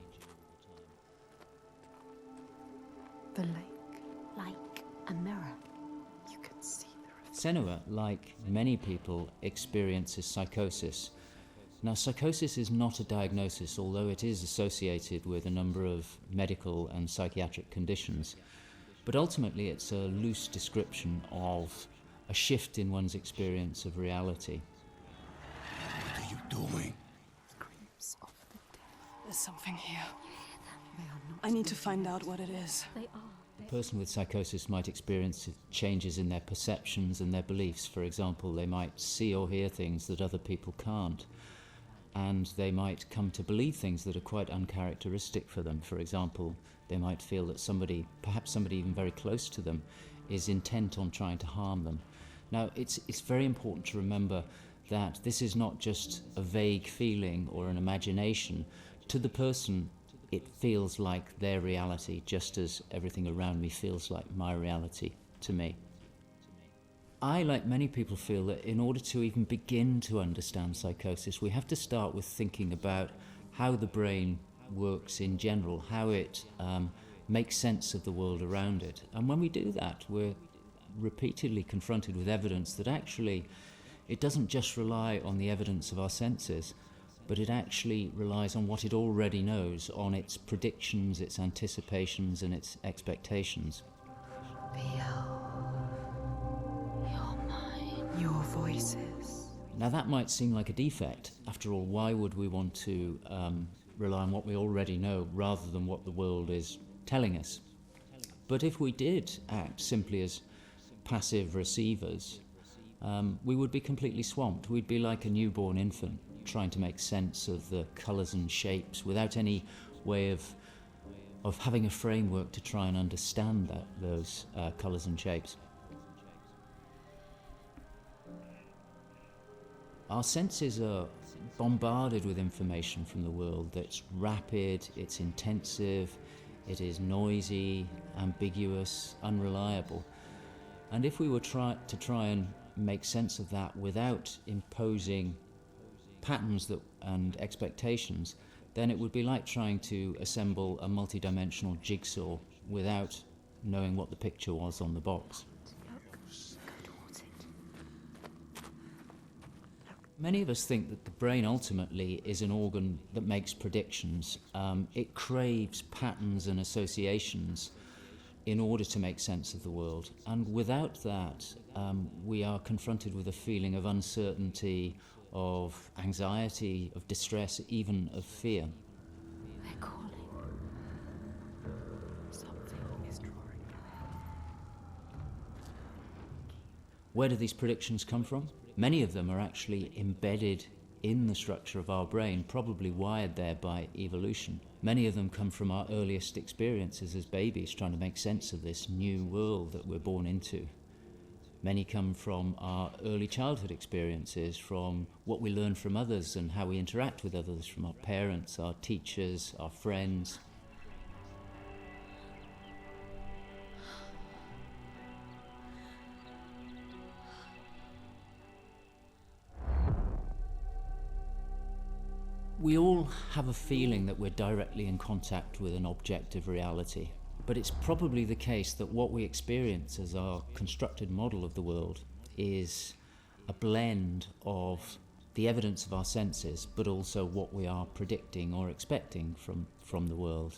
The lake, like a mirror. You can see the Senua, like many people, experiences psychosis. Now, psychosis is not a diagnosis, although it is associated with a number of medical and psychiatric conditions. But ultimately, it's a loose description of a shift in one's experience of reality. What are you doing? Screams of the dead. There's something here. They are not. I need to find out what it is. They are. A person with psychosis might experience changes in their perceptions and their beliefs. For example, they might see or hear things that other people can't. And they might come to believe things that are quite uncharacteristic for them. For example, they might feel that somebody, perhaps somebody even very close to them, is intent on trying to harm them. Now, it's very important to remember that this is not just a vague feeling or an imagination. To the person, it feels like their reality, just as everything around me feels like my reality to me. I, like many people, feel that in order to even begin to understand psychosis, we have to start with thinking about how the brain works in general, how it makes sense of the world around it. And when we do that, we're repeatedly confronted with evidence that actually it doesn't just rely on the evidence of our senses, but it actually relies on what it already knows, on its predictions, its anticipations, and its expectations. Your voices. Now that might seem like a defect. After all, why would we want to rely on what we already know rather than what the world is telling us? But if we did act simply as passive receivers, we would be completely swamped. We'd be like a newborn infant trying to make sense of the colours and shapes without any way of having a framework to try and understand those colours and shapes. Our senses are bombarded with information from the world that's rapid, it's intensive, it is noisy, ambiguous, unreliable. And if we were to try and make sense of that without imposing patterns and expectations, then it would be like trying to assemble a multi-dimensional jigsaw without knowing what the picture was on the box. Look, go towards it. Many of us think that the brain ultimately is an organ that makes predictions. It craves patterns and associations in order to make sense of the world. And without that, we are confronted with a feeling of uncertainty, of anxiety, of distress, even of fear. They're calling. Something is drawing near. Where do these predictions come from? Many of them are actually embedded in the structure of our brain, probably wired there by evolution. Many of them come from our earliest experiences as babies, trying to make sense of this new world that we're born into. Many come from our early childhood experiences, from what we learn from others and how we interact with others, from our parents, our teachers, our friends. We all have a feeling that we're directly in contact with an objective reality, but it's probably the case that what we experience as our constructed model of the world is a blend of the evidence of our senses, but also what we are predicting or expecting from the world.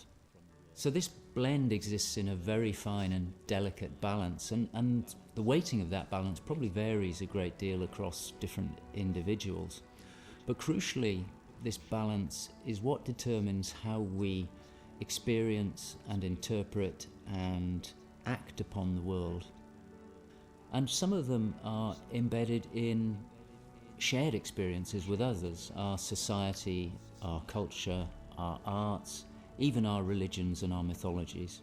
So this blend exists in a very fine and delicate balance, and the weighting of that balance probably varies a great deal across different individuals. But crucially, this balance is what determines how we experience and interpret and act upon the world. And some of them are embedded in shared experiences with others, our society, our culture, our arts, even our religions and our mythologies.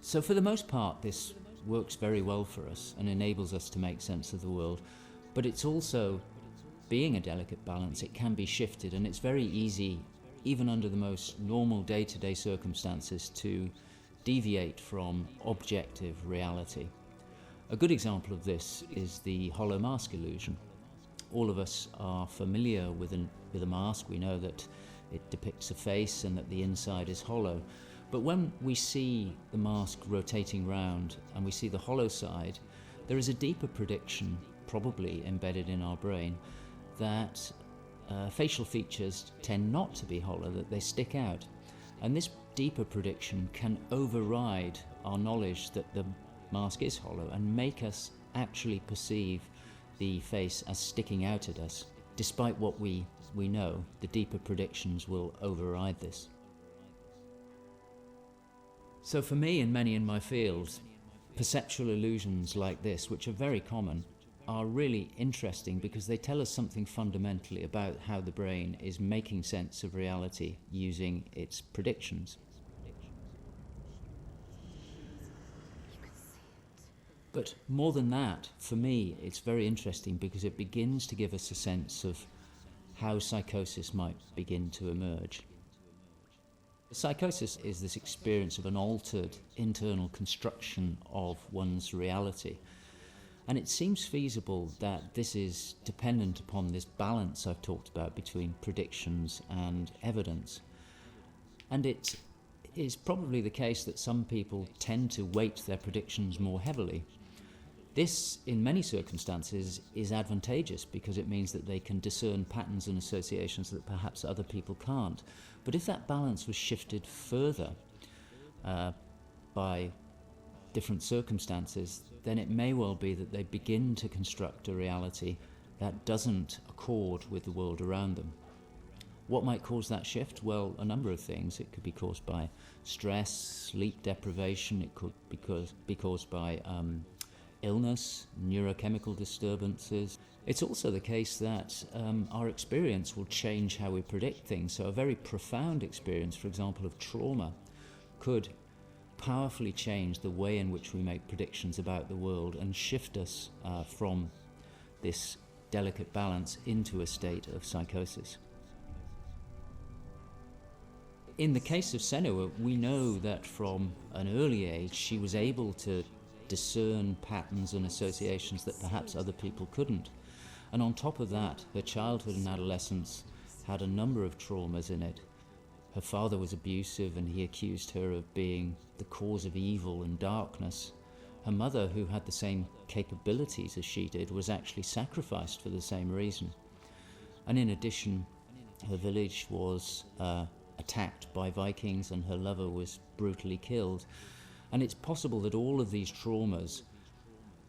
So for the most part, this works very well for us and enables us to make sense of the world, but it's also, being a delicate balance, it can be shifted, and it's very easy, even under the most normal day-to-day circumstances, to deviate from objective reality. A good example of this is the hollow mask illusion. All of us are familiar with a mask. We know that it depicts a face and that the inside is hollow. But when we see the mask rotating round and we see the hollow side, there is a deeper prediction, probably embedded in our brain, that facial features tend not to be hollow, that they stick out. And this deeper prediction can override our knowledge that the mask is hollow and make us actually perceive the face as sticking out at us. Despite what we know, the deeper predictions will override this. So for me and many in my field, perceptual illusions like this, which are very common, are really interesting because they tell us something fundamentally about how the brain is making sense of reality using its predictions. But more than that, for me, it's very interesting because it begins to give us a sense of how psychosis might begin to emerge. Psychosis is this experience of an altered internal construction of one's reality. And it seems feasible that this is dependent upon this balance I've talked about between predictions and evidence. And it is probably the case that some people tend to weight their predictions more heavily. This, in many circumstances, is advantageous because it means that they can discern patterns and associations that perhaps other people can't. But if that balance was shifted further by different circumstances, then it may well be that they begin to construct a reality that doesn't accord with the world around them. What might cause that shift? Well, a number of things. It could be caused by stress, sleep deprivation. It could be caused by illness, neurochemical disturbances. It's also the case that our experience will change how we predict things. So a very profound experience, for example, of trauma, could powerfully change the way in which we make predictions about the world and shift us from this delicate balance into a state of psychosis. In the case of Senua, we know that from an early age she was able to discern patterns and associations that perhaps other people couldn't. And on top of that, her childhood and adolescence had a number of traumas in it. Her father was abusive and he accused her of being the cause of evil and darkness. Her mother, who had the same capabilities as she did, was actually sacrificed for the same reason. And in addition, her village was attacked by Vikings and her lover was brutally killed. And it's possible that all of these traumas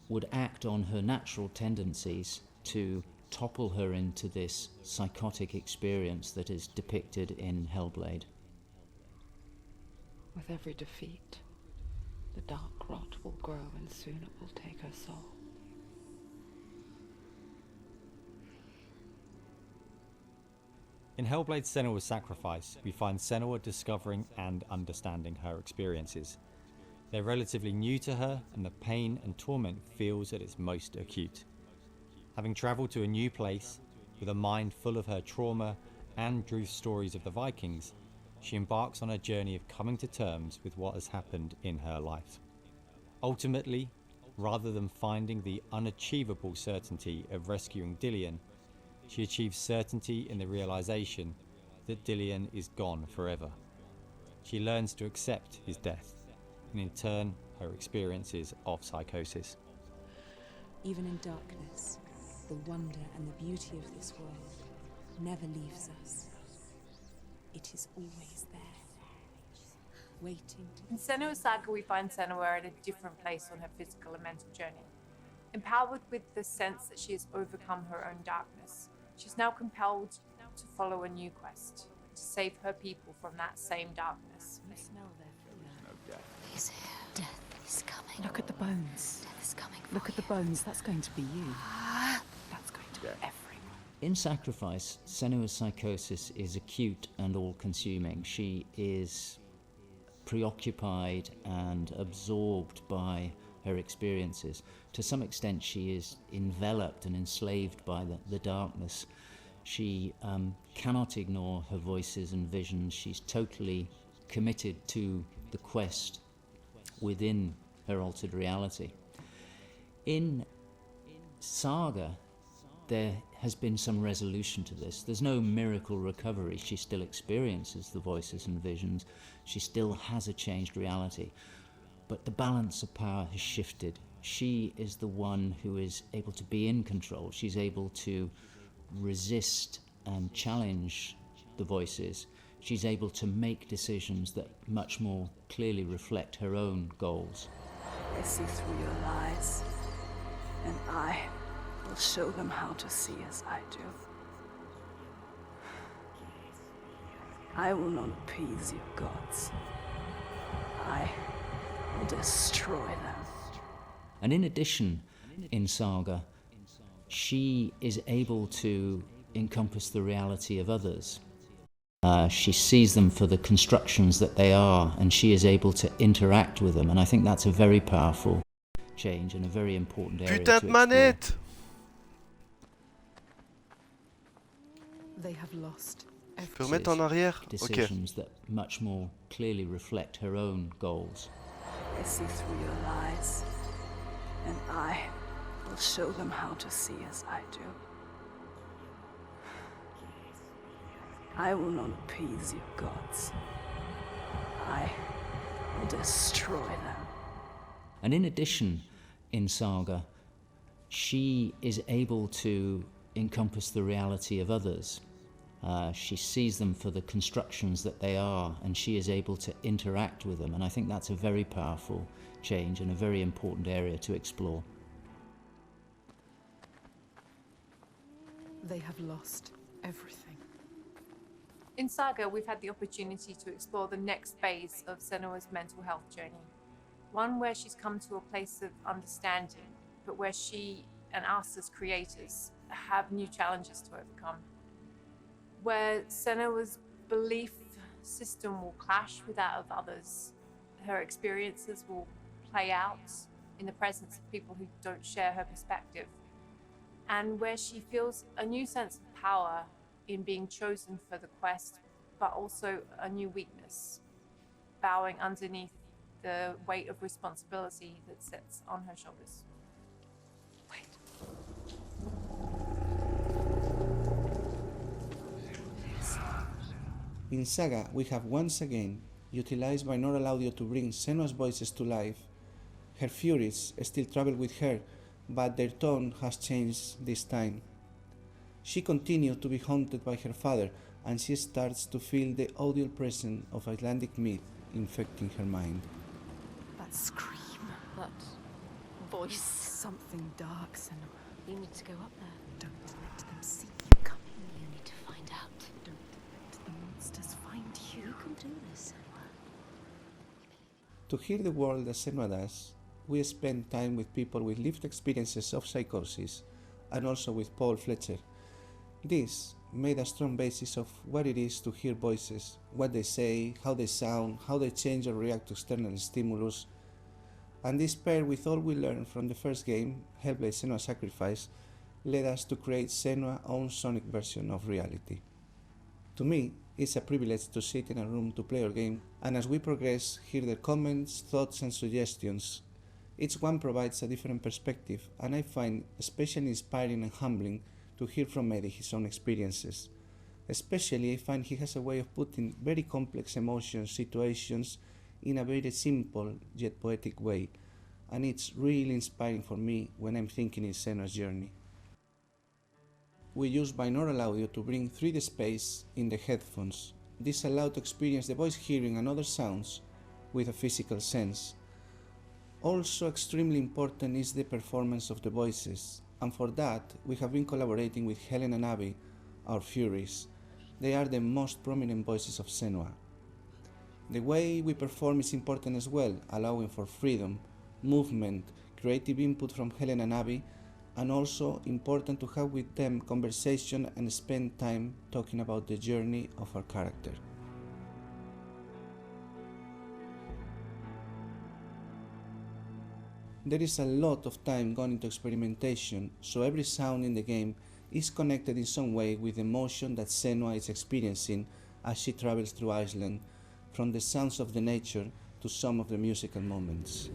would act on her natural tendencies to topple her into this psychotic experience that is depicted in Hellblade. With every defeat, the dark rot will grow and soon it will take her soul. In Hellblade Senua's Sacrifice, we find Senua discovering and understanding her experiences. They're relatively new to her, and the pain and torment feels at its most acute. Having travelled to a new place, with a mind full of her trauma and truth stories of the Vikings, she embarks on a journey of coming to terms with what has happened in her life. Ultimately, rather than finding the unachievable certainty of rescuing Dillion, she achieves certainty in the realization that Dillion is gone forever. She learns to accept his death, and in turn, her experiences of psychosis. Even in darkness, the wonder and the beauty of this world never leaves us. It is always there, waiting to... In Senua's Saga, we find Senua at a different place on her physical and mental journey. Empowered with the sense that she has overcome her own darkness, she's now compelled to follow a new quest, to save her people from that same darkness. You smell their fear. He's here. Death is coming. Look at the bones. Death is coming. Look at the bones. That's going to be you. That's going to be everyone. In Sacrifice, Senua's psychosis is acute and all-consuming. She is preoccupied and absorbed by her experiences. To some extent, she is enveloped and enslaved by the darkness. She cannot ignore her voices and visions. She's totally committed to the quest within her altered reality. In Saga, there has been some resolution to this. There's no miracle recovery. She still experiences the voices and visions. She still has a changed reality. But the balance of power has shifted. She is the one who is able to be in control. She's able to resist and challenge the voices. She's able to make decisions that much more clearly reflect her own goals. I see through your lies, and I will show them how to see as I do. I will not appease your gods. I will destroy them. And in addition, in Saga, she is able to encompass the reality of others. She sees them for the constructions that they are, and she is able to interact with them. And I think that's a very powerful change and a very important area Putain de manette! They have lost. Je peux remettre en arrière? Decisions that much more clearly reflect her own goals. I see through your lies, and I will show them how to see as I do. I will not appease your gods. I will destroy them. And in addition, in Saga, she is able to encompass the reality of others. She sees them for the constructions that they are, and she is able to interact with them. And I think that's a very powerful change and a very important area to explore. They have lost everything. In Saga, we've had the opportunity to explore the next phase of Senua's mental health journey. One where she's come to a place of understanding, but where she and us as creators have new challenges to overcome. Where Senua's belief system will clash with that of others. Her experiences will play out in the presence of people who don't share her perspective. And where she feels a new sense of power in being chosen for the quest, but also a new weakness, bowing underneath the weight of responsibility that sits on her shoulders. In Saga, we have once again utilized binaural audio to bring Senua's voices to life. Her furies still travel with her, but their tone has changed this time. She continues to be haunted by her father, and she starts to feel the audible presence of Icelandic myth infecting her mind. That scream, that voice. Something dark, Senua. You need to go up there. Don't let them see you coming. You need to find out. Don't let the monsters find you. You can do this, Senua. To hear the world as Senua does, we spend time with people with lived experiences of psychosis, and also with Paul Fletcher. This made a strong basis of what it is to hear voices, what they say, how they sound, how they change or react to external stimulus, and this paired with all we learned from the first game, Hellblade Senua Sacrifice, led us to create Senua's own sonic version of reality. To me, it's a privilege to sit in a room to play our game, and as we progress, hear their comments, thoughts and suggestions. Each one provides a different perspective, and I find especially inspiring and humbling to hear from Eddie his own experiences. Especially I find he has a way of putting very complex emotions, situations, in a very simple yet poetic way, and it's really inspiring for me when I'm thinking in Senua's journey. We use binaural audio to bring 3D space in the headphones. This allows to experience the voice hearing and other sounds with a physical sense. Also extremely important is the performance of the voices, and for that we have been collaborating with Helen and Abby, our Furies. They are the most prominent voices of Senua. The way we perform is important as well, allowing for freedom, movement, creative input from Helen and Abby, and also important to have with them conversation and spend time talking about the journey of our character. There is a lot of time gone into experimentation, so every sound in the game is connected in some way with the emotion that Senua is experiencing as she travels through Iceland, from the sounds of the nature to some of the musical moments.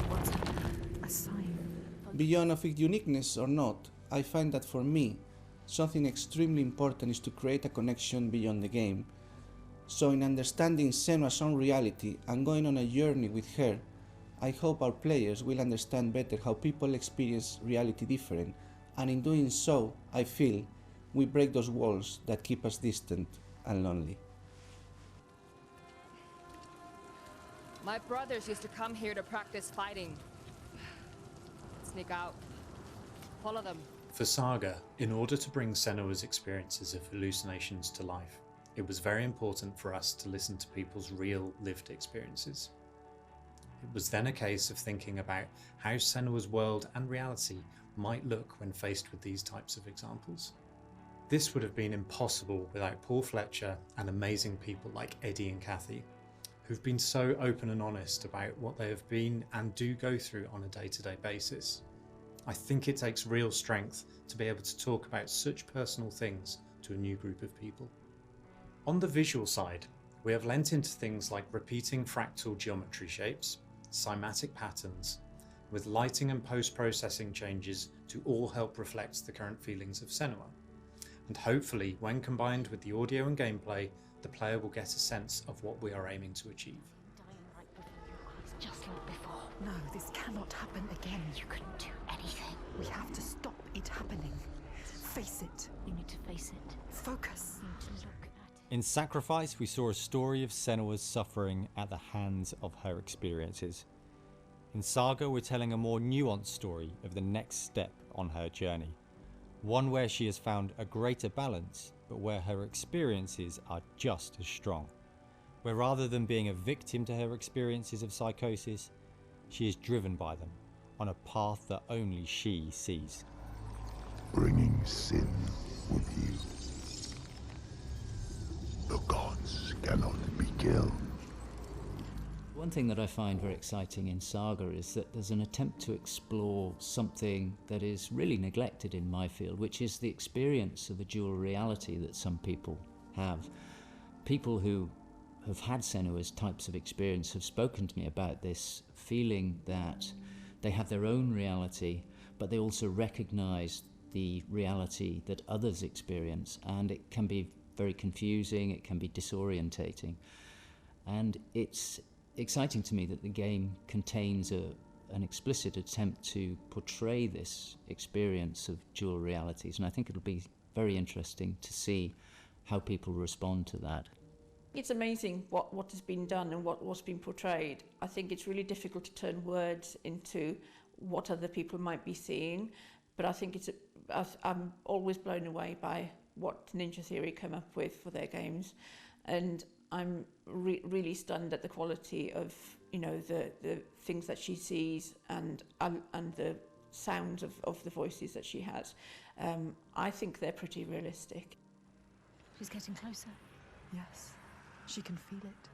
What's a sign? Beyond of its uniqueness or not, I find that for me, something extremely important is to create a connection beyond the game. So in understanding Senua's own reality and going on a journey with her, I hope our players will understand better how people experience reality different, and in doing so, I feel we break those walls that keep us distant and lonely. My brothers used to come here to practice fighting. Sneak out. Follow them. For Saga, in order to bring Senua's experiences of hallucinations to life, it was very important for us to listen to people's real lived experiences. It was then a case of thinking about how Senua's world and reality might look when faced with these types of examples. This would have been impossible without Paul Fletcher and amazing people like Eddie and Kathy, who've been so open and honest about what they have been and do go through on a day-to-day basis. I think it takes real strength to be able to talk about such personal things to a new group of people. On the visual side, we have lent into things like repeating fractal geometry shapes, cymatic patterns, with lighting and post-processing changes to all help reflect the current feelings of Senua. And hopefully, when combined with the audio and gameplay, the player will get a sense of what we are aiming to achieve. Just like before. No, this cannot happen again. You couldn't do anything. We have to stop it happening. Face it. You need to face it. Focus. You need to look at it. In Sacrifice, we saw a story of Senua's suffering at the hands of her experiences. In Saga, we're telling a more nuanced story of the next step on her journey. One where she has found a greater balance, but where her experiences are just as strong. Where rather than being a victim to her experiences of psychosis, she is driven by them on a path that only she sees. Bringing sin with you. The gods cannot be killed. One thing that I find very exciting in Saga is that there's an attempt to explore something that is really neglected in my field, which is the experience of the dual reality that some people have. People who have had Senua's types of experience have spoken to me about this feeling that they have their own reality, but they also recognize the reality that others experience, and it can be very confusing, it can be disorientating. And it's exciting to me that the game contains a an explicit attempt to portray this experience of dual realities, and I think it'll be very interesting to see how people respond to that. It's amazing what has been done and what's been portrayed. I think it's really difficult to turn words into what other people might be seeing, but I think I'm always blown away by what Ninja Theory come up with for their games, and I'm really stunned at the quality of the things that she sees and the sounds of the voices that she has. I think they're pretty realistic. She's getting closer. Yes. She can feel it.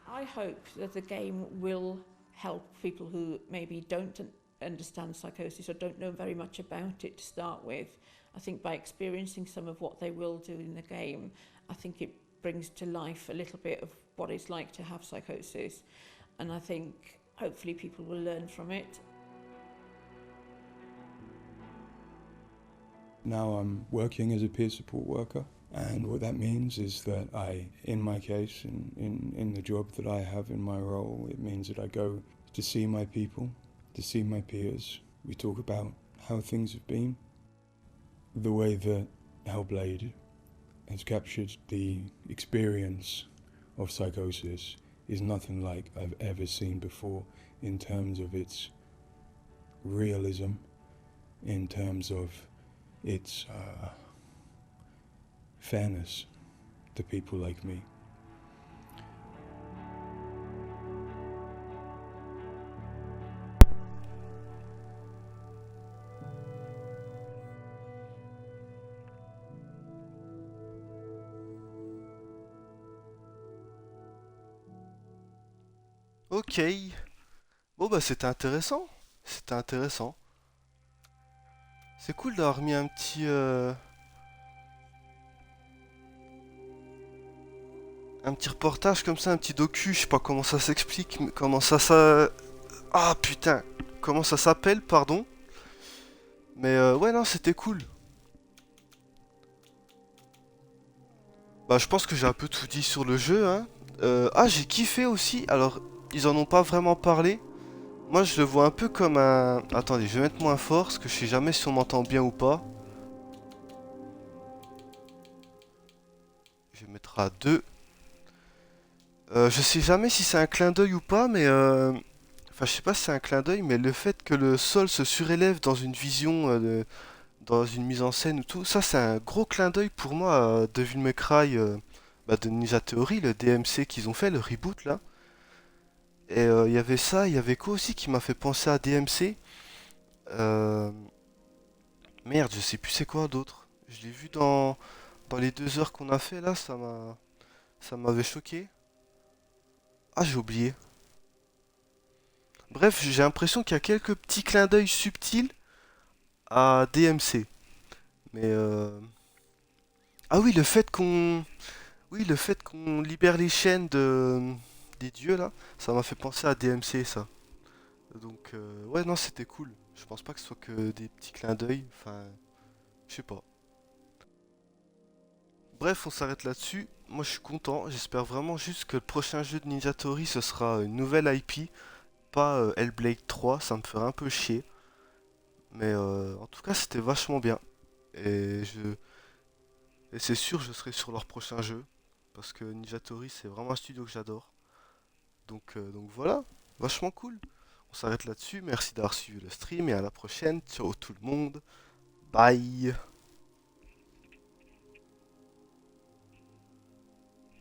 I hope that the game will help people who maybe don't understand psychosis or don't know very much about it to start with. I think by experiencing some of what they will do in the game, I think it brings to life a little bit of what it's like to have psychosis. And I think hopefully people will learn from it. Now I'm working as a peer support worker, and what that means is that in my case, in the job that I have in my role, it means that I go to see my people, to see my peers. We talk about how things have been. The way that Hellblade has captured the experience of psychosis is nothing like I've ever seen before in terms of its realism, in terms of its fairness to people like me. Ok. Bon bah c'était intéressant. C'était intéressant. C'est cool d'avoir mis un petit... un petit reportage comme ça, un petit docu, je sais pas comment ça s'explique, mais comment ça... Ah putain, comment ça s'appelle, pardon. Mais ouais non, c'était cool. Bah je pense que j'ai un peu tout dit sur le jeu, hein. Ah j'ai kiffé aussi, alors ils en ont pas vraiment parlé. Moi je le vois un peu comme un... Attendez, je vais mettre moins fort, parce que je sais jamais si on m'entend bien ou pas. Je vais mettre à 2. Je sais jamais si c'est un clin d'œil ou pas, mais enfin je sais pas si c'est un clin d'œil, mais le fait que le sol se surélève dans une vision, dans une mise en scène ou tout, ça c'est un gros clin d'œil pour moi à Devil May Cry de Ninja Theory, le DMC qu'ils ont fait, le reboot là. Et il y avait ça, il y avait quoi aussi qui m'a fait penser à DMC. Merde, je sais plus c'est quoi d'autre. Je l'ai vu dans les 2 heures qu'on a fait là, ça m'avait choqué. Ah, j'ai oublié. Bref, j'ai l'impression qu'il y a quelques petits clins d'œil subtils à DMC. Mais ah oui, le fait qu'on... Oui, le fait qu'on libère les chaînes des dieux, là, ça m'a fait penser à DMC, ça. Donc, ouais, non, c'était cool. Je pense pas que ce soit que des petits clins d'œil. Enfin, je sais pas. Bref, on s'arrête là-dessus. Moi, je suis content. J'espère vraiment juste que le prochain jeu de Ninja Theory, ce sera une nouvelle IP. Pas Hellblade 3, ça me ferait un peu chier. Mais en tout cas, c'était vachement bien. Et c'est sûr, je serai sur leur prochain jeu. Parce que Ninja Theory, c'est vraiment un studio que j'adore. Donc voilà, vachement cool. On s'arrête là-dessus. Merci d'avoir suivi le stream et à la prochaine. Ciao tout le monde. Bye.